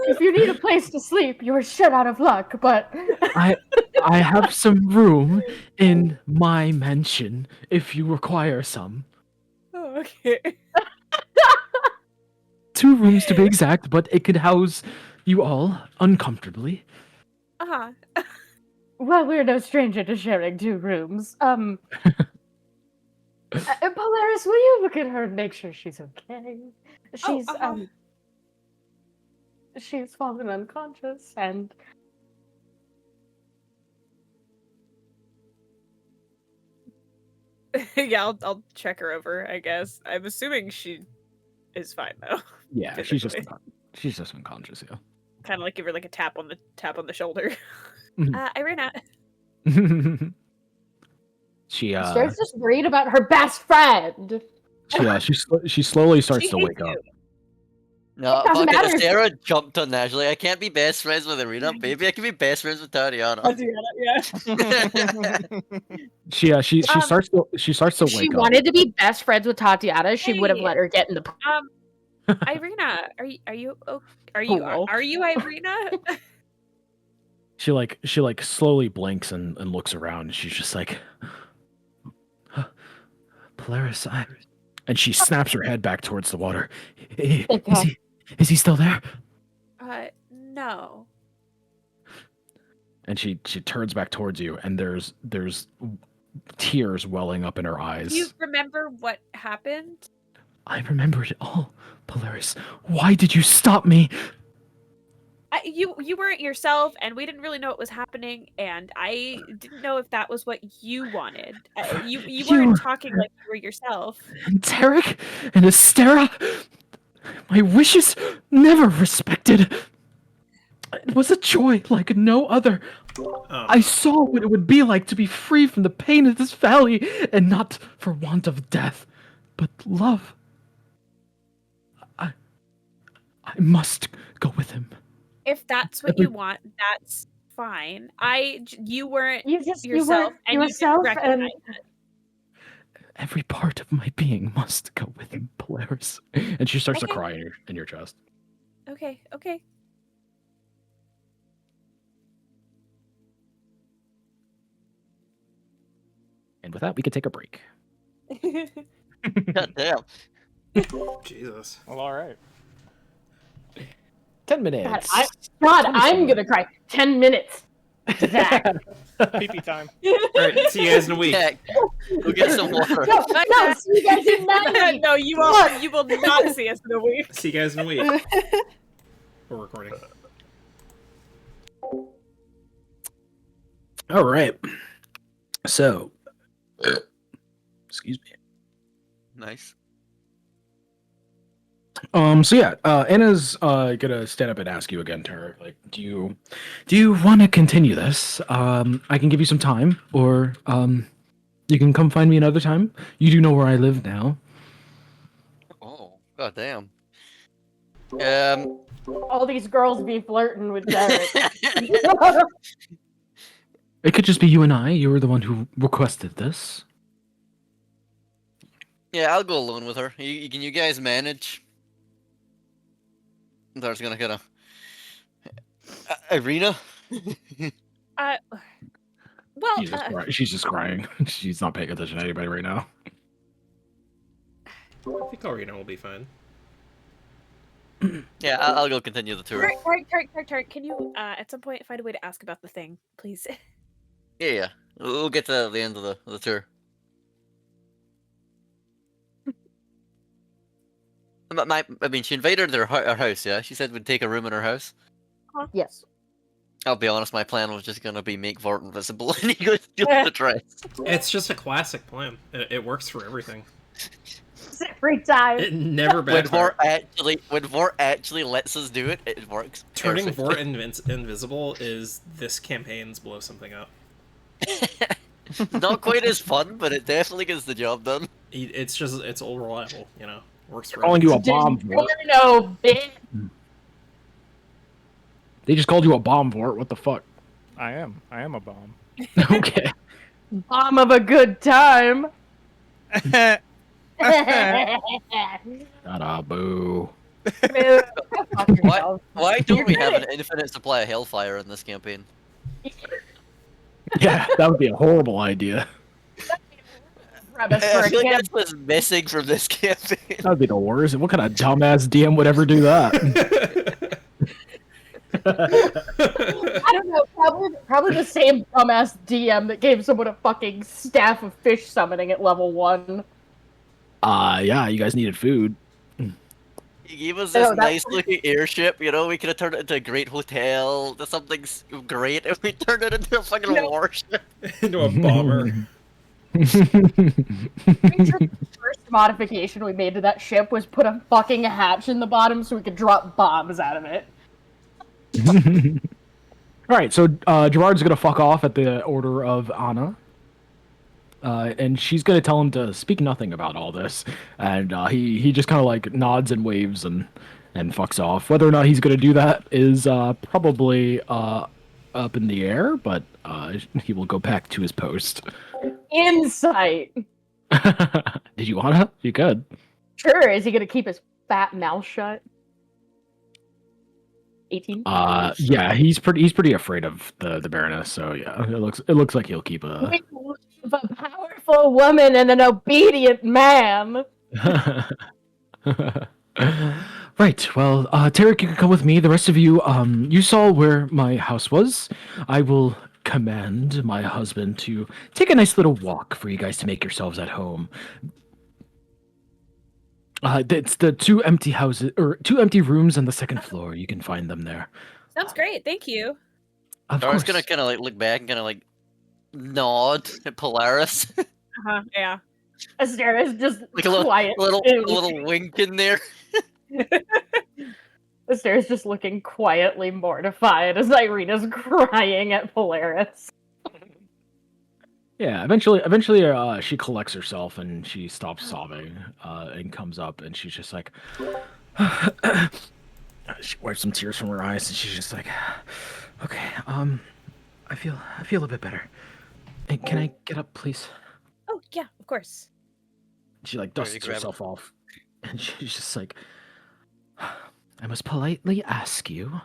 If you need a place to sleep, you're shit out of luck, but I have some room in my mansion if you require some. Oh, okay. 2 rooms to be exact, but it could house you all uncomfortably. Uh-huh. well, we're no stranger to sharing 2 rooms. Polaris, will you look at her and make sure she's okay? She's she's fallen unconscious and Yeah, I'll check her over, I guess. I'm assuming she is fine though. Yeah, Physically. she's just unconscious, yeah. kind of like give her like a tap on the shoulder. Mhm. Irina. she Star's just worried about her best friend. she slowly starts She to hates wake up. you. No, It doesn't fuck it. matter. Sarah jumped on naturally. I can't be best friends with Irina. Maybe I can be best friends with Tatiana. She starts to If she wake up. wanted to be best friends with Tatiana, she would have Hey. let her get in the Irina, are you pool. Irina? She slowly blinks and looks around, and she's just like, Polaris, and she snaps her head back towards the water. Is he still there? No. And she turns back towards you, and there's tears welling up in her eyes. Do you remember what happened? I remember it all, Polaris. Why did you stop me? You weren't yourself, and we didn't really know what was happening, and I didn't know if that was what you wanted. You weren't talking like you were yourself. And Tarek and Astera, my wishes never respected. It was a joy like no other. I saw what it would be like to be free from the pain of this valley, and not for want of death, but love. I must go with him. If that's what you want, that's fine. You weren't yourself, and you didn't recognize it. Every part of my being must go with him, Polaris. And she starts to Okay. cry in your chest. Okay. And with that, we could take a break. God damn. Jesus. Well, all right. 10 minutes. I'm gonna cry. 10 minutes. Zach. Pee-pee time. All right, see you guys in a week. Yeah. Go get some water. No, see you guys in 9 No, you will not see us in a week. See you guys in a week. We're recording. All right. So, excuse me. Nice. So yeah, Anna's gonna stand up and ask you again, Tarek. Like, do you want to continue this? I can give you some time, or you can come find me another time. You do know where I live now. Oh, god damn. All these girls be flirting with Derek. It could just be you and I. You were the one who requested this. Yeah, I'll go alone with her. Can you guys manage? There's gonna get a Irina. Well, She's just crying. She's not paying attention to anybody right now. I think Arena will be fine. Yeah, I'll go continue the tour. Tarek, can you at some point find a way to ask about the thing, please? Yeah. We'll get to the end of the tour. I mean, she invited her house, yeah? She said we'd take a room in her house. Yes. I'll be honest, my plan was just gonna be make Vort invisible and he goes steal the dress. It's just a classic plan. It works for everything. Every time. It never When backfires. Vort actually lets us do it, it works. Turning perfectly. Vort invisible is this campaign's blow something up. Not quite as fun, but it definitely gets the job done. It's all reliable, you know. Works for Calling you a everything. bomb, Vort. No, bitch. They just called you a bomb, Vort. What the fuck? I am a bomb. Okay. Bomb of a good time. Ta-da, boo. Why don't we have an infinite supply of Hellfire in this campaign? Yeah, that would be a horrible idea. I feel like that's what's missing from this campaign. That would be the worst. What kind of dumbass DM would ever do that? I don't know. Probably the same dumbass DM that gave someone a fucking staff of fish summoning at level 1. Yeah, you guys needed food. He gave us this nice looking airship, you know, we could have turned it into a great hotel, to something great, and we turned it into a fucking warship. Into a bomber. The first modification we made to that ship was put a fucking hatch in the bottom so we could drop bombs out of it. All right, so Gerard's gonna fuck off at the order of Anna, and she's gonna tell him to speak nothing about all this, and he just kind of like nods and waves and fucks off. Whether or not he's gonna do that is probably up in the air, but he will go back to his post. Insight. Did you wanna? You could. Sure. Is he gonna keep his fat mouth shut? 18. Yeah, he's pretty afraid of the Baroness, so yeah, it looks like he'll keep a. We love a powerful woman and an obedient man. Right. Well, Tarek, you can come with me. The rest of you, you saw where my house was. I will command my husband to take a nice little walk for you guys to make yourselves at home. It's the two empty houses or two empty rooms on the second floor. You can find them there. Sounds great. Thank you. Of Dara's course. gonna kind of like look back and kind of like nod at Polaris, Yeah. Astera's just like a quiet. little wink in there. Astera's just looking quietly mortified as Irina's crying at Polaris. Yeah, eventually, she collects herself and she stops sobbing, and comes up and she's just like, she wipes some tears from her eyes and she's just like, okay, I feel a bit better. Hey, can I get up, please? Oh yeah, of course. She like There, you dusts grab herself off, and she's just like, I must politely ask you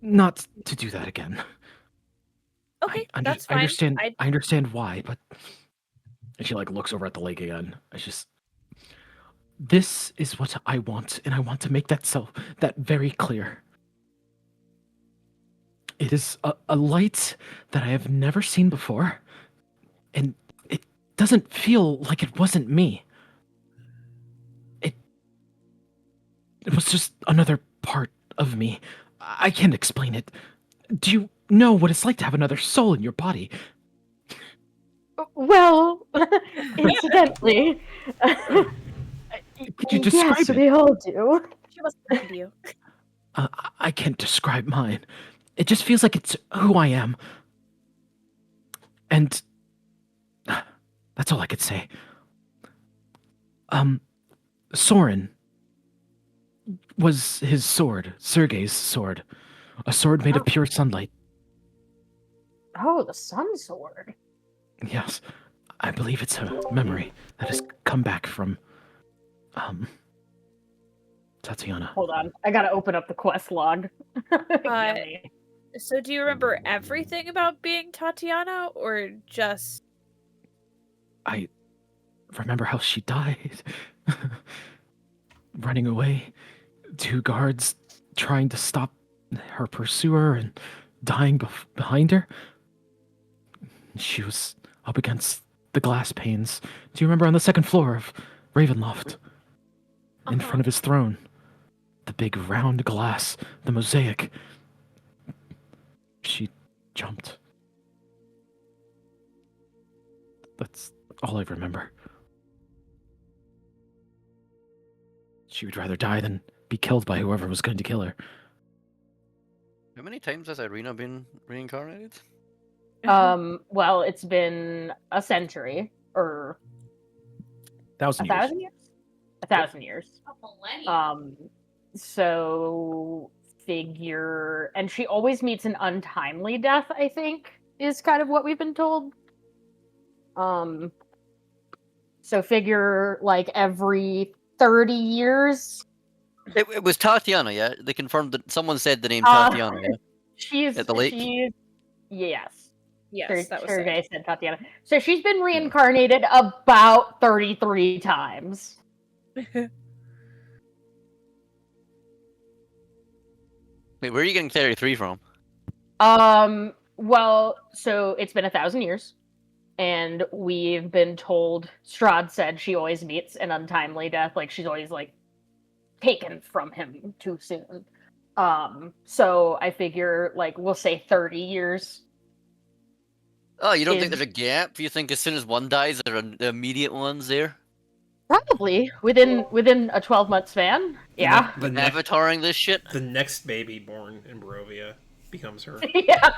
not to do that again. Okay, that's fine. I understand why, but and she like looks over at the lake again. It's just this is what I want, and I want to make that very clear. It is a light that I have never seen before, and it doesn't feel like it wasn't me. It was just another part of me. I can't explain it. Do you know what it's like to have another soul in your body? Well, incidentally, Could you describe yes, it? we all do. She must have you. I can't describe mine. It just feels like it's who I am. And that's all I could say. Soren was his sword, Sergei's sword. A sword made of pure sunlight. Oh, the sun sword. Yes, I believe it's a memory that has come back from, Tatiana. Hold on, I gotta open up the quest log. Yummy. So do you remember everything about being Tatiana, or just... I remember how she died. Running away. 2 guards trying to stop her pursuer and dying behind her. She was up against the glass panes. Do you remember on the second floor of Ravenloft? In front of his throne. The big round glass, the mosaic. She jumped. That's all I remember. She would rather die than be killed by whoever was going to kill her. How many times has Irina been reincarnated? Well, it's been a century or 1,000 years. 1,000 years. 1,000 years. A millennium. So figure, and she always meets an untimely death. I think is kind of what we've been told. So figure like every 30 years. It was Tatiana, yeah. They confirmed that someone said the name Tatiana. Yeah? She's At the lake? Yes. Yes, that was Sergei said Tatiana. So she's been reincarnated about 33 times. Wait, where are you getting 33 from? Well, so it's been 1,000 years, and we've been told, Strahd said she always meets an untimely death, like she's always like taken from him too soon. So I figure like we'll say 30 years. Oh, you don't think there's a gap? You think as soon as one dies, there are the immediate ones there? Probably within a 12-month span. Yeah. The next Avataring this shit. the next baby born in Barovia becomes her. Yeah.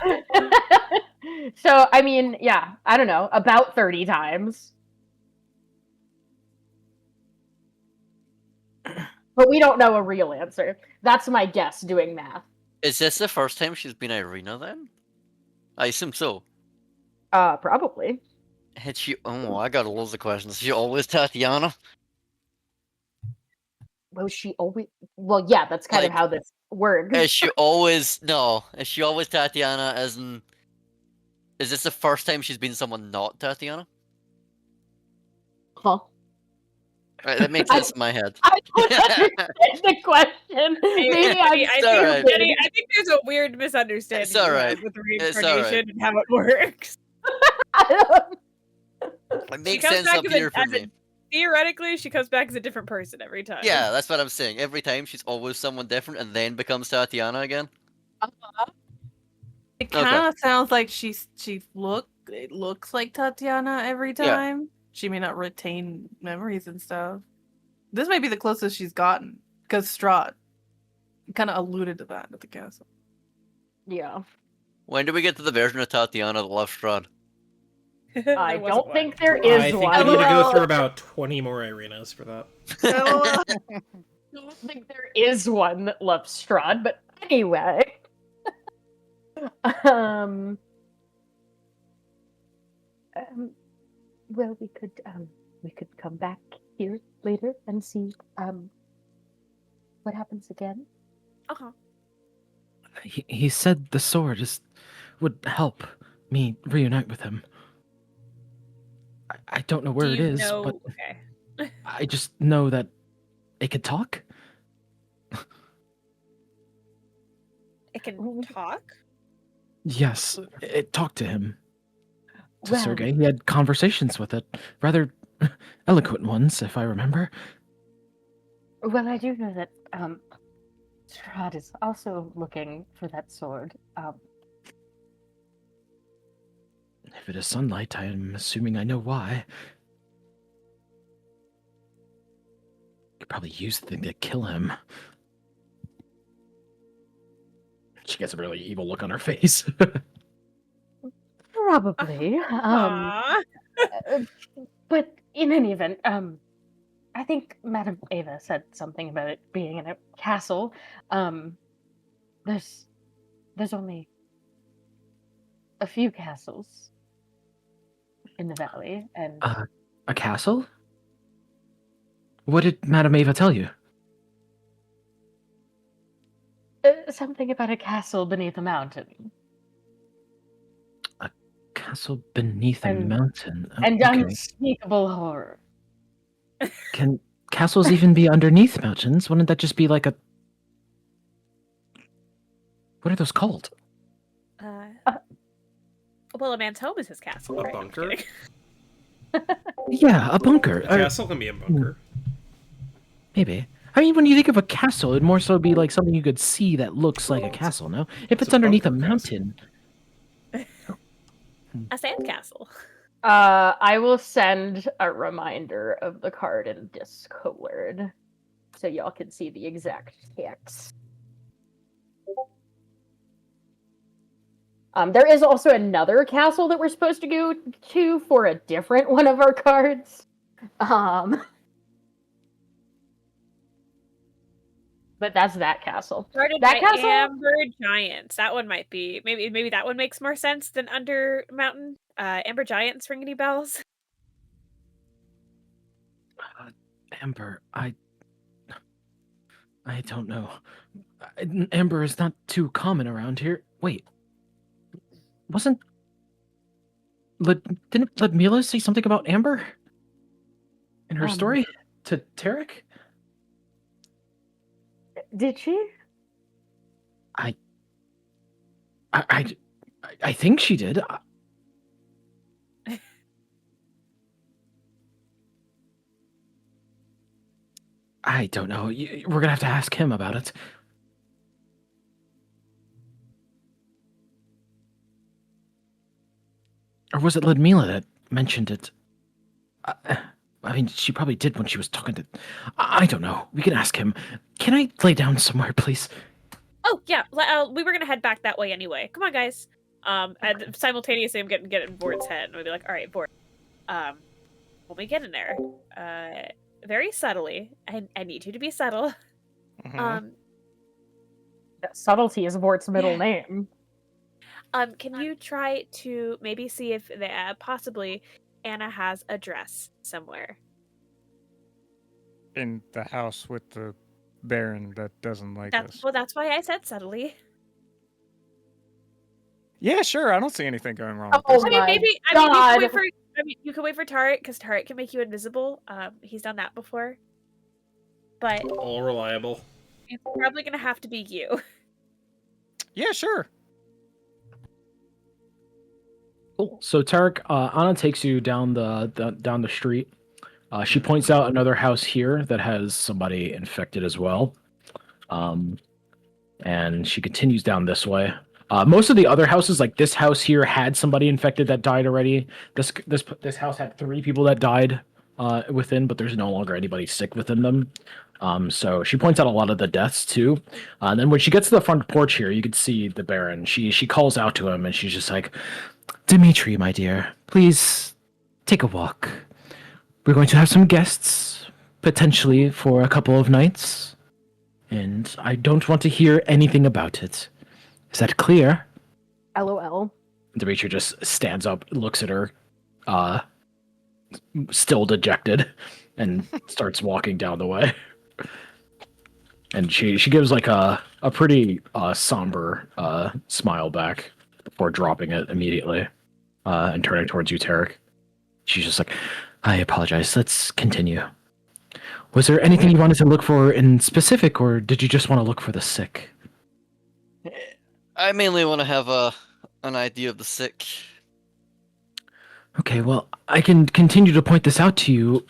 So I mean, yeah, I don't know, about 30 times. But we don't know a real answer. That's my guess doing math. Is this the first time she's been Irina then? I assume so. Probably. Had she? Oh, I got loads of questions. Is she always Tatiana? Was she always? Well, yeah, that's kind of Like, how this works. Is she always no? Is she always Tatiana? As in, is this the first time she's been someone not Tatiana? Huh? Right, that makes sense in my head. I don't understand the question. Maybe I'm It's alright. stupid. Jenny, I think there's a weird misunderstanding It's alright. with It's reincarnation alright. and how it works. I don't- It makes comes sense back up as a- here for as a- me. Theoretically, she comes back as a different person every time. Yeah, that's what I'm saying. Every time she's always someone different and then becomes Tatiana again. It Okay. kind of sounds like it looks like Tatiana every Yeah. time. She may not retain memories and stuff. This might be the closest she's gotten because Strahd kind of alluded to that at the castle. Yeah. When do we get to the version of Tatiana that loves Strahd? I There wasn't don't one. think there I is think one. we need to go LOL. through about 20 more Irenas for that. I don't think there is one that loves Strahd, but anyway. Well, we could come back here later and see what happens again. Uh-huh. He said the sword would help me reunite with him. I don't know where Do it you is, know? but Okay. I just know that it could talk. It can talk? Yes, it talked to him. To Well- Sergei. He had conversations with it. Rather eloquent ones, if I remember. Well, I do know that Strahd is also looking for that sword. If it is sunlight, I am assuming I know why. Could probably use the thing to kill him. She gets a really evil look on her face. Probably. Aw. But in any event, I think Madame Ava said something about it being in a castle. There's only a few castles in the valley, and A castle? What did Madame Ava tell you? something about a castle beneath a mountain. Castle beneath a And- mountain. And Okay. unspeakable horror. Can castles even be underneath mountains? Wouldn't that just be like a... What are those called? Well, a man's home is his castle. A right? I'm bunker? kidding. Yeah, a bunker. A castle can be a bunker. Maybe. I mean, when you think of a castle, it'd more so be like something you could see that looks like a castle, no? If it's a underneath a bunker castle. mountain... A sandcastle. I will send a reminder of the card in Discord so y'all can see the exact text. There is also another castle that we're supposed to go to for a different one of our cards. But that's that castle. Guarded That by castle? Amber Giants. That one might be maybe that one makes more sense than Under Mountain. Amber Giants ring any bells? Amber, I don't know. Amber is not too common around here. Wait. Didn't Ludmila say something about Amber? In her story? To Tarek? Did she? I think she did. I don't know. We're gonna have to ask him about it. Or was it Ludmila that mentioned it? I mean, she probably did when she was talking to. I don't know. We can ask him. Can I lay down somewhere, please? Oh yeah, we were gonna head back that way anyway. Come on, guys. And simultaneously, I'm getting Vort's head, and we'll be like, "All right, Vort. When we get in there, very subtly. I need you to be subtle. Mhm. Subtlety is Vort's middle Yeah. name. Can you try to maybe see if possibly Anna has a dress somewhere? In the house with the Baron that doesn't like us. That's why I said subtly. Yeah, sure. I don't see anything going wrong with Oh this. I mean, my maybe. I mean, you can wait for Tarek because Tarek can make you invisible. He's done that before. But All reliable. it's probably gonna have to be you. Yeah, sure. Cool. So Tarek, Anna takes you down down the street. She points out another house here that has somebody infected as well. And she continues down this way. Most of the other houses, like this house here, had somebody infected that died already. This house had 3 people that died within, but there's no longer anybody sick within them. So she points out a lot of the deaths too. And then when she gets to the front porch here, you can see the Baron. She calls out to him, and she's just like, "Dimitri, my dear, please take a walk. We're going to have some guests, potentially for a couple of nights, and I don't want to hear anything about it. Is that clear?" LOL. Demetria just stands up, looks at her, uh, still dejected, and starts walking down the way. And she gives like a pretty somber smile back before dropping it immediately and turning towards you, Tarek. She's just like, "I apologize. Let's continue. Was there anything you wanted to look for in specific, or did you just want to look for the sick?" I mainly want to have an idea of the sick. Okay, well, I can continue to point this out to you.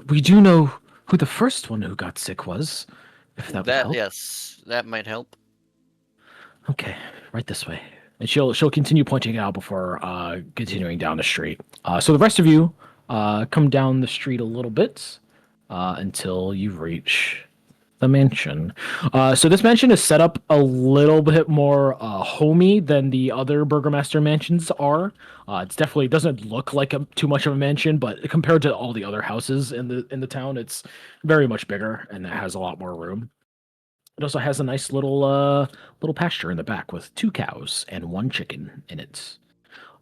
We do know who the first one who got sick was, if that would help. Yes, that might help. Okay, right this way. And she'll continue pointing it out before continuing down the street. So the rest of you come down the street a little bit until you reach the mansion. So this mansion is set up a little bit more homey than the other Burgermaster mansions are. It's definitely doesn't look like too much of a mansion, but compared to all the other houses in the town, it's very much bigger and it has a lot more room. It also has a nice little pasture in the back with 2 cows and 1 chicken in it.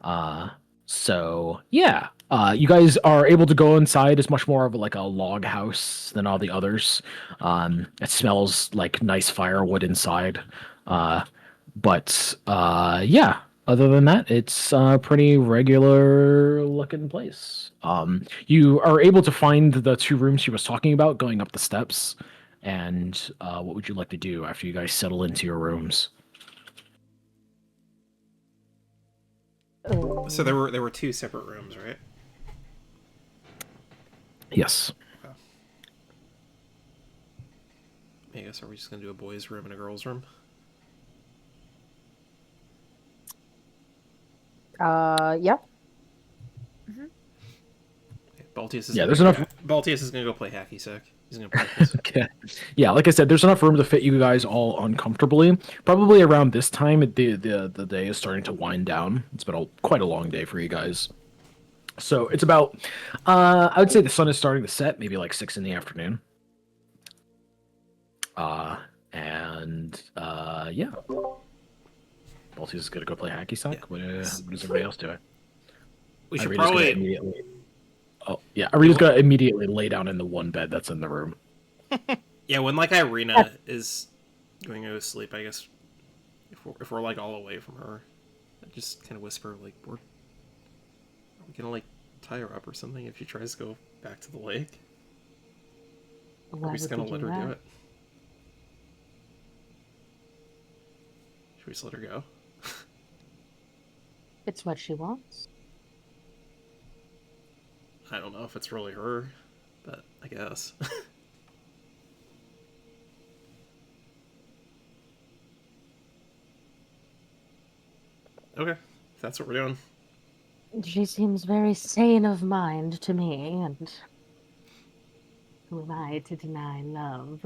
Uh, so yeah, you guys are able to go inside. It's much more of like a log house than all the others. It smells like nice firewood inside. But yeah, other than that, it's a pretty regular looking place. You are able to find the 2 rooms she was talking about going up the steps. And what would you like to do after you guys settle into your rooms? So there were 2 separate rooms, right? Yes. I guess, are we just gonna do a boys' room and a girls' room? Yeah. Baltius is Yeah, gonna there's go, enough. Baltius is gonna go play hacky sack. He's gonna practice. Okay. Yeah, like I said, there's enough room to fit you guys all uncomfortably. Probably around this time, the day is starting to wind down. It's been quite a long day for you guys. So it's about, I would say the sun is starting to set, maybe like 6 in the afternoon. Yeah. Baltius is gonna go play hacky sack. Yeah. What is everybody else doing? We should Irina's gonna probably. immediately. Oh yeah, Irina's gonna immediately lay down in the one bed that's in the room. Yeah, when like Irina is going to go to sleep, I guess if we're like all away from her, I just kind of whisper like, are we gonna like tie her up or something if she tries to go back to the lake? Or are we just gonna let her do it? Should we just let her go? It's what she wants. I don't know if it's really her, but I guess. Okay, if that's what we're doing. She seems very sane of mind to me, and Who am I to deny love?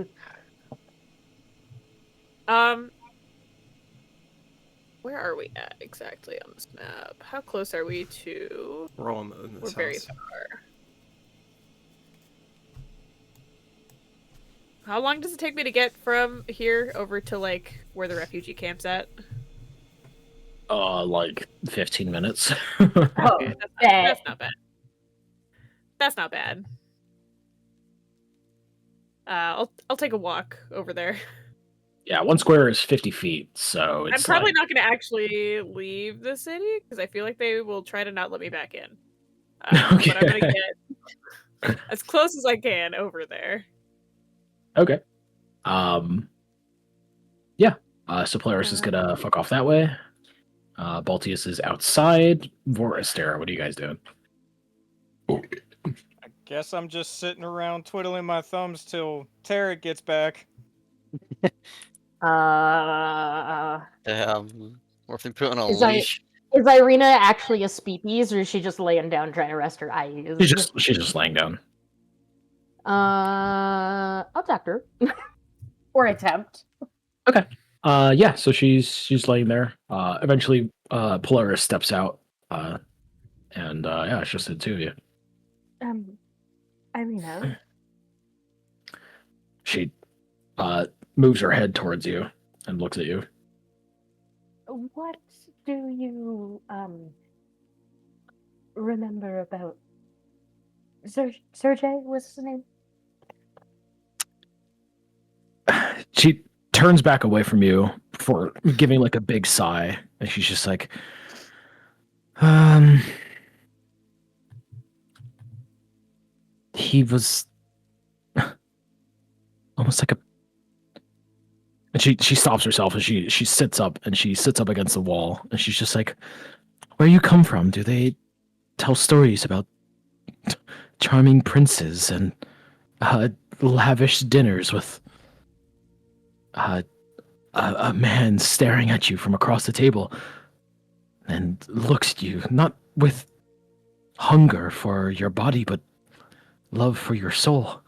Where are we at exactly on this map? How close are we to? We're all in We're this very house. far. How long does it take me to get from here over to like where the refugee camp's at? Like 15 minutes. Okay, that's bet. not bad. That's not bad. I'll take a walk over there. Yeah, 1 square is 50 feet, so I'm it's probably like not going to actually leave the city because I feel like they will try to not let me back in. But I'm going to get as close as I can over there. okay. Yeah. So Polaris is gonna fuck off that way. Baltius is outside. Voristera, what are you guys doing? I guess I'm just sitting around twiddling my thumbs till Tarek gets back. Worth him putting on a Is leash. is Irina actually a speepies, or is she just laying down trying to rest her eyes? She's just laying down. Abductor. Or attempt. Okay. Yeah, so she's laying there. Eventually Polaris steps out. And yeah, it's just the two of you. Irina. She moves her head towards you and looks at you. What do you remember about Sergey was his name? She turns back away from you for giving like a big sigh, and she's just like, he was almost like a. And she stops herself and she sits up and she sits up against the wall and she's just like, where you come from? Do they tell stories about charming princes and lavish dinners with a man staring at you from across the table and looks at you not with hunger for your body but love for your soul?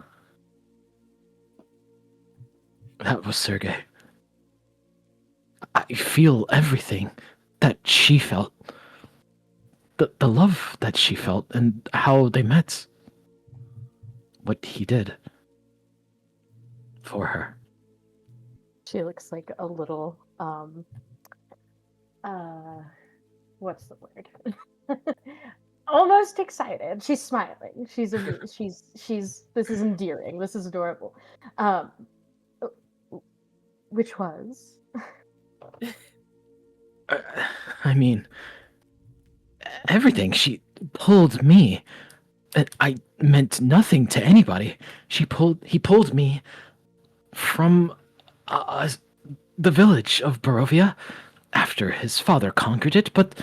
That was Sergey. I feel everything that she felt. The love that she felt and how they met. What he did for her. She looks like a little what's the word? Almost excited. She's smiling. She's this is endearing. This is adorable. Which was I mean, everything. She pulled me. I meant nothing to anybody. He pulled me from the village of Barovia after his father conquered it, but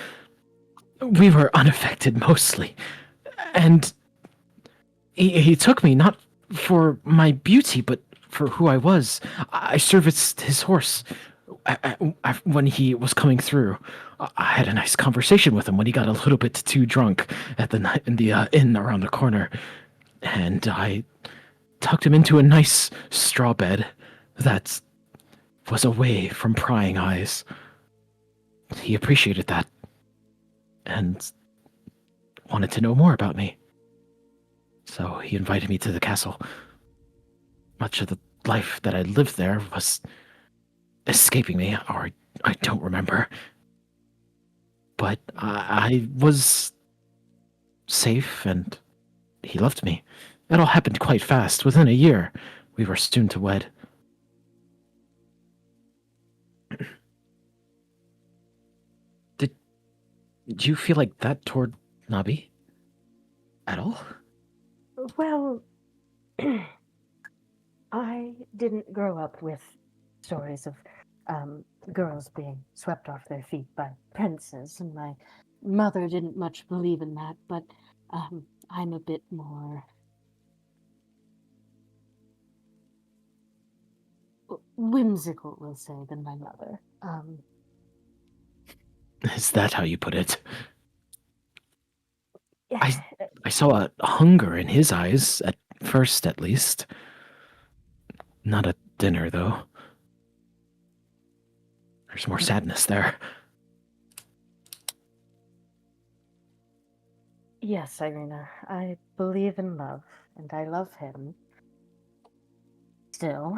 we were unaffected mostly. And he took me not for my beauty, but for who I was. I serviced his horse when he was coming through. I had a nice conversation with him when he got a little bit too drunk at the night in the inn around the corner, and I tucked him into a nice straw bed that was away from prying eyes. He appreciated that and wanted to know more about me. So he invited me to the castle. Much of the life that I lived there was escaping me, or I don't remember. But I was safe, and he loved me. It all happened quite fast. Within a year, we were soon to wed. Did you feel like that toward Nabi? At all? well. I didn't grow up with stories of girls being swept off their feet by princes, and my mother didn't much believe in that, but I'm a bit more whimsical, we'll say, than my mother. Is that how you put it? Yeah, I saw a hunger in his eyes at first, at least. Not at dinner, though. There's more sadness there. Yes, Irina, I believe in love, and I love him. Still.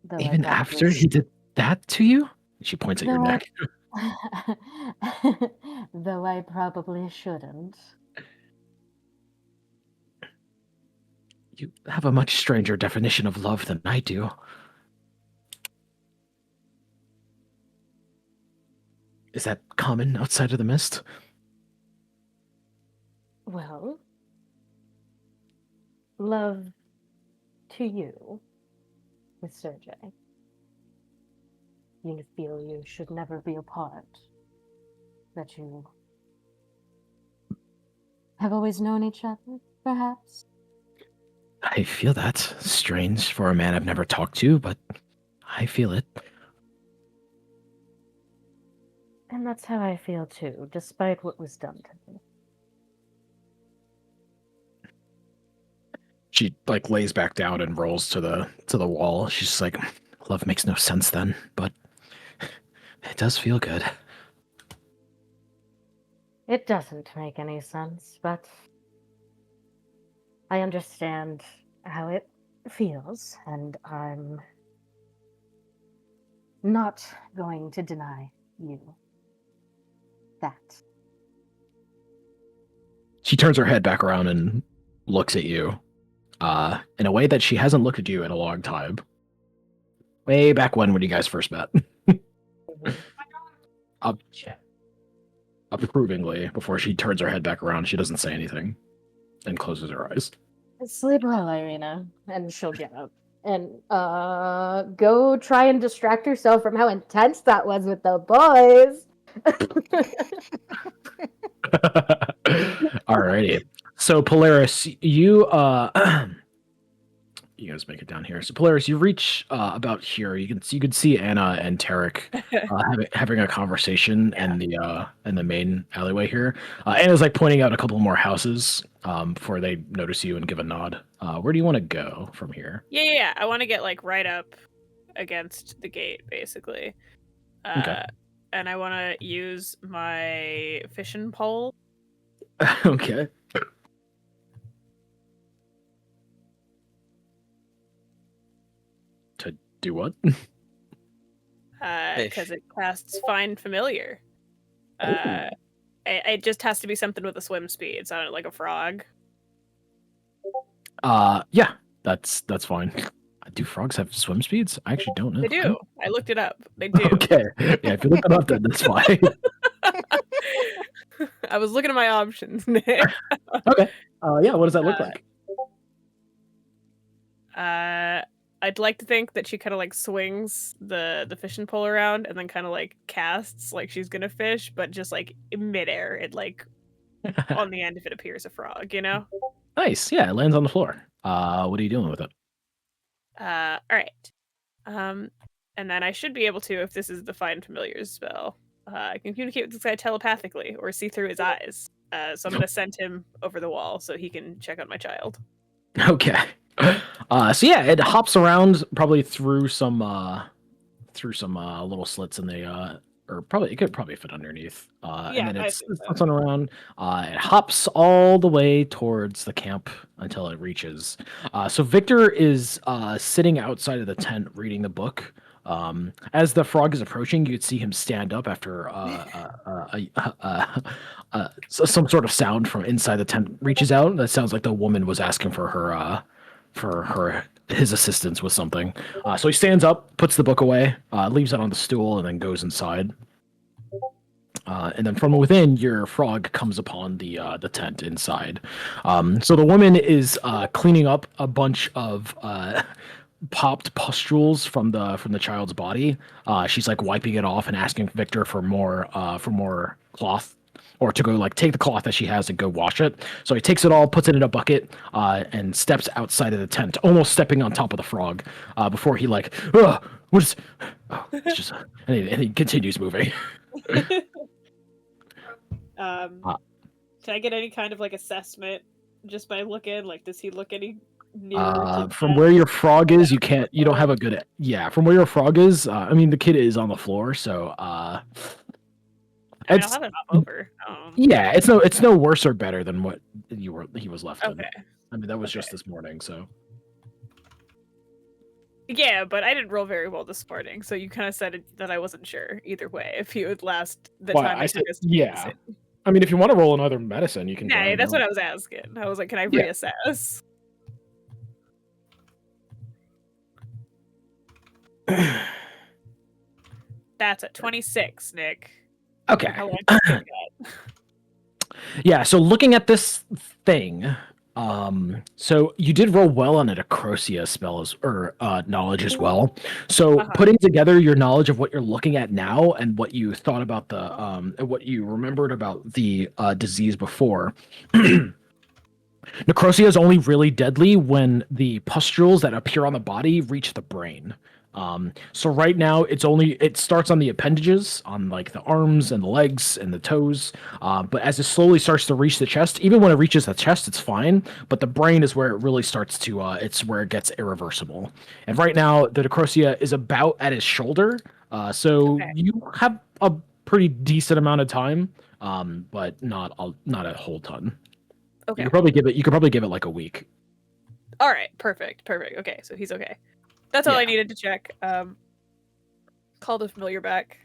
Though I Even probably after he did that to you? She points at your Though I- neck. Though I probably shouldn't. You have a much stranger definition of love than I do. Is that common outside of the mist? Well, love to you, Miss Sergei. You feel you should never be apart. That you have always known each other, perhaps? I feel that. Strange for a man I've never talked to, but I feel it. And that's how I feel too, despite what was done to me. She lays back down and rolls to the wall. She's just like, love makes no sense then, but it does feel good. It doesn't make any sense, but I understand how it feels, and I'm not going to deny you that. She turns her head back around and looks at you, in a way that she hasn't looked at you in a long time. Way back when you guys first met. Approvingly, before she turns her head back around, she doesn't say anything and closes her eyes. Sleep well, Irina. And she'll get up and go try and distract herself from how intense that was with the boys. Alrighty. So Polaris, you you guys make it down here. So Polaris, you reach about here. You can see Anna and Tarek having a conversation in the main alleyway here. Anna's pointing out a couple more houses before they notice you and give a nod. Where do you want to go from here? Yeah. I want to get right up against the gate, basically. Okay. And I want to use my fishing pole. Okay. To do what? Because it casts Find Familiar. It just has to be something with a swim speed, so like a frog. Yeah, that's fine. Do frogs have swim speeds? I actually don't know. They do. I looked it up. They do. Okay. Yeah, if you look it up, then that's fine. I was looking at my options, Nick. Okay. Yeah, what does that look like? I'd like to think that she kind of swings the fishing pole around and then kind of casts like she's gonna fish, but just in midair, it on the end if it appears a frog, you know? Nice. Yeah, it lands on the floor. What are you doing with it? All right. And then I should be able to, if this is the Find Familiars spell, I can communicate with this guy telepathically or see through his eyes. So I'm gonna send him over the wall so he can check on my child. Okay. So yeah, it hops around probably through some little slits in the or probably it could probably fit underneath. And then it's on around. It hops all the way towards the camp until it reaches. So Victor is sitting outside of the tent reading the book. As the frog is approaching, you'd see him stand up after some sort of sound from inside the tent reaches out. That sounds like the woman was asking for his assistance with something. So he stands up, puts the book away, leaves it on the stool, and then goes inside. And then from within, your frog comes upon the tent inside. So the woman is cleaning up a bunch of popped pustules from the child's body. She's wiping it off and asking Victor for more cloth, or to go take the cloth that she has and go wash it. So he takes it all, puts it in a bucket, and steps outside of the tent, almost stepping on top of the frog, before he what is? Oh, it's just and he continues moving. Can I get any kind of like assessment just by looking? Like, does he look any nearer to From death? where your frog is, you don't have a good. Yeah, from where your frog is, I mean, the kid is on the floor, so I mean, I'll it's have it hop over. yeah, it's no worse or better than what he was left in. Okay. I mean, that was just Okay. this morning, so. Yeah, but I didn't roll very well this morning, so you kind of said that I wasn't sure either way if he would last the Well, time I it said took us to get to the yeah. city. I mean, if you want to roll another medicine, you can try. Yeah, and that's roll. what I was asking. I was like, can I Yeah. reassess? That's a 26, Nick. Okay. How long did you get? Yeah, so looking at this thing, so you did roll well on a Necrosia spell or knowledge as well. So Uh-huh. putting together your knowledge of what you're looking at now and what you thought about what you remembered about the disease before. Necrosia is only really deadly when the pustules that appear on the body reach the brain. So right now it starts on the appendages, on like the arms and the legs and the toes. But as it slowly starts to reach the chest, even when it reaches the chest, it's fine. But the brain is where it really starts to. It's where it gets irreversible. And right now the Necrosia is about at his shoulder. So Okay. you have a pretty decent amount of time, but not a whole ton. Okay. You could probably give it like a week. All right. Perfect. Okay. So he's okay. That's all I Yeah. needed to check. Call the familiar back.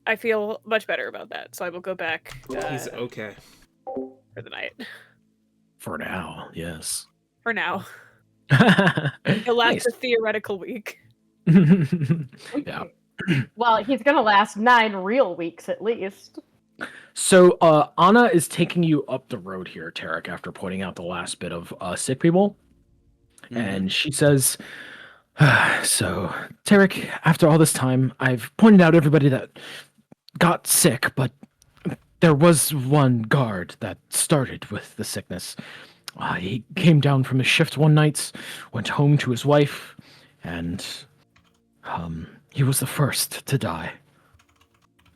I feel much better about that, so I will go back He's okay. for the night. For now, yes. For now. Nice. It'll last a theoretical week. Yeah. Well, he's gonna last 9 real weeks at least. So Anna is taking you up the road here, Tarek, after pointing out the last bit of sick people. And she says, so, Tarek, after all this time, I've pointed out everybody that got sick, but there was one guard that started with the sickness. He came down from his shift one night, went home to his wife, and he was the first to die.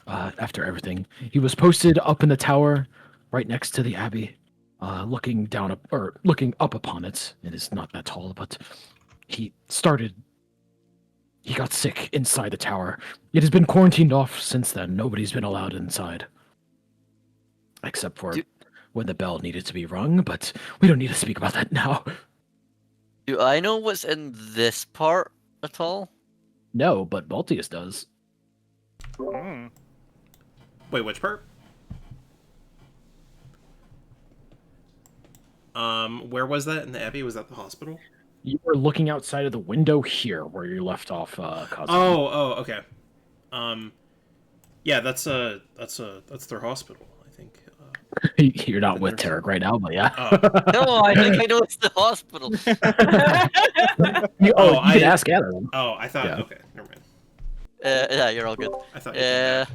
After everything, he was posted up in the tower, right next to the abbey, looking up upon it. It is not that tall, but he got sick inside the tower. It has been quarantined off since then. Nobody's been allowed inside, except for when the bell needed to be rung. But we don't need to speak about that now. Do I know what's in this part at all? No, but Baltius does. Hmm. Wait, which part? Where was that in the Abbey? Was that the hospital? You were looking outside of the window here, where you left off. Cousin. Oh, okay. Yeah, that's their hospital, I think. You're not with Tarek right now, but yeah. No, I think I know it's the hospital. you can ask Anna. Oh, I thought. Yeah. Okay, never mind. Yeah, you're all good. I thought. You came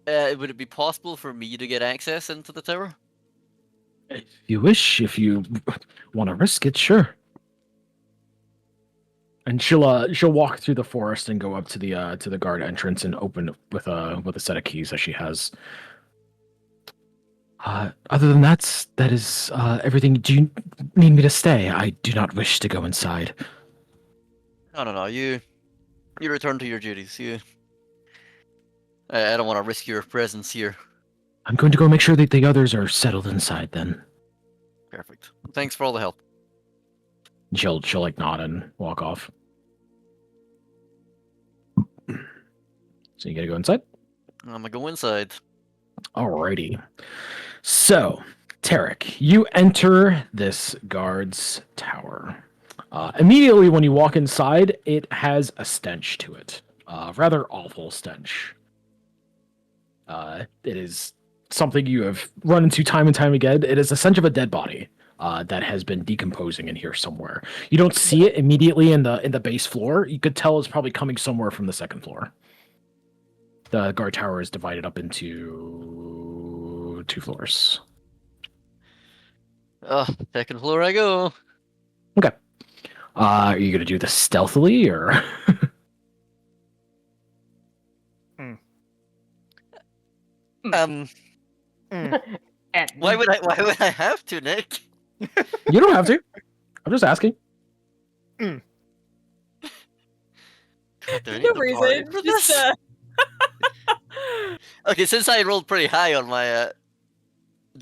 back. Would it be possible for me to get access into the tower? If you wish, if you want to risk it, sure. And she'll walk through the forest and go up to the guard entrance and open it with a set of keys that she has. Other than that is everything. Do you need me to stay? I do not wish to go inside. No. You return to your duties. I don't want to risk your presence here. I'm going to go make sure that the others are settled inside then. Perfect. Thanks for all the help. She'll like nod and walk off. So you gotta go inside? I'm gonna go inside. Alrighty. So, Tarek, you enter this guard's tower. Immediately when you walk inside, it has a stench to it. Rather awful stench. It is something you have run into time and time again. It is the stench of a dead body that has been decomposing in here somewhere. You don't see it immediately in the base floor. You could tell it's probably coming somewhere from the second floor. The guard tower is divided up into 2 floors. Second floor I go. Okay. Are you gonna do this stealthily or? Um, And why would I have to, Nick? You don't have to. I'm just asking. God, do I need No to party reason. for Just this? Okay, since I rolled pretty high on my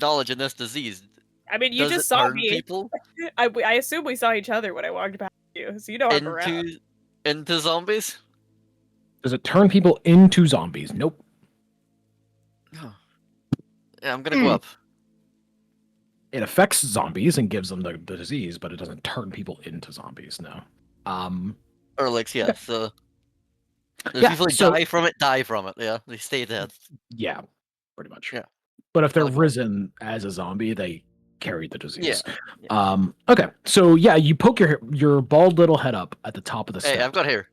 knowledge in this disease, I mean, you does just it saw turn me. people I assume we saw each other when I walked past you, so you know I'm around. into zombies? Does it turn people into zombies? Nope. Oh. Yeah, I'm gonna go up. It affects zombies and gives them the disease, but it doesn't turn people into zombies. No. Or like, yeah, Okay. so the Yeah, people who so- die from it die from it. Yeah, they stay dead. Yeah, pretty much. Yeah. But if they're Okay. risen as a zombie, they carry the disease. Yeah. Okay. So yeah, you poke your bald little head up at the top of the Hey, step. I've got hair.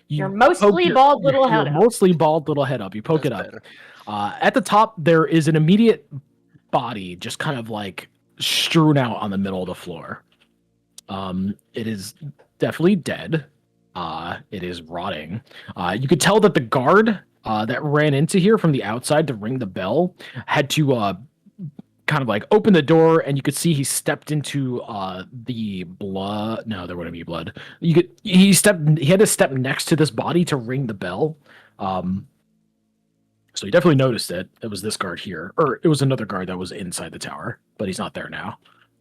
Your poke mostly bald little head your up. mostly bald little head up. You poke That's it up. better. At the top, there is an immediate body just kind of like strewn out on the middle of the floor. It is definitely dead. It is rotting. You could tell that the guard that ran into here from the outside to ring the bell had to kind of like open the door, and you could see he stepped into the blood. No, there wouldn't be blood. He had to step next to this body to ring the bell. So he definitely noticed it. It was this guard here, or it was another guard that was inside the tower, but he's not there now.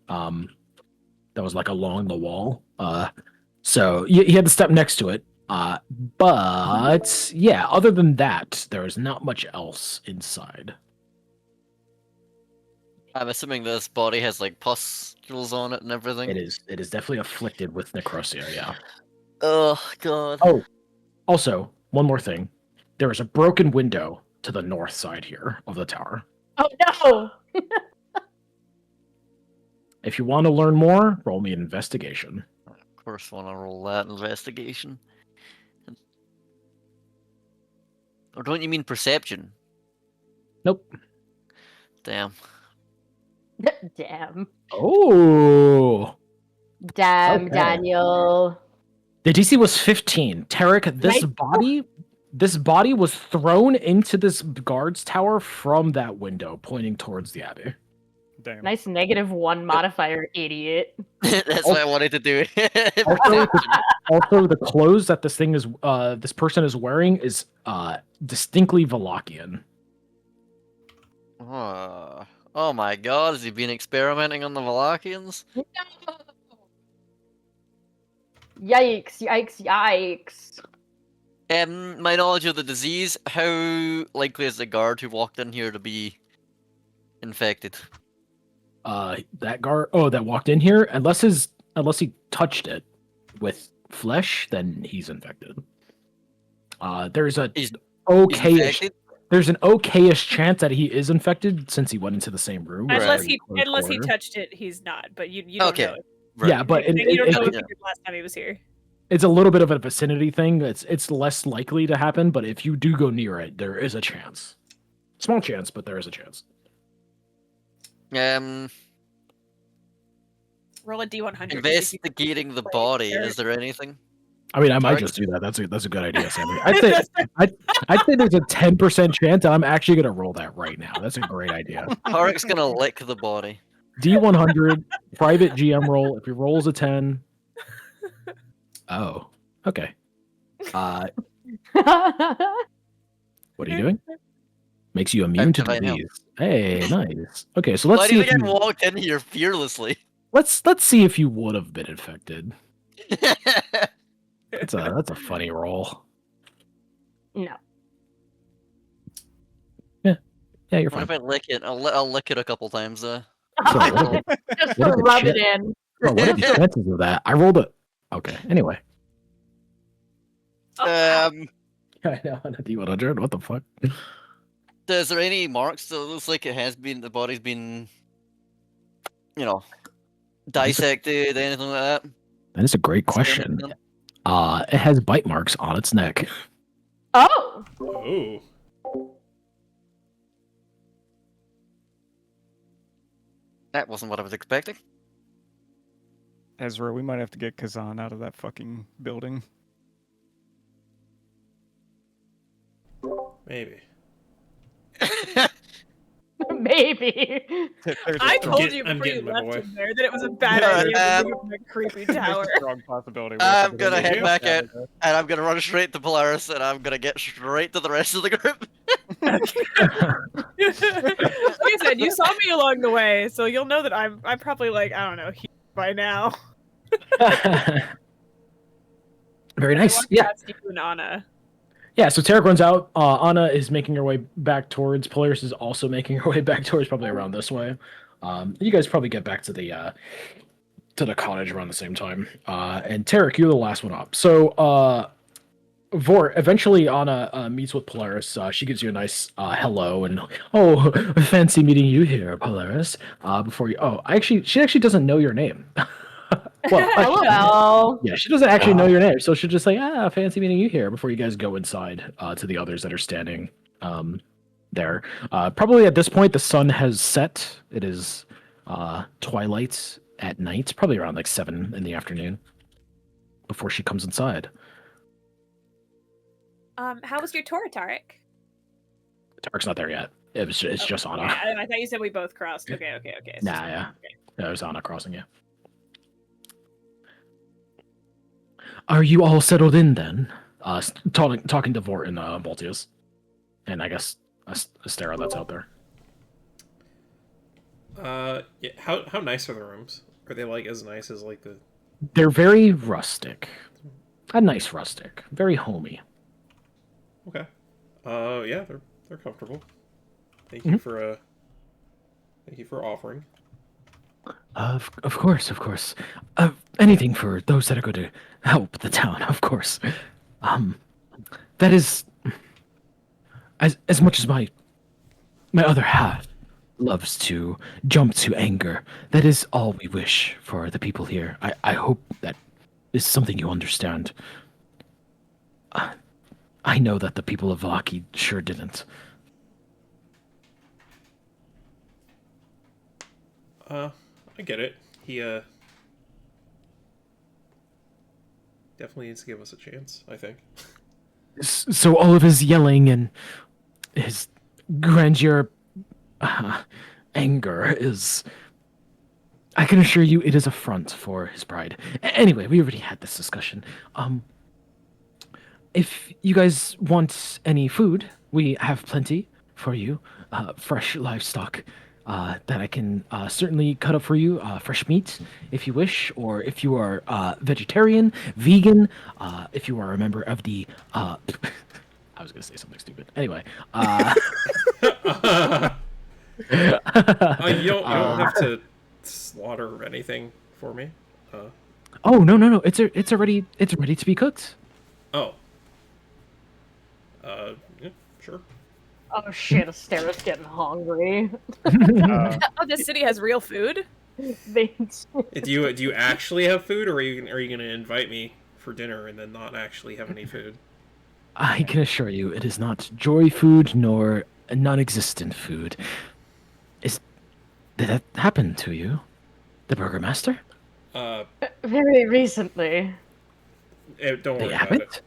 That was like along the wall. So he had to step next to it. But yeah, other than that, there is not much else inside. I'm assuming this body has like pustules on it and everything. It is definitely afflicted with necrosia. Yeah. Oh god. Oh, also one more thing. There is a broken window to the north side here of the tower. Oh no! If you want to learn more, roll me an investigation. Of course, want to roll that investigation. Or don't you mean perception? Nope. Damn. Damn. Oh. Damn, Okay. Daniel. The DC was 15. Tarek, this body was thrown into this guard's tower from that window, pointing towards the abbey. Damn. Nice -1 modifier, idiot. That's what I wanted to do. Also, also, the clothes that this person is wearing is distinctly Valachian. Oh my god, has he been experimenting on the Valachians? No! Yikes, yikes, yikes. My knowledge of the disease, how likely is the guard who walked in here to be infected? That guard that walked in here, unless he touched it with flesh, then he's infected. There's a He's okayish infected? there's an okayish chance that he is infected since he went into the same room. Right. Unless Very he close unless he quarter. touched it, he's not. But you don't Okay. know. Right. Yeah, but You don't know what yeah. he did last time he was here. it's a little bit of a vicinity thing. It's less likely to happen, but if you do go near it, there is a chance. Small chance, but there is a chance. Roll a D100. Investigating the body. Is there anything? I mean, I might Tarek? just do that. That's a good idea, Sammy. I'd say there's a 10% chance that I'm actually gonna roll that right now. That's a great idea. Tarek's gonna lick the body. D100 private GM roll. If he rolls a 10. Oh, okay. What are you doing? Makes you immune to Divine Help. disease. Hey, nice. Okay, so let's Why do see you if think I you, walked in here fearlessly? let's see if you would have been infected. That's a funny roll. No. Yeah, you're What fine. if I lick it? I'll lick it a couple times. So, what Just what to are the rub chan- it in. Bro, what are the chances of that? I rolled a. Okay. Anyway. Um, I know on a D100. What the fuck? is there any marks that looks like the body's been, dissected, anything like that? That is a great question. It has bite marks on its neck. Oh! Oh. That wasn't what I was expecting. Ezra, we might have to get Kazan out of that fucking building. Maybe. Maybe. There's a I strong- told you I'm before you getting my left boy. him there that it was a bad Alright, idea to move him in a creepy there's tower. a strong possibility. I'm gonna head you. back out, and I'm gonna run straight to Polaris, and I'm gonna get straight to the rest of the group. Like I said, you saw me along the way, so you'll know that I'm probably like, I don't know, here by now. Very I nice. walked Yeah. past you and Anna. Yeah, so Tarek runs out. Anna is making her way back towards. Polaris is also making her way back towards, probably around this way. You guys probably get back to the cottage around the same time. And Tarek, you're the last one up. So Vort, eventually Anna meets with Polaris. She gives you a nice hello and oh, fancy meeting you here, Polaris. Before you, she actually doesn't know your name. Well, LOL. yeah, she doesn't actually know your name, so she'll just say, fancy meeting you here before you guys go inside to the others that are standing there. Probably at this point, the sun has set. It is twilight at night, probably around like 7 in the afternoon before she comes inside. How was your tour, Tarek? Tarek's not there yet. It's just Anna. Okay, I thought you said we both crossed. Okay. It's Nah, just- yeah. okay. Yeah, it was Anna crossing you. Are you all settled in then? Talking to Vort and Baltius. And I guess Astera that's out there. Yeah. How nice are the rooms? Are they like as nice as like the? They're very rustic. A nice rustic. Very homey. Okay. Yeah, they're comfortable. Thank you for offering. Of course. Anything for those that are going to help the town, of course. That is as much as my other half loves to jump to anger. That is all we wish for the people here. I hope that is something you understand. I know that the people of Vaki sure didn't. I get it. He definitely needs to give us a chance, I think. So all of his yelling and his grandeur, anger is. I can assure you, it is a front for his pride. Anyway, we already had this discussion. If you guys want any food, we have plenty for you. Fresh livestock that I can certainly cut up for you. Fresh meat, if you wish, or if you are vegetarian, vegan, if you are a member of the. I was gonna say something stupid. Anyway. You don't have to slaughter anything for me. Oh no! It's ready to be cooked. Oh. Yeah, sure. Oh shit, Astera's getting hungry. Oh, this city has real food? They- Do you actually have food, or are you gonna invite me for dinner and then not actually have any food? I can assure you, it is not joy food nor non-existent food. Did that happen to you, the Burgermaster? Very recently. Don't worry They about haven't? it.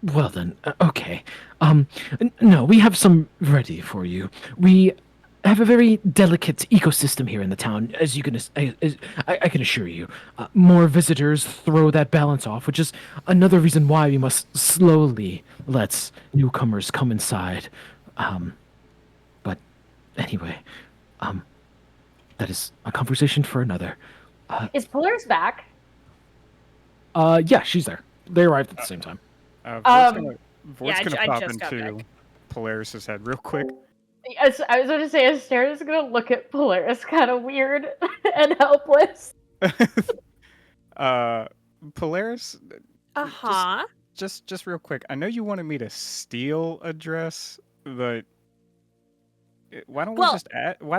Well then, okay. No, we have some ready for you. We have a very delicate ecosystem here in the town, as you can, I can assure you. More visitors throw that balance off, which is another reason why we must slowly let newcomers come inside. But anyway, that is a conversation for another. Is Polaris back? Yeah, she's there. They arrived at the same time. Vort's I gonna pop just got into back. Polaris's head real quick. Yes, I was going to say, Astera's going to look at Polaris kind of weird and helpless. Polaris, Uh-huh. just real quick. I know you wanted me to steal a dress, but why don't Well,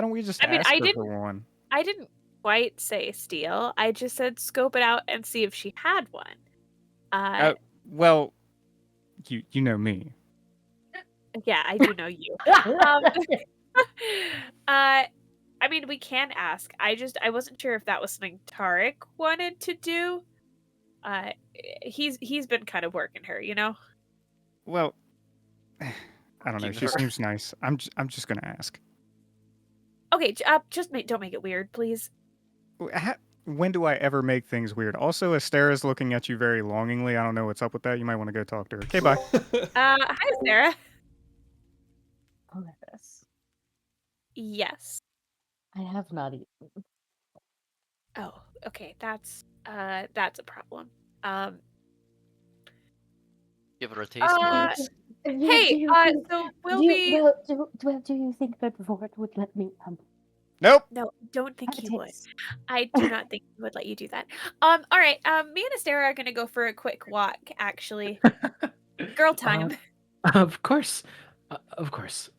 we just I mean, ask I her didn't- for one? I didn't quite say steal. I just said scope it out and see if she had one. Well, you know me. Yeah, I do know you. I mean, we can ask. I wasn't sure if that was something Tarek wanted to do. He's been kind of working her, you know. Well, I don't know. Give She her- seems nice. I'm just gonna ask. Okay, don't make it weird, please. When do I ever make things weird? Also, Astera's looking at you very longingly. I don't know what's up with that. You might want to go talk to her. Okay, bye. Hi, Sarah. Polaris, Yes. I have not eaten. Oh, okay. That's a problem. Give her a taste, Uh, please. Hey, so we'll be. Do you think that Vort would let me Nope. No, don't think have a he would. taste? I do not think he would let you do that. All right. Me and Astera are gonna go for a quick walk. Actually, girl time. Of course. Of course.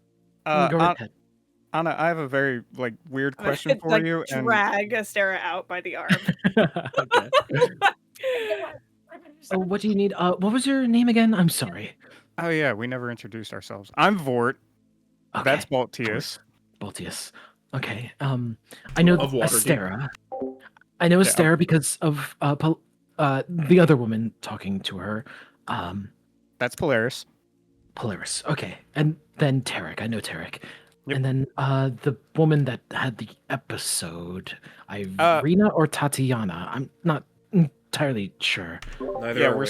Uh, Go right ahead. Anna, I have a very weird question for like, you. And drag Astera out by the arm. Okay. Oh, what do you need? What was your name again? I'm sorry. oh yeah, we never introduced ourselves. I'm Vort. Okay. That's of course. Baltius. Baltius. Okay. I know Of Waterdeep. Astera. I know Yeah, Astera because of the other woman talking to her. That's Polaris. Polaris. Okay. And then Tarek. I know Tarek. Yep. And then the woman that had the episode, Uh, Irina or Tatiana. I'm not entirely sure. Neither yeah, are we're we.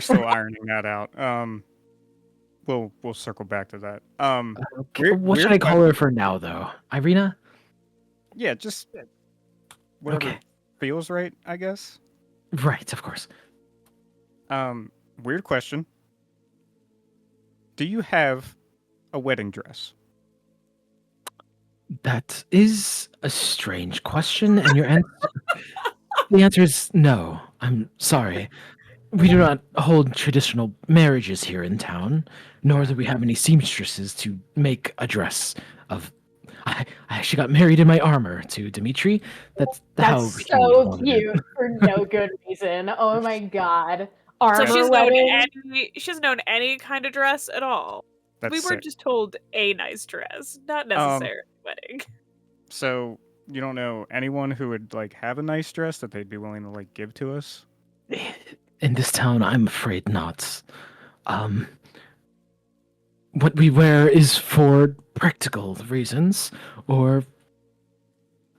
still ironing that out. We'll circle back to that. Okay, what should I call her for now, though? Irina? Yeah, just whatever Okay. feels right, I guess. Right, of course. Weird question. Do you have a wedding dress? That is a strange question, and the answer is no. I'm sorry. We do not hold traditional marriages here in town, nor do we have any seamstresses to make a dress of. I actually got married in my armor to Dimitri. That's how That's he so wanted it. cute for no good reason. Oh my god. So Armor she's wedding. she doesn't own any kind of dress at all. That's We were sick. just told a nice dress, not necessarily wedding. So you don't know anyone who would have a nice dress that they'd be willing to give to us? In this town, I'm afraid not. What we wear is for practical reasons, or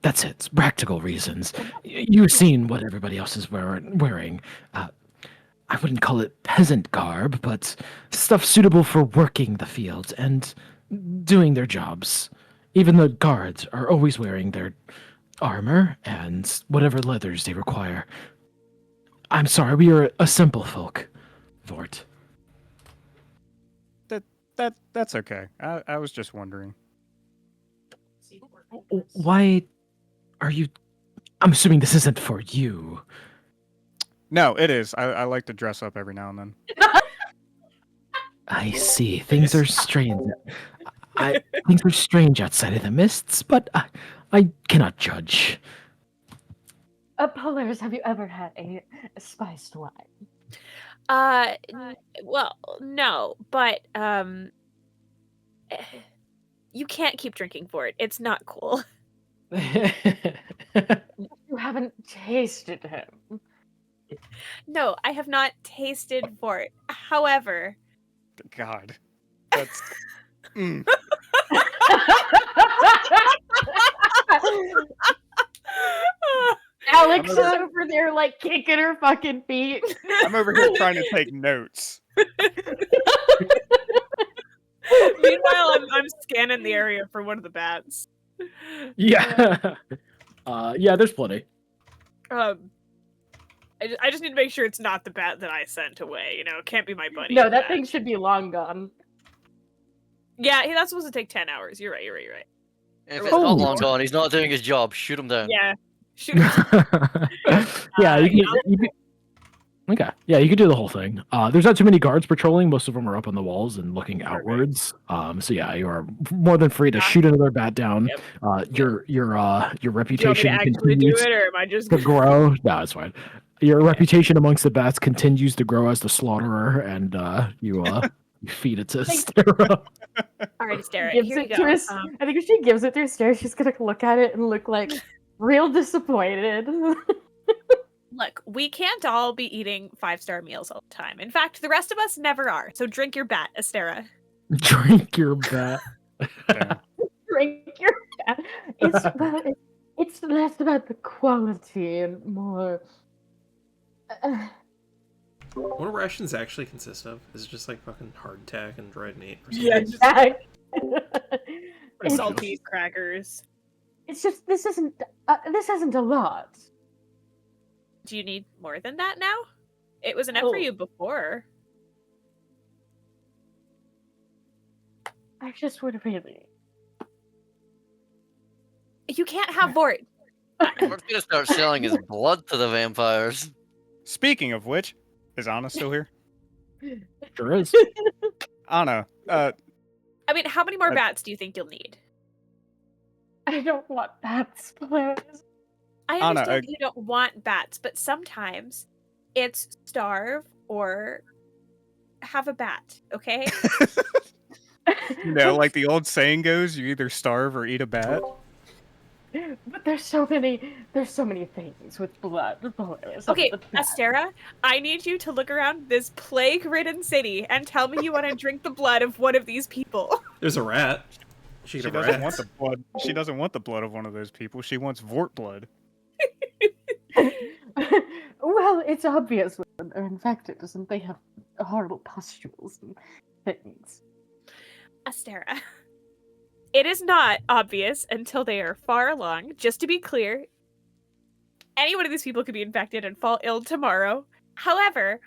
that's it, practical reasons. You've seen what everybody else is wearing. I wouldn't call it peasant garb, but stuff suitable for working the fields and doing their jobs. Even the guards are always wearing their armor and whatever leathers they require. I'm sorry, we are a simple folk, Vort. That's okay. I was just wondering. Why are you... I'm assuming this isn't for you. No, it is. I like to dress up every now and then. I see. Things are strange. Things are strange outside of the mists, but I cannot judge. Polaris, have you ever had a spiced wine? Well, no, but you can't keep drinking for it. It's not cool. You haven't tasted him. No, I have not tasted for it. However, God, that's. Alex is over there kicking her fucking feet. I'm over here trying to take notes. Meanwhile, I'm scanning the area for one of the bats. Yeah. Yeah, there's plenty. I just need to make sure it's not the bat that I sent away. It can't be my buddy. No, that thing should be long gone. Yeah, that's supposed to take 10 hours. You're right. If it's not long gone, he's not doing his job. Shoot him down. Yeah. Shoot him. Yeah, you can, okay. Yeah, you can do the whole thing. There's not too many guards patrolling. Most of them are up on the walls and looking outwards. So yeah, you are more than free to shoot another bat down. Yep. Your Do you want me reputation to actually do continues it, or am I just to grow. No, it's fine. Your reputation amongst the bats continues to grow as the slaughterer, and you feed it to Stera. All right, Astera, Gives here you it go. to us. I think if she gives it to Astera, she's gonna look at it and look real disappointed. Look, we can't all be eating 5-star meals all the time. In fact, the rest of us never are. So drink your bat, Astera. Drink your bat. Damn. Drink your bat. It's less about the quality and more. What do rations actually consist of? Is it just like fucking hardtack and dried meat or something? Yeah. Or salty crackers. It's just this isn't a lot. Do you need more than that now? It was enough for you before. I just would really. You can't have Vort. We're gonna start selling his blood to the vampires. Speaking of which, is Anna still here? Sure is. Anna, I mean, how many more bats do you think you'll need? I don't want bats, Polaris. I Anna, understand you don't want bats, but sometimes it's starve or have a bat, okay? you know, like the old saying goes, you either starve or eat a bat. But there's so many things with blood, Polaris. Okay, Astera, I need you to look around this plague-ridden city and tell me you want to drink the blood of one of these people. There's a rat. She doesn't want the blood. She doesn't want the blood of one of those people. She wants Vort blood. Well, it's obvious when they're infected, and they have horrible pustules and things. Astera, it is not obvious until they are far along. Just to be clear, any one of these people could be infected and fall ill tomorrow. However,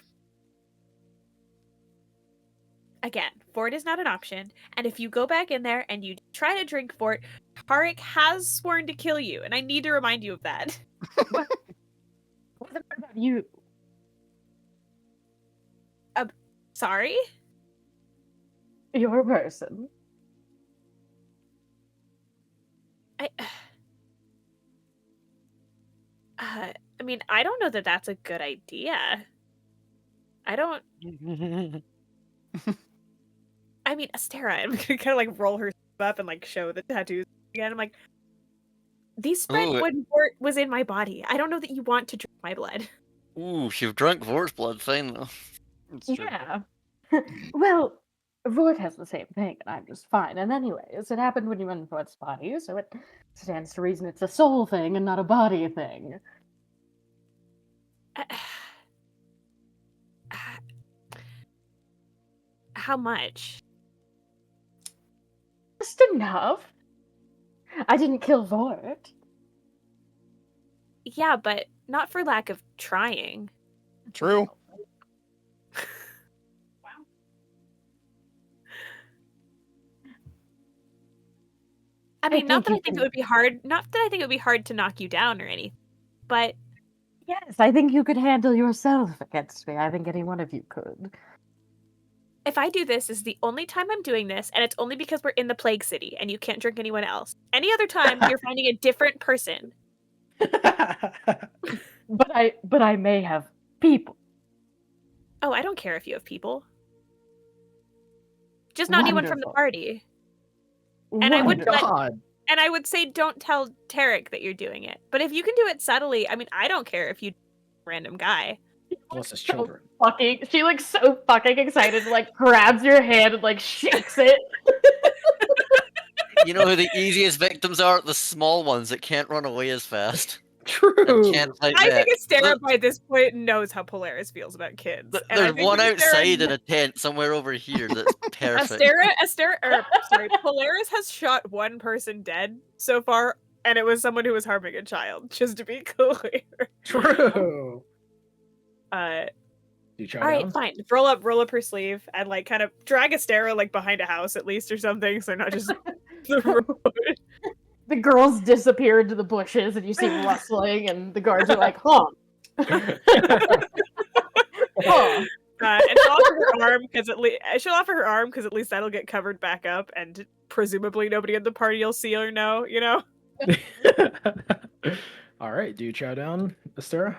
again, Fort is not an option, and if you go back in there and you try to drink Fort, Tarek has sworn to kill you, and I need to remind you of that. What about you? Sorry? You're a person. I mean, I don't know that that's a good idea. I don't... I mean, Astera, I'm gonna kind of like roll her up and like show the tattoos again. I'm like, these spread when Vort was in my body. I don't know that you want to drink my blood. Ooh, you've drunk Vort's blood, fine though. Yeah. Well, Vort has the same thing, and I'm just fine. And anyways, it happened when you went in Vort's body, so it stands to reason it's a soul thing and not a body thing. How much? Just enough. I didn't kill Vort. Yeah, but not for lack of trying. True. I mean, not that I think it would be hard. Not that I think it would be hard to knock you down or anything, but yes, I think you could handle yourself against me. I think any one of you could. If I do this, is the only time I'm doing this, and it's only because we're in the Plague City and you can't drink anyone else. Any other time, you're finding a different person. But I may have people. Oh, I don't care if you have people. Just not anyone from the party. And I would and I would say don't tell Tarek that you're doing it. But if you can do it subtly, I mean, I don't care if you random guy. Plus his children. She looks so fucking excited, like grabs your hand and like shakes it. You know who the easiest victims are? The small ones that can't run away as fast. True. Can't fight I back. think Astera by this point knows how Polaris feels about kids. There's one outside in a tent somewhere over here that's perfect. Polaris has shot one person dead so far, and it was someone who was harming a child, just to be clear. True. Alright, fine. Roll up her sleeve and like kind of drag Astera like behind a house at least or something, so not just the road. The girls disappear into the bushes, and you see rustling, and the guards are like, "Huh." And she'll offer her arm because at least that'll get covered back up, and presumably nobody in the party will see or know. You know. All right, do you chow down, Astera?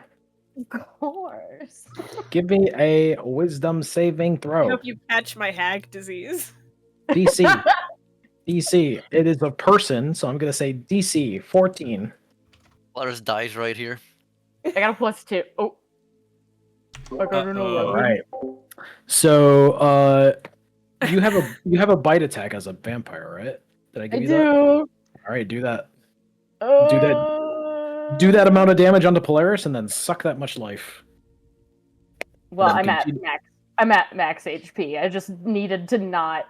Of course. Give me a wisdom saving I throw. hope you catch my hag disease. DC. DC. It is a person, so I'm gonna say DC 14. Polaris dies right here. I got a +2. Oh. I got an 11. All right. So, you have a bite attack as a vampire, right? Did I give I you that? do. All right, do that. Do that amount of damage onto Polaris, and then suck that much life. Well, then I'm at continue. max. I'm at max HP. I just needed to not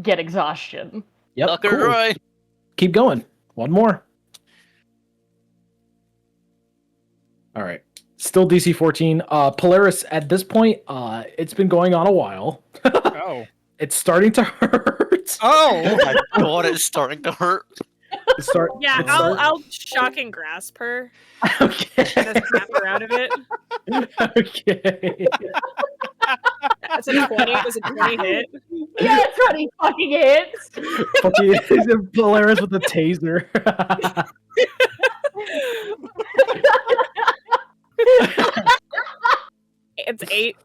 get exhaustion. Yep, Sucker cool. dry. Keep going. One more. All right. Still DC 14. Polaris, at this point, it's been going on a while. Oh. It's starting to hurt. Oh Oh. my god, it's starting to hurt. Yeah, I'll shocking grasp her. Okay. Just snap her out of it. Okay. That's a 20. It was a 20 hit. Yeah, 20 fucking hits. Fucking Polaris with a taser. It's 8.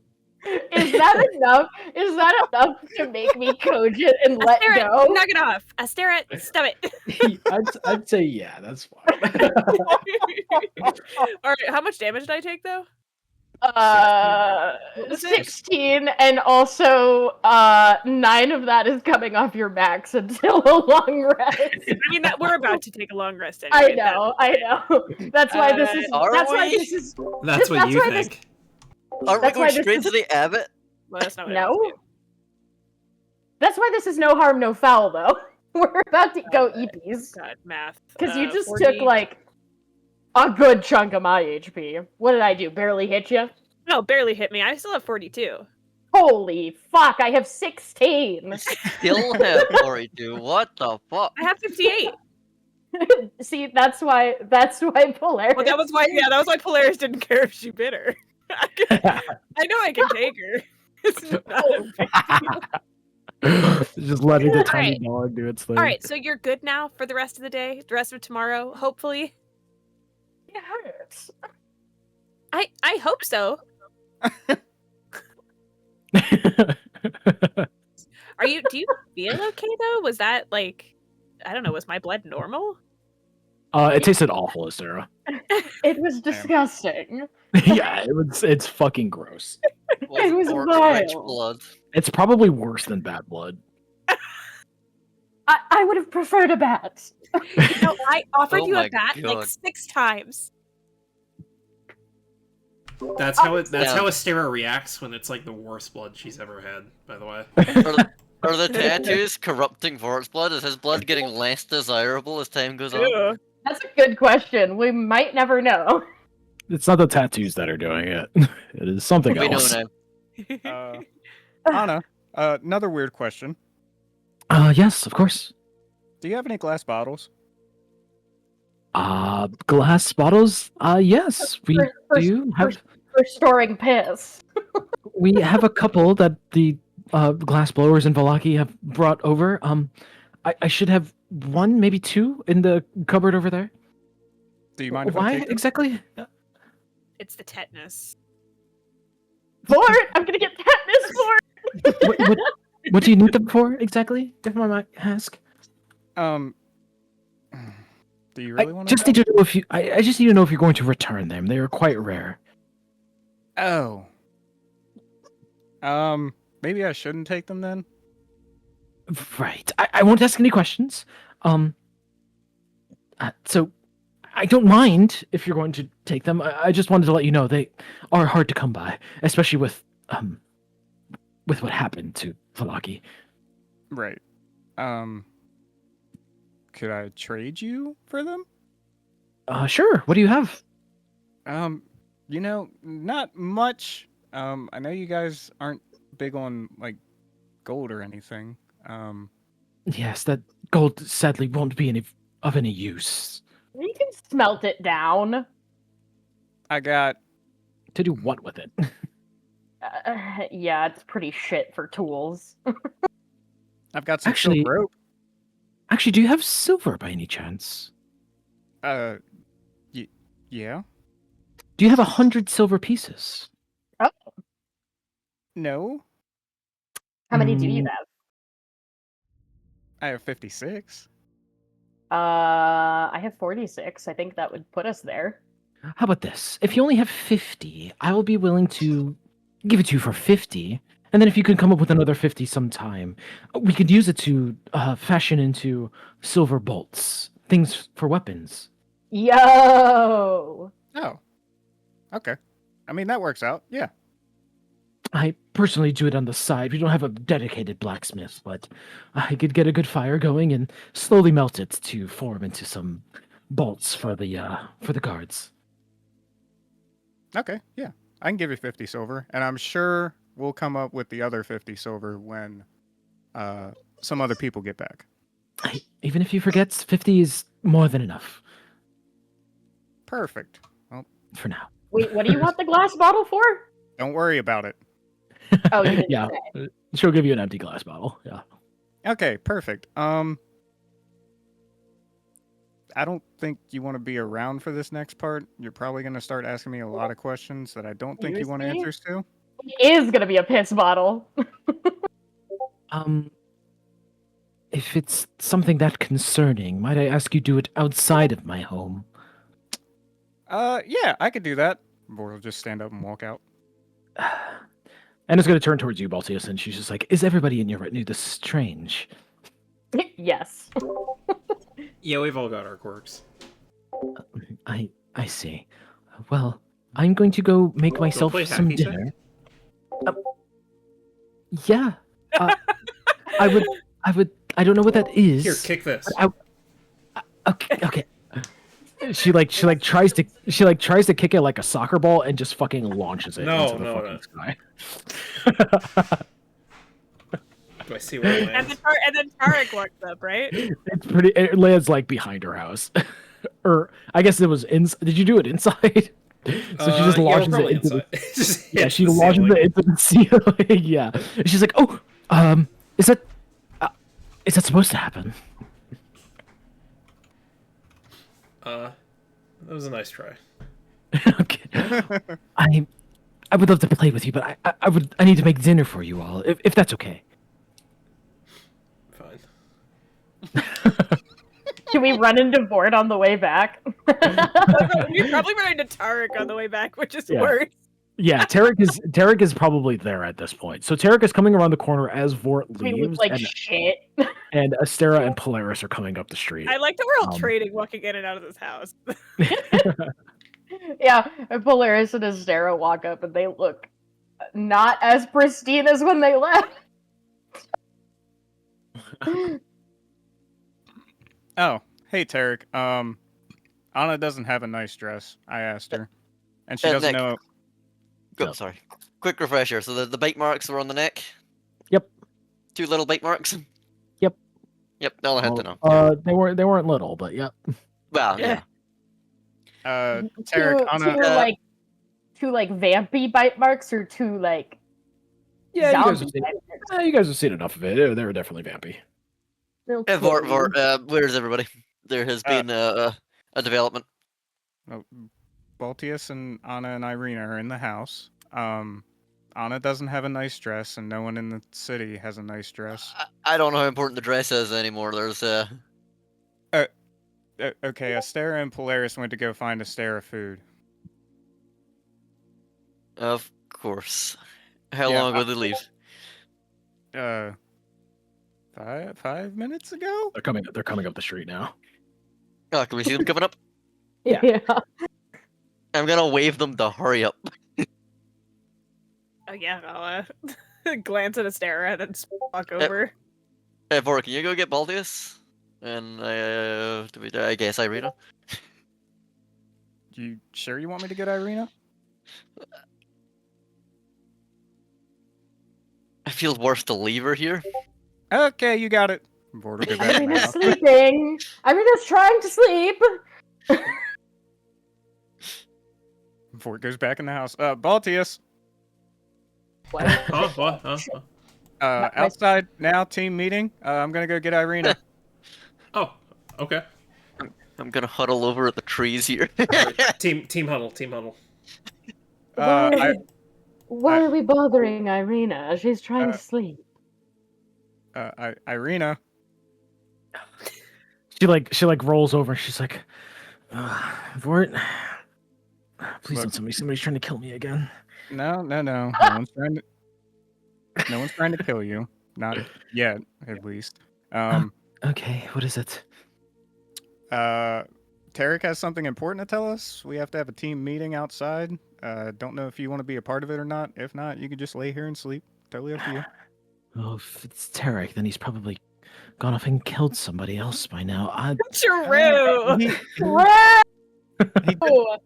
Is that enough? Is that enough to make me cogent and let Astera, go? knock it off. Astera, stop it. I'd say yeah, that's fine. All right, how much damage did I take though? What was it? 16, and also 9 of that is coming off your max until a long rest. I mean, that we're about to take a long rest I anyway. know. That's why this is. Are That's why we? this is. That's what you why this- think. Aren't we That's why going this straight is- to the abbot? Well, that's not what No. That's why this is no harm, no foul, though. We're about to go eepies. God, math. Because you just 40. took, like, a good chunk of my HP. What did I do? Barely hit you? No, barely hit me. I still have 42. Holy fuck, I have 16. Still have 42. What the fuck? I have 58. See, that's why Polaris. Well, that was why Polaris didn't care if she bit her. I know I can take her. It's not a big deal. Just letting the All tiny right. dog do its thing. All right, so you're good now for the rest of the day, the rest of tomorrow, hopefully. It hurts. I hope so. Do you feel okay though? Was that like, I don't know, was my blood normal? It tasted awful, Sarah. It was disgusting. Yeah, it's fucking gross. It was Rich vile. blood. It's probably worse than bad blood. I would have preferred a bat. You know, I offered Oh you a my bat like God. 6 times. That's how Yeah. Astera reacts when it's like the worst blood she's ever had, by the way. Are the tattoos corrupting Vort's blood? Is his blood getting less desirable as time goes on? Ew. That's a good question. We might never know. It's not the tattoos that are doing it. It is something We know else. now. Anna, another weird question. Yes, of course. Do you have any glass bottles? Glass bottles? Yes, we For- do have. For storing piss. We have a couple that the glass blowers in Valaki have brought over. I should have 1, maybe 2 in the cupboard over there. Do you mind if I Why take them? exactly? It's the tetanus. Fort! I'm gonna get tetanus, Fort! What do you need them for exactly? If I might ask. Do you really want to? Just need to know if you. I just need to know if you're going to return them. They are quite rare. Oh. Maybe I shouldn't take them then. Right. I won't ask any questions. So I don't mind if you're going to take them. I just wanted to let you know they are hard to come by, especially with what happened to Valaki. Right. Could I trade you for them? Sure. What do you have? Not much. I know you guys aren't big on like gold or anything. Yes, that gold sadly won't be of any use. You can smelt it down. I got To do what with it? Yeah, it's pretty shit for tools. I've got some Actually- silk rope. Actually, do you have silver by any chance? Yeah. Do you have 100 silver pieces? No, How many do you Mm. have? I have 56. I have 46. I think that would put us there. How about this? If you only have 50, I will be willing to give it to you for 50. And then if you can come up with another 50 sometime, we could use it to fashion into silver bolts, things for weapons. Yo. Oh, okay. I mean, that works out. Yeah. I personally do it on the side. We don't have a dedicated blacksmith, but I could get a good fire going and slowly melt it to form into some bolts for the guards. Okay. Yeah. I can give you 50 silver, and I'm sure we'll come up with the other 50 silver when some other people get back. Even if you forget, 50 is more than enough Perfect. Well, for now. Wait, what do you want the glass bottle for? don't worry about it. Oh, you didn't Yeah, say. she'll give you an empty glass bottle. Yeah. Okay, perfect. I don't think you want to be around for this next part. You're probably going to start asking me a lot of questions that I don't think you want Seriously? answers to. It is gonna be a piss bottle. Um, if it's something that concerning, might I ask you do it outside of my home? Yeah, I could do that. Or will just stand up and walk out. Anna's gonna turn towards you, Baltius, and she's just like, "Is everybody in your retinue this strange?" Yes. Yeah, we've all got our quirks. I see. Well, I'm going to go make myself play some hacky sack? dinner. Yeah. I would. I don't know what that is. Here, kick this. Okay. She tries to kick it like a soccer ball and just fucking launches it into the fucking sky. Do I see where it And lands? then Tarek walks up, right? It's pretty. It lands like behind her house, or I guess it was Did you do it inside? So she just Yeah, we're launches it probably into inside. Just hits she the launches ceiling. it into the ceiling. Yeah, and she's like, "Oh, is that supposed to happen?" That was a nice try. Okay. I would love to play with you, but I need to make dinner for you all, if that's okay. Fine. Can we run into Vort on the way back? We probably ran into Tarek on the way back, which is Yeah. worse. Yeah, Tarek is probably there at this point. So Tarek is coming around the corner as Vort We leaves, look like shit. and Astera and Polaris are coming up the street. I like that we're all trading walking in and out of this house. Yeah, and Polaris and Astera walk up and they look not as pristine as when they left. Oh, hey Tarek. Anna doesn't have a nice dress. I asked her, and she doesn't Nick. know. Go, sorry. Quick refresher. So the bite marks were on the neck? Yep. 2 little bite marks? Yep. Yep, all I had to know. They weren't little, but yep. Well, yeah. Tarek, Anna. Two vampy bite marks or two like Yeah, zombie bite marks. you guys have seen enough of it. They were definitely vampy. Okay. Vort, where's everybody? There has been a development. Baltius and Anna and Irina are in the house. Anna doesn't have a nice dress, and no one in the city has a nice dress. I don't know how important the dress is anymore. There's Okay, Astera and Polaris went to go find Astera food. Of course. How Yeah, long ago did they leave? 5 minutes ago? They're coming up the street now. Oh, can we see them coming up? Yeah. I'm gonna wave them to hurry up. Oh yeah, I'll glance at Astera and then walk over. Hey, Vort, can you go get Baldius? And I guess Irina? You sure you want me to get Irina? Uh, I feel worse to leave her here. Okay, you got it. Vort will go back in the Irina's house. sleeping. Irina's trying to sleep. Vort goes back in the house. Baltius. What? Huh? Outside now, team meeting. I'm gonna go get Irina. Oh, okay. I'm gonna huddle over at the trees here. Team huddle. Why are we bothering Irina? She's trying to sleep. Irina. She rolls over and she's like, Vort, Please don't Look. tell me somebody's trying to kill me again. No. No one's trying to kill you. Not yet, at least. Okay, what is it? Tarek has something important to tell us. We have to have a team meeting outside. Don't know if you want to be a part of it or not. If not, you can just lay here and sleep. Totally up to you. Well, if it's Tarek, then he's probably gone off and killed somebody else by now. True.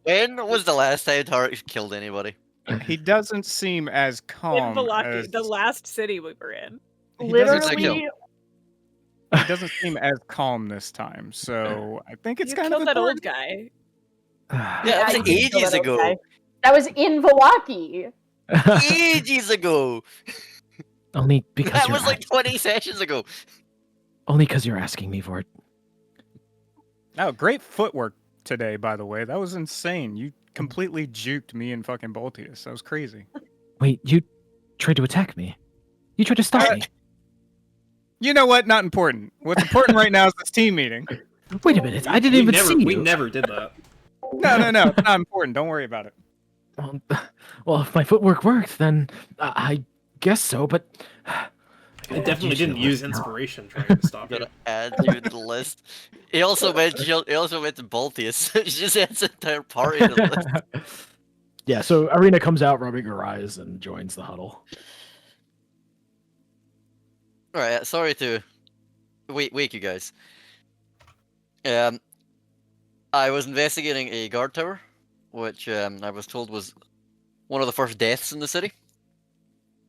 When was the last time Tarek killed anybody? He doesn't seem as In calm Velaki, as the last city we were in. he doesn't Literally- seem- he doesn't seem as calm this time. So I think it's You kind of killed that old important. guy. Yeah, that you was did kill ages that old ago. guy. That was in Velaki. Ages ago. Only because That you're was like 20 sessions ago. only because you're asking me for it. Oh, great footwork today, by the way. That was insane. You completely juked me and fucking Boltius. That was crazy. Wait, you tried to attack me. You tried to stop me. You know what? Not important. What's important right now is this team meeting. Wait a minute, I didn't even see you. We never did that. No. It's not important. Don't worry about it. Well, if my footwork worked, then I guess so, but... I definitely didn't use inspiration trying to stop you. Gotta add you to the list. He also mentioned Baltius. He just adds an entire party to the list. Yeah, so Arena comes out rubbing her eyes and joins the huddle. Alright, sorry to wake you guys. I was investigating a guard tower, which I was told was one of the first deaths in the city.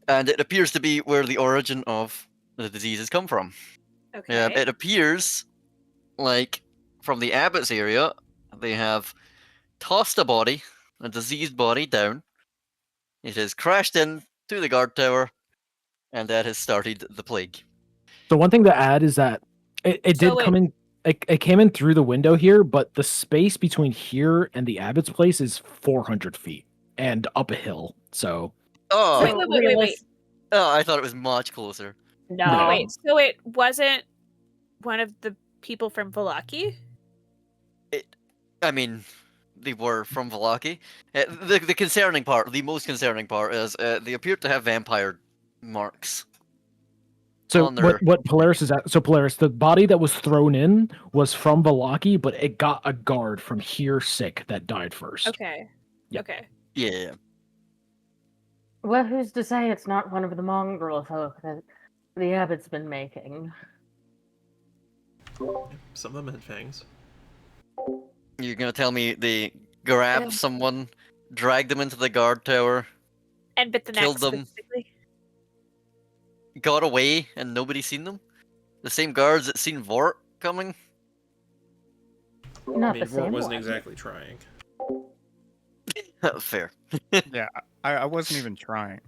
And it appears to be where the origin of the diseases come from. Okay. It appears like from the abbot's area, they have tossed a diseased body down. It has crashed in to the guard tower, and that has started the plague. So one thing to add is that it did come in. It came in through the window here, but the space between here and the abbot's place is 400 feet and up a hill. So. Oh, Wait. Oh, I thought it was much closer. No. Wait, so it wasn't one of the people from Velaki? I mean, they were from Velaki. The concerning part, the most concerning part, is they appear to have vampire marks. So what Polaris is at? So Polaris, the body that was thrown in was from Velaki, but it got a guard from here sick that died first. Okay. Yep. Okay. Yeah. Well, who's to say it's not one of the mongrel folk that the abbot's been making? Some of them had fangs. You're gonna tell me they grabbed someone, dragged them into the guard tower, and bit the neck killed them, specifically? got away, and nobody seen them? The same guards that seen Vort coming? Not I mean, the Vort same wasn't one. exactly trying. Fair. Yeah, I wasn't even trying.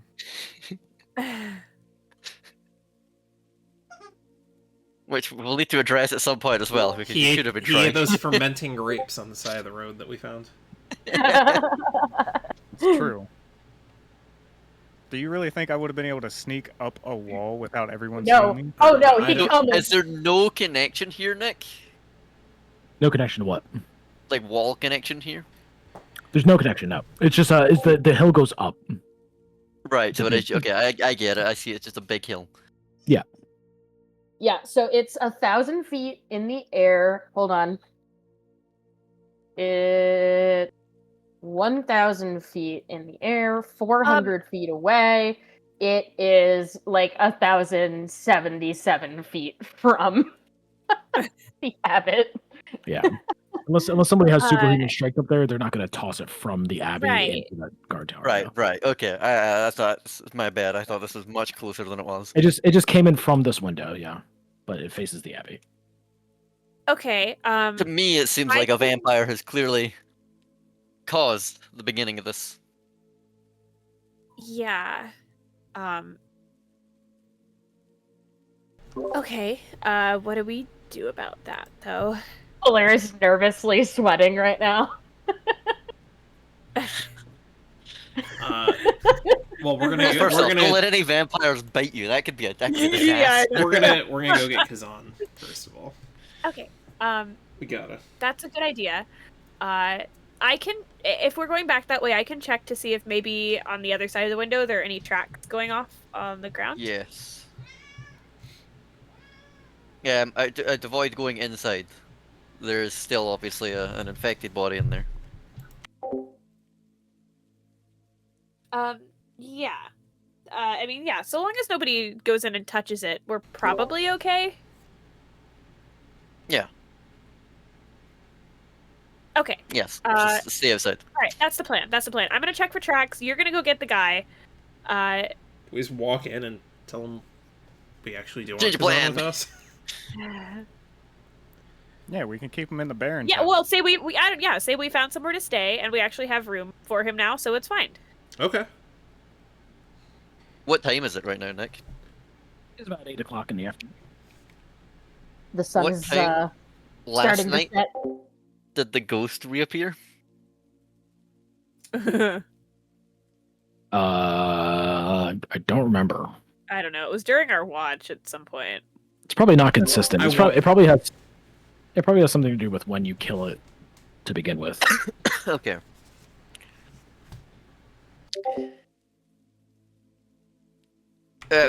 Which we'll need to address at some point as well, because you should have been He trying. ate those fermenting grapes on the side of the road that we found. It's true. Do you really think I would have been able to sneak up a wall without everyone No. seeing me? Oh no, he coming. Is there no connection here, Nick? No connection to what? Like wall connection here? There's no connection. No, it's just it's the hill goes up. Right. So it is okay. I get it. I see. It's just a big hill. Yeah. Yeah, so it's 1,000 feet in the air. Hold on. It 1,000 feet in the air, 400 feet away. It is like 1,077 feet from the abbot. Yeah. Unless somebody has superhuman strength up there, they're not going to toss it from the abbey Right. into that guard tower. Right. no. Right. Okay. I thought it's my bad. I thought this was much closer than it was. It just came in from this window, yeah, but it faces the abbey. Okay. To me, it seems like a vampire has clearly caused the beginning of this. Yeah. Okay. What do we do about that, though? Polaris nervously sweating right now. Well, we're gonna Well, first off, we're don't gonna let any vampires bite you. That could be a disaster. we're gonna go get Kazan first of all. Okay. We gotta. That's a good idea. I I can, if we're going back that way, I can check to see if maybe on the other side of the window there are any tracks going off on the ground. Yes. Yeah, I'd avoid going inside. There's still obviously an infected body in there. Yeah. I mean, yeah, so long as nobody goes in and touches it, we're probably okay. Yeah. Okay. Yes. Just stay outside. Alright, that's the plan. That's the plan. I'm gonna check for tracks. You're gonna go get the guy. We just walk in and tell him we actually do want Change to come plan. with us. Yeah, we can keep him in the Baron's Yeah, house. well, say say we found somewhere to stay and we actually have room for him now, so it's fine. Okay. What time is it right now, Nick? It's about 8 o'clock in the afternoon. The sun What is time last starting night to set. did the ghost reappear? I don't remember. I don't know. It was during our watch at some point. It's probably not consistent. It's want- it probably has something to do with when you kill it to begin with. Okay.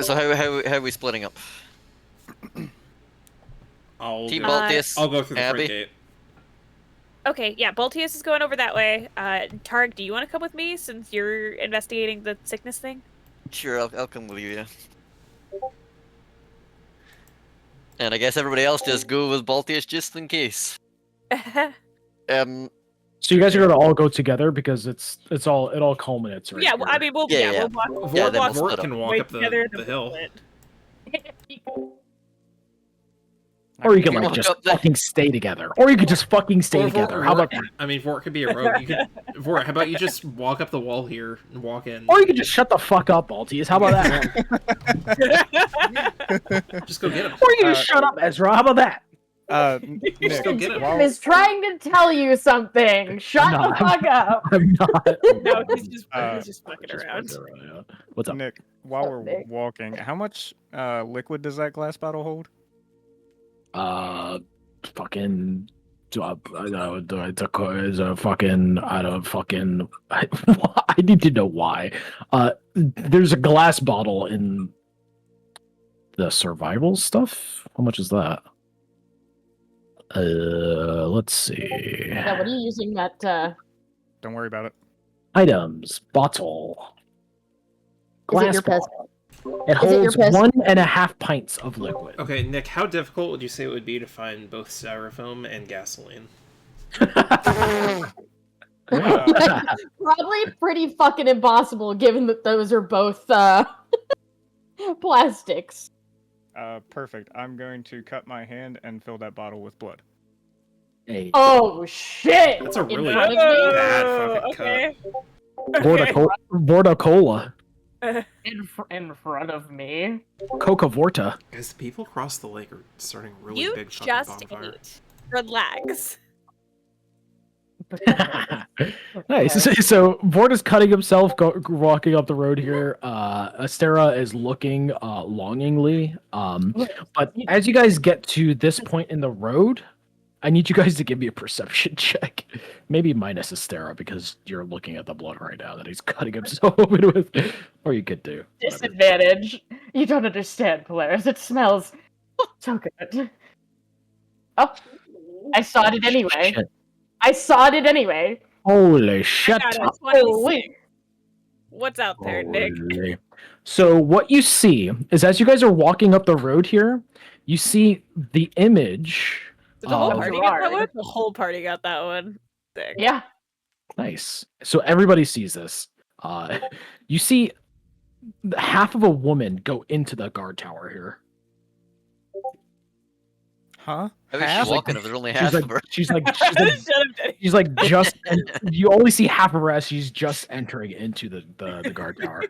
So how are we splitting up? I'll Team go, Baltius, I'll go through the Abby? front gate. Okay, yeah, Baltius is going over that way. Targ, do you want to come with me since you're investigating the sickness thing? Sure, I'll come with you, yeah. And I guess everybody else just go with Baltius just in case. So you guys are gonna all go together because it all culminates right yeah, well, I here. mean, Yeah. we'll walk. Yeah, then walk we'll split Vort up. can walk way up together, the then hill. split. Or you can Walk like just up the- fucking stay together. Or you could just fucking stay Or together. Vort- How about that? I mean, Vort could be a rogue. You could, Vort, how about you just walk up the wall here and walk in? Or you could just shut the fuck up, Baltius. How about that? Just go get him. Or you can just shut up, Ezra. How about that? Just go get him. Tim is trying to tell you something. Shut the No, fuck up. I'm not. No, he's just fucking Just around. fucking around, yeah. What's up? Nick, while we're Nick? walking, how much liquid does that glass bottle hold? Fucking. Is a fucking. I don't fucking. I need to know why. There's a glass bottle in the survival stuff. How much is that? Let's see. Yeah, what are you using that? Don't worry about it. Items bottle. Glass your piss? bottle. It Is it your holds piss? 1.5 pints of liquid. Okay, Nick, how difficult would you say it would be to find both styrofoam and gasoline? Probably pretty fucking impossible, given that those are both plastics. Perfect. I'm going to cut my hand and fill that bottle with blood. Hey, Oh shit! That's a In really front of me? bad fucking Okay. Vorta-Cola. In front of me. Coca-Vorta. Guys, the people across the lake are starting a really You big fucking just bonfire. ate. Relax. Nice. So Vorta's cutting himself, walking up the road here. Astera is looking longingly. But as you guys get to this point in the road, I need you guys to give me a perception check. Maybe minus Astera because you're looking at the blood right now that he's cutting himself open with. Or you could do. whatever. Disadvantage. You don't understand, Polaris. It smells so good. Oh, I sawed it anyway. Shit. I sawed it anyway. Holy shit. I got a Holy. 26. What's out there, Nick? Holy. So what you see is as you guys are walking up the road here, you see the image. Did the whole of- party get that one? The whole party got that one. Sick. Yeah. Nice. So everybody sees this. You see half of a woman go into the guard tower here. Huh? How is she walking if there's only She's half like, of her? she's like, Shut up, Jenny. she's like just, and you only see half of her as she's just entering into the guard tower.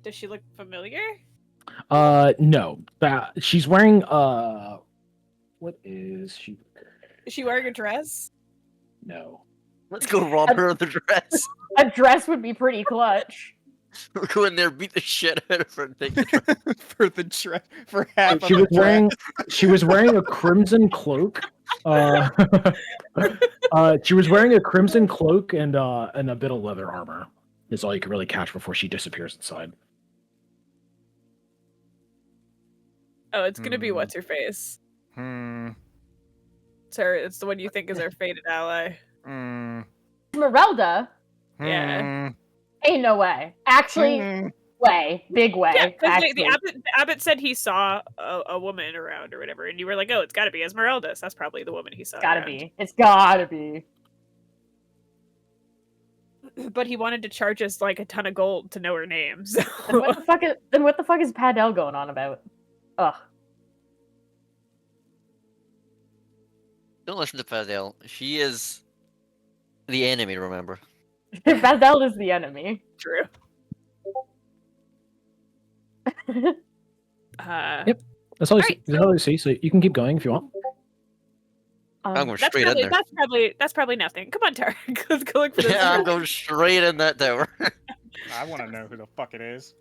Does she look familiar? No, she's wearing what is she? Is she wearing a dress? No. Let's go rob her of the dress. A dress would be pretty clutch. We'll go in there, beat the shit out of her, and take the dress. for half She of was the dress. she was wearing a crimson cloak. She was wearing a crimson cloak and a bit of leather armor. Is all you can really catch before she disappears inside. Oh, it's gonna be what's her face. It's the one you think is our fated ally. Esmeralda? Yeah. Ain't no way. Actually, way. Big way. Yeah, because actually. the abbot said he saw a woman around or whatever, and you were like, "Oh, it's got to be Esmeralda." So that's probably the woman he saw. Gotta around. be. It's gotta be. But he wanted to charge us like a ton of gold to know her name. So. Then what the fuck is Padel going on about? Ugh. Don't listen to Fazelle. She is the enemy, remember? Padel is the enemy. True. Yep. That's all you see. So you can keep going if you want. I'm going straight in there. That's probably nothing. Come on, Tarek. Let's go look for this. Yeah, I'm going straight in that tower. I want to know who the fuck it is.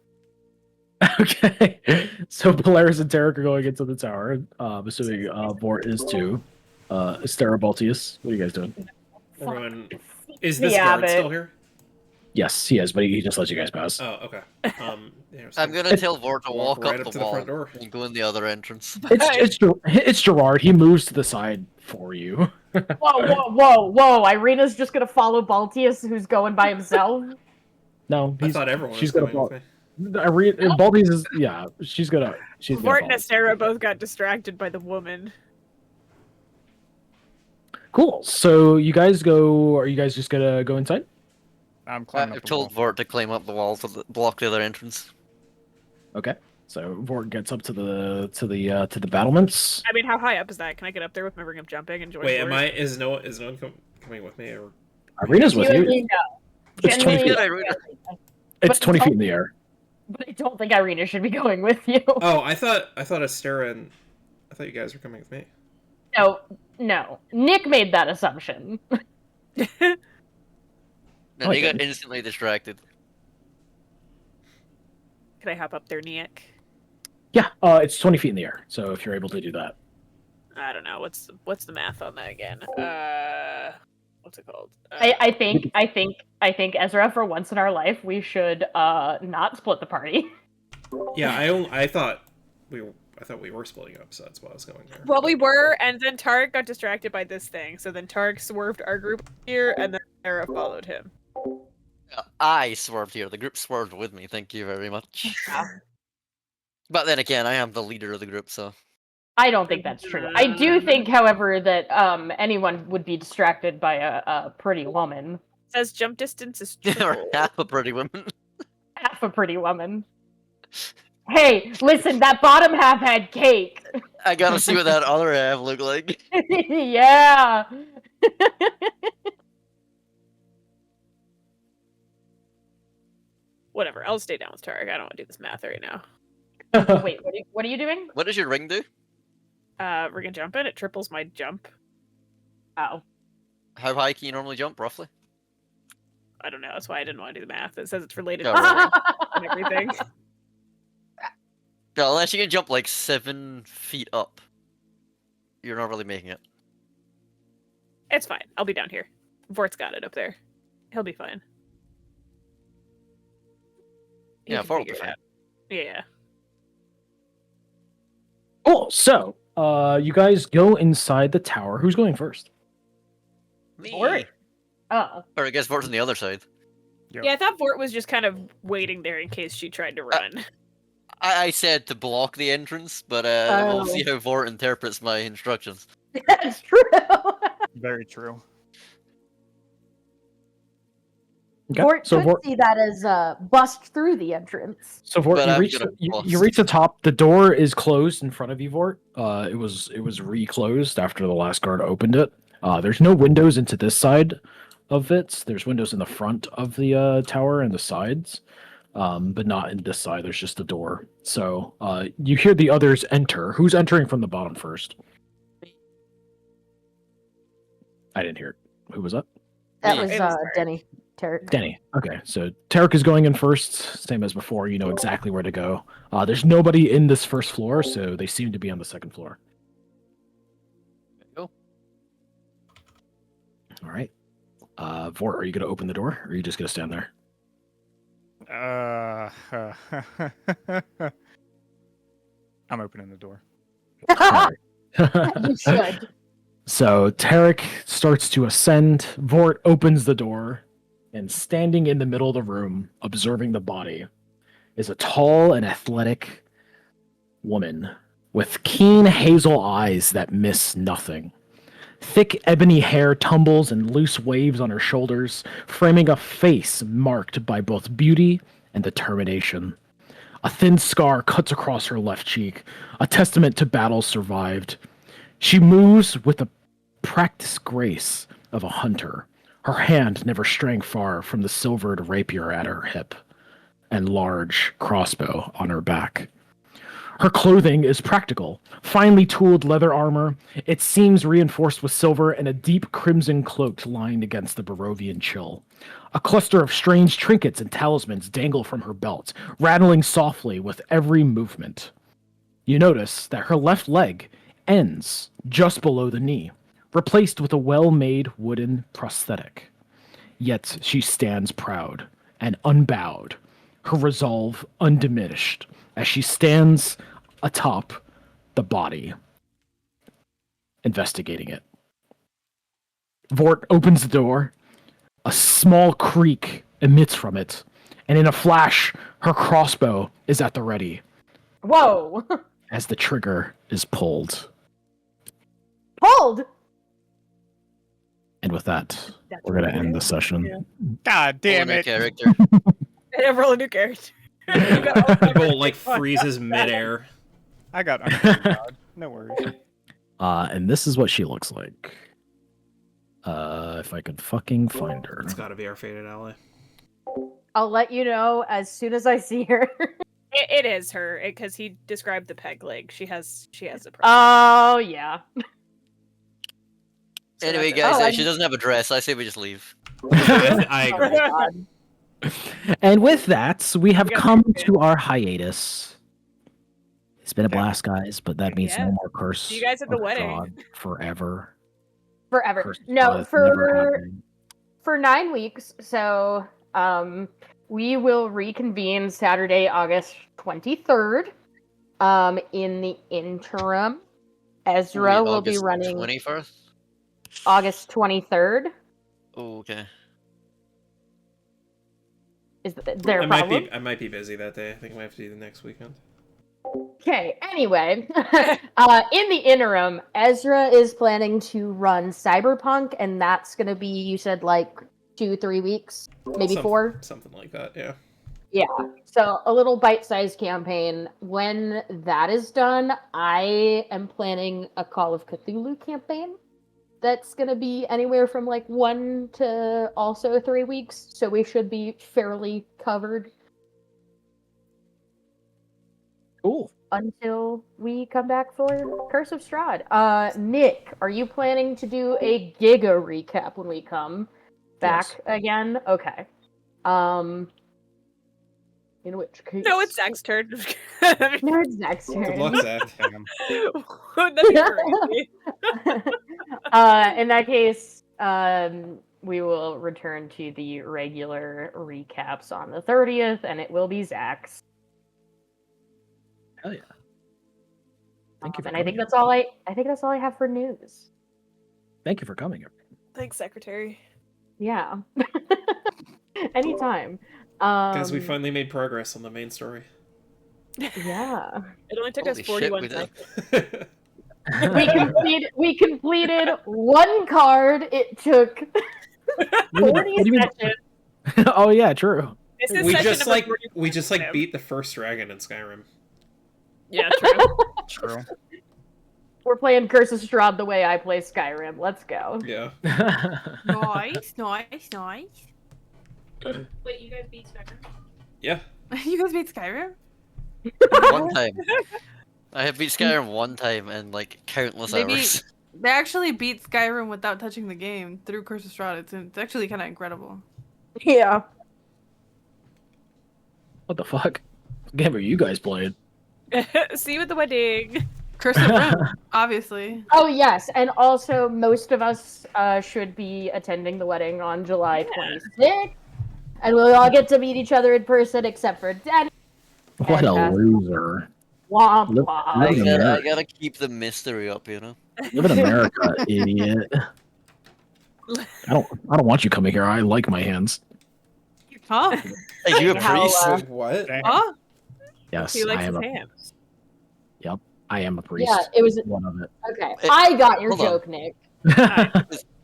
Okay. So Polaris and Tarek are going into the tower. Assuming Vort is too. Starabaltius, what are you guys doing? Everyone, is this guard still here? Yes, he is, but he just lets you guys pass. Oh, okay. I'm gonna tell Vort to walk right up up the to the wall front door. and go in the other entrance. It's Gerard. He moves to the side for you. Whoa! Irina's just gonna follow Baltius, who's going by himself. No, I thought everyone she's was gonna coming with me. Baltius is she's gonna Vort and follow. Sarah both got distracted by the woman. Cool. So you guys go. Are you guys just gonna go inside? I'm climbing I've up the told wall. Vort to climb up the wall to block the other entrance. Okay. So Vort gets up to the battlements. I mean, how high up is that? Can I get up there with my ring of jumping and join? Wait, Vort? is no one coming with me or? Irina's with you. No. It's 20 feet. It's 20 feet in the air. But I don't think Irina should be going with you. Oh, I thought Astera and I thought you guys were coming with me. No. Nick made that assumption. No, they got instantly distracted. Can I hop up there, Nick? Yeah, it's 20 feet in the air. So if you're able to do that. I don't know. What's the math on that again? What's it called? I think Ezra, for once in our life, we should not split the party. Yeah, I thought we were splitting up, so that's why I was going there. Well, we were, and then Tarek got distracted by this thing. So then Tarek swerved our group here, and then Sarah followed him. I swerved here. The group swerved with me. Thank you very much. But then again, I am the leader of the group, so. I don't think that's true. I do think, however, that anyone would be distracted by a pretty woman. It says jump distance is Or triple. half a pretty woman. Half a pretty woman. Hey, listen, that bottom half had cake. I gotta see what that other half looked like. Yeah. Whatever. I'll stay down with Tarek. I don't want to do this math right now. Wait, what are you doing? What does your ring do? We're gonna jump in. It triples my jump. Oh. How high can you normally jump, roughly? I don't know. That's why I didn't want to do the math. It says it's related Yeah, to right. and everything. No, unless you can jump like 7 feet up. You're not really making it. It's fine. I'll be down here. Vort's got it up there. He'll be fine. He Yeah, can Vort will figure be it fine. out. Yeah. Cool. So, you guys go inside the tower. Who's going first? Me. Vort? Oh. Or I guess Vort's on the other side. Yeah, I thought Vort was just kind of waiting there in case she tried to run. I said to block the entrance, but we'll see how Vort interprets my instructions. That's true. Very true. Okay. Vort So could Vort, see that as bust through the entrance. so Vort, But you I'm reach gonna you bust. reach the top. The door is closed in front of you, Vort. It was reclosed after the last guard opened it. There's no windows into this side of it. There's windows in the front of the tower and the sides, but not in this side. There's just a door. So you hear the others enter. Who's entering from the bottom first? I didn't hear it. Who was that? That Me. was It was Denny. Tarek. Danny. Okay, so Tarek is going in first, same as before. You know exactly where to go. There's nobody in this first floor, so they seem to be on the second floor. Go. All right. Vort, are you going to open the door, or are you just going to stand there? I'm opening the door. You should. So Tarek starts to ascend. Vort opens the door, and standing in the middle of the room, observing the body, is a tall and athletic woman with keen hazel eyes that miss nothing. Thick ebony hair tumbles in loose waves on her shoulders, framing a face marked by both beauty and determination. A thin scar cuts across her left cheek, a testament to battles survived. She moves with the practiced grace of a hunter, her hand never straying far from the silvered rapier at her hip and large crossbow on her back. Her clothing is practical, finely tooled leather armor, its seams reinforced with silver, and a deep crimson cloak lined against the Barovian chill. A cluster of strange trinkets and talismans dangle from her belt, rattling softly with every movement. You notice that her left leg ends just below the knee, replaced with a well-made wooden prosthetic. Yet she stands proud and unbowed, her resolve undiminished, as she stands atop the body, investigating it. Vort opens the door. A small creak emits from it, and in a flash, her crossbow is at the ready Whoa! as the trigger is pulled. Hold! And with that, we're going to end the session. God damn Roll a new it! character. And roll a new character. Bolt like freezes midair. I got God. No worries. And this is what she looks like. If I could fucking find her. It's gotta be our fated ally. I'll let you know as soon as I see her. It is her because he described the peg leg. She has a problem. Oh, yeah. So Anyway, that's it. guys, Oh, she doesn't have a dress. I say we just leave. I Oh my agree. God. And with that, we have We got come there, too. to our hiatus. It's been a Yeah. blast, guys, but that means Yeah. no more curse. See you guys at the of wedding. God forever. Forever. Curse of God No, is never for happening. 9 weeks. So, we will reconvene Saturday, August 23rd. In the interim, Ezra will be running 21st? August 23rd. Oh, okay. Is there a problem? I might be busy that day. I think I might have to do the next weekend. Okay, anyway, in the interim, Ezra is planning to run Cyberpunk, and that's gonna be, you said, like 2-3 weeks, maybe 4? Something like that, yeah. Yeah, so a little bite-sized campaign. When that is done, I am planning a Call of Cthulhu campaign. That's gonna be anywhere from like 1 to also 3 weeks, so we should be fairly covered Cool. until we come back for Curse of Strahd. Nick, are you planning to do a Giga recap when we come back Yes. again? Okay. In which case... No, it's Zach's turn. No, it's Zach's turn. Good luck, Zach. Damn. That'd be crazy. In that case, we will return to the regular recaps on the 30th, and it will be Zach's. Hell yeah. Thank you for And I coming. think that's all I have for news. Thank you for coming. Thanks, Secretary. Yeah. Anytime. Guys, we finally made progress on the main story. Yeah. It only took Holy us shit, 41 we did. seconds. We completed one card. It took 40 What do you mean? sessions. Oh yeah, true. This is we session just number like 41. beat the first dragon in Skyrim. Yeah, true. True. We're playing Curse of Strahd the way I play Skyrim. Let's go. Yeah. Nice. Wait, you guys beat Skyrim? Yeah. You guys beat Skyrim? One time. I have beat Skyrim one time in like countless hours. They actually beat Skyrim without touching the game through Curse of Strahd. It's actually kind of incredible. Yeah. What the fuck? What game are you guys playing? See you at the wedding. Curse of Rim, obviously. Oh yes, and also most of us should be attending the wedding on July 26th, and we'll all get to meet each other in person except for Danny. What a Fantastic. loser. Womp Live- womp. live in I America. gotta keep the mystery up, you know. Live in America, idiot. I don't want you coming here. I like my hands. Huh? Are you a How, priest? Wait, what? Huh? Yes, He likes I am his a hands. I am a priest. Yeah, it was One of it. okay. Eh, I got your hold on. joke, Nick.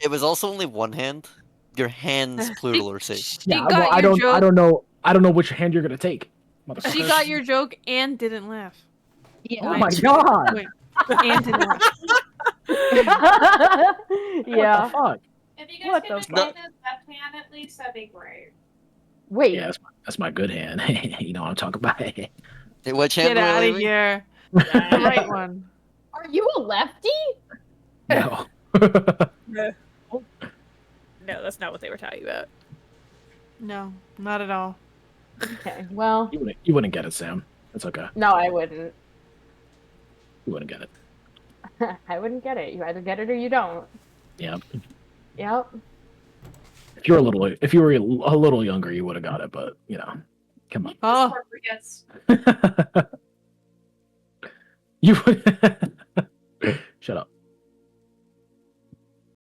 It was also only one hand. Your hands, plural, are safe. She Yeah, got well, I your don't joke. I don't know which hand you're gonna take. Motherfucker. She got your joke and didn't laugh. Yeah. Oh my god. Wait, and didn't laugh. Yeah. What the fuck? If you guys What could the just fuck? take this left hand at least, that'd be great. Wait. Yeah, that's my good hand. You know what I'm talking about. Hey, which hand Get were we out of leaving? here. The right one. Are you a lefty? No. No, that's not what they were talking about. No, not at all. Okay. Well, You wouldn't get it, Sam. It's okay. no, I wouldn't. You wouldn't get it. I wouldn't get it. You either get it or you don't. Yeah. Yep. If you were a little younger, you would have got it, but you know, come on. Oh, Yes. You would. Shut up.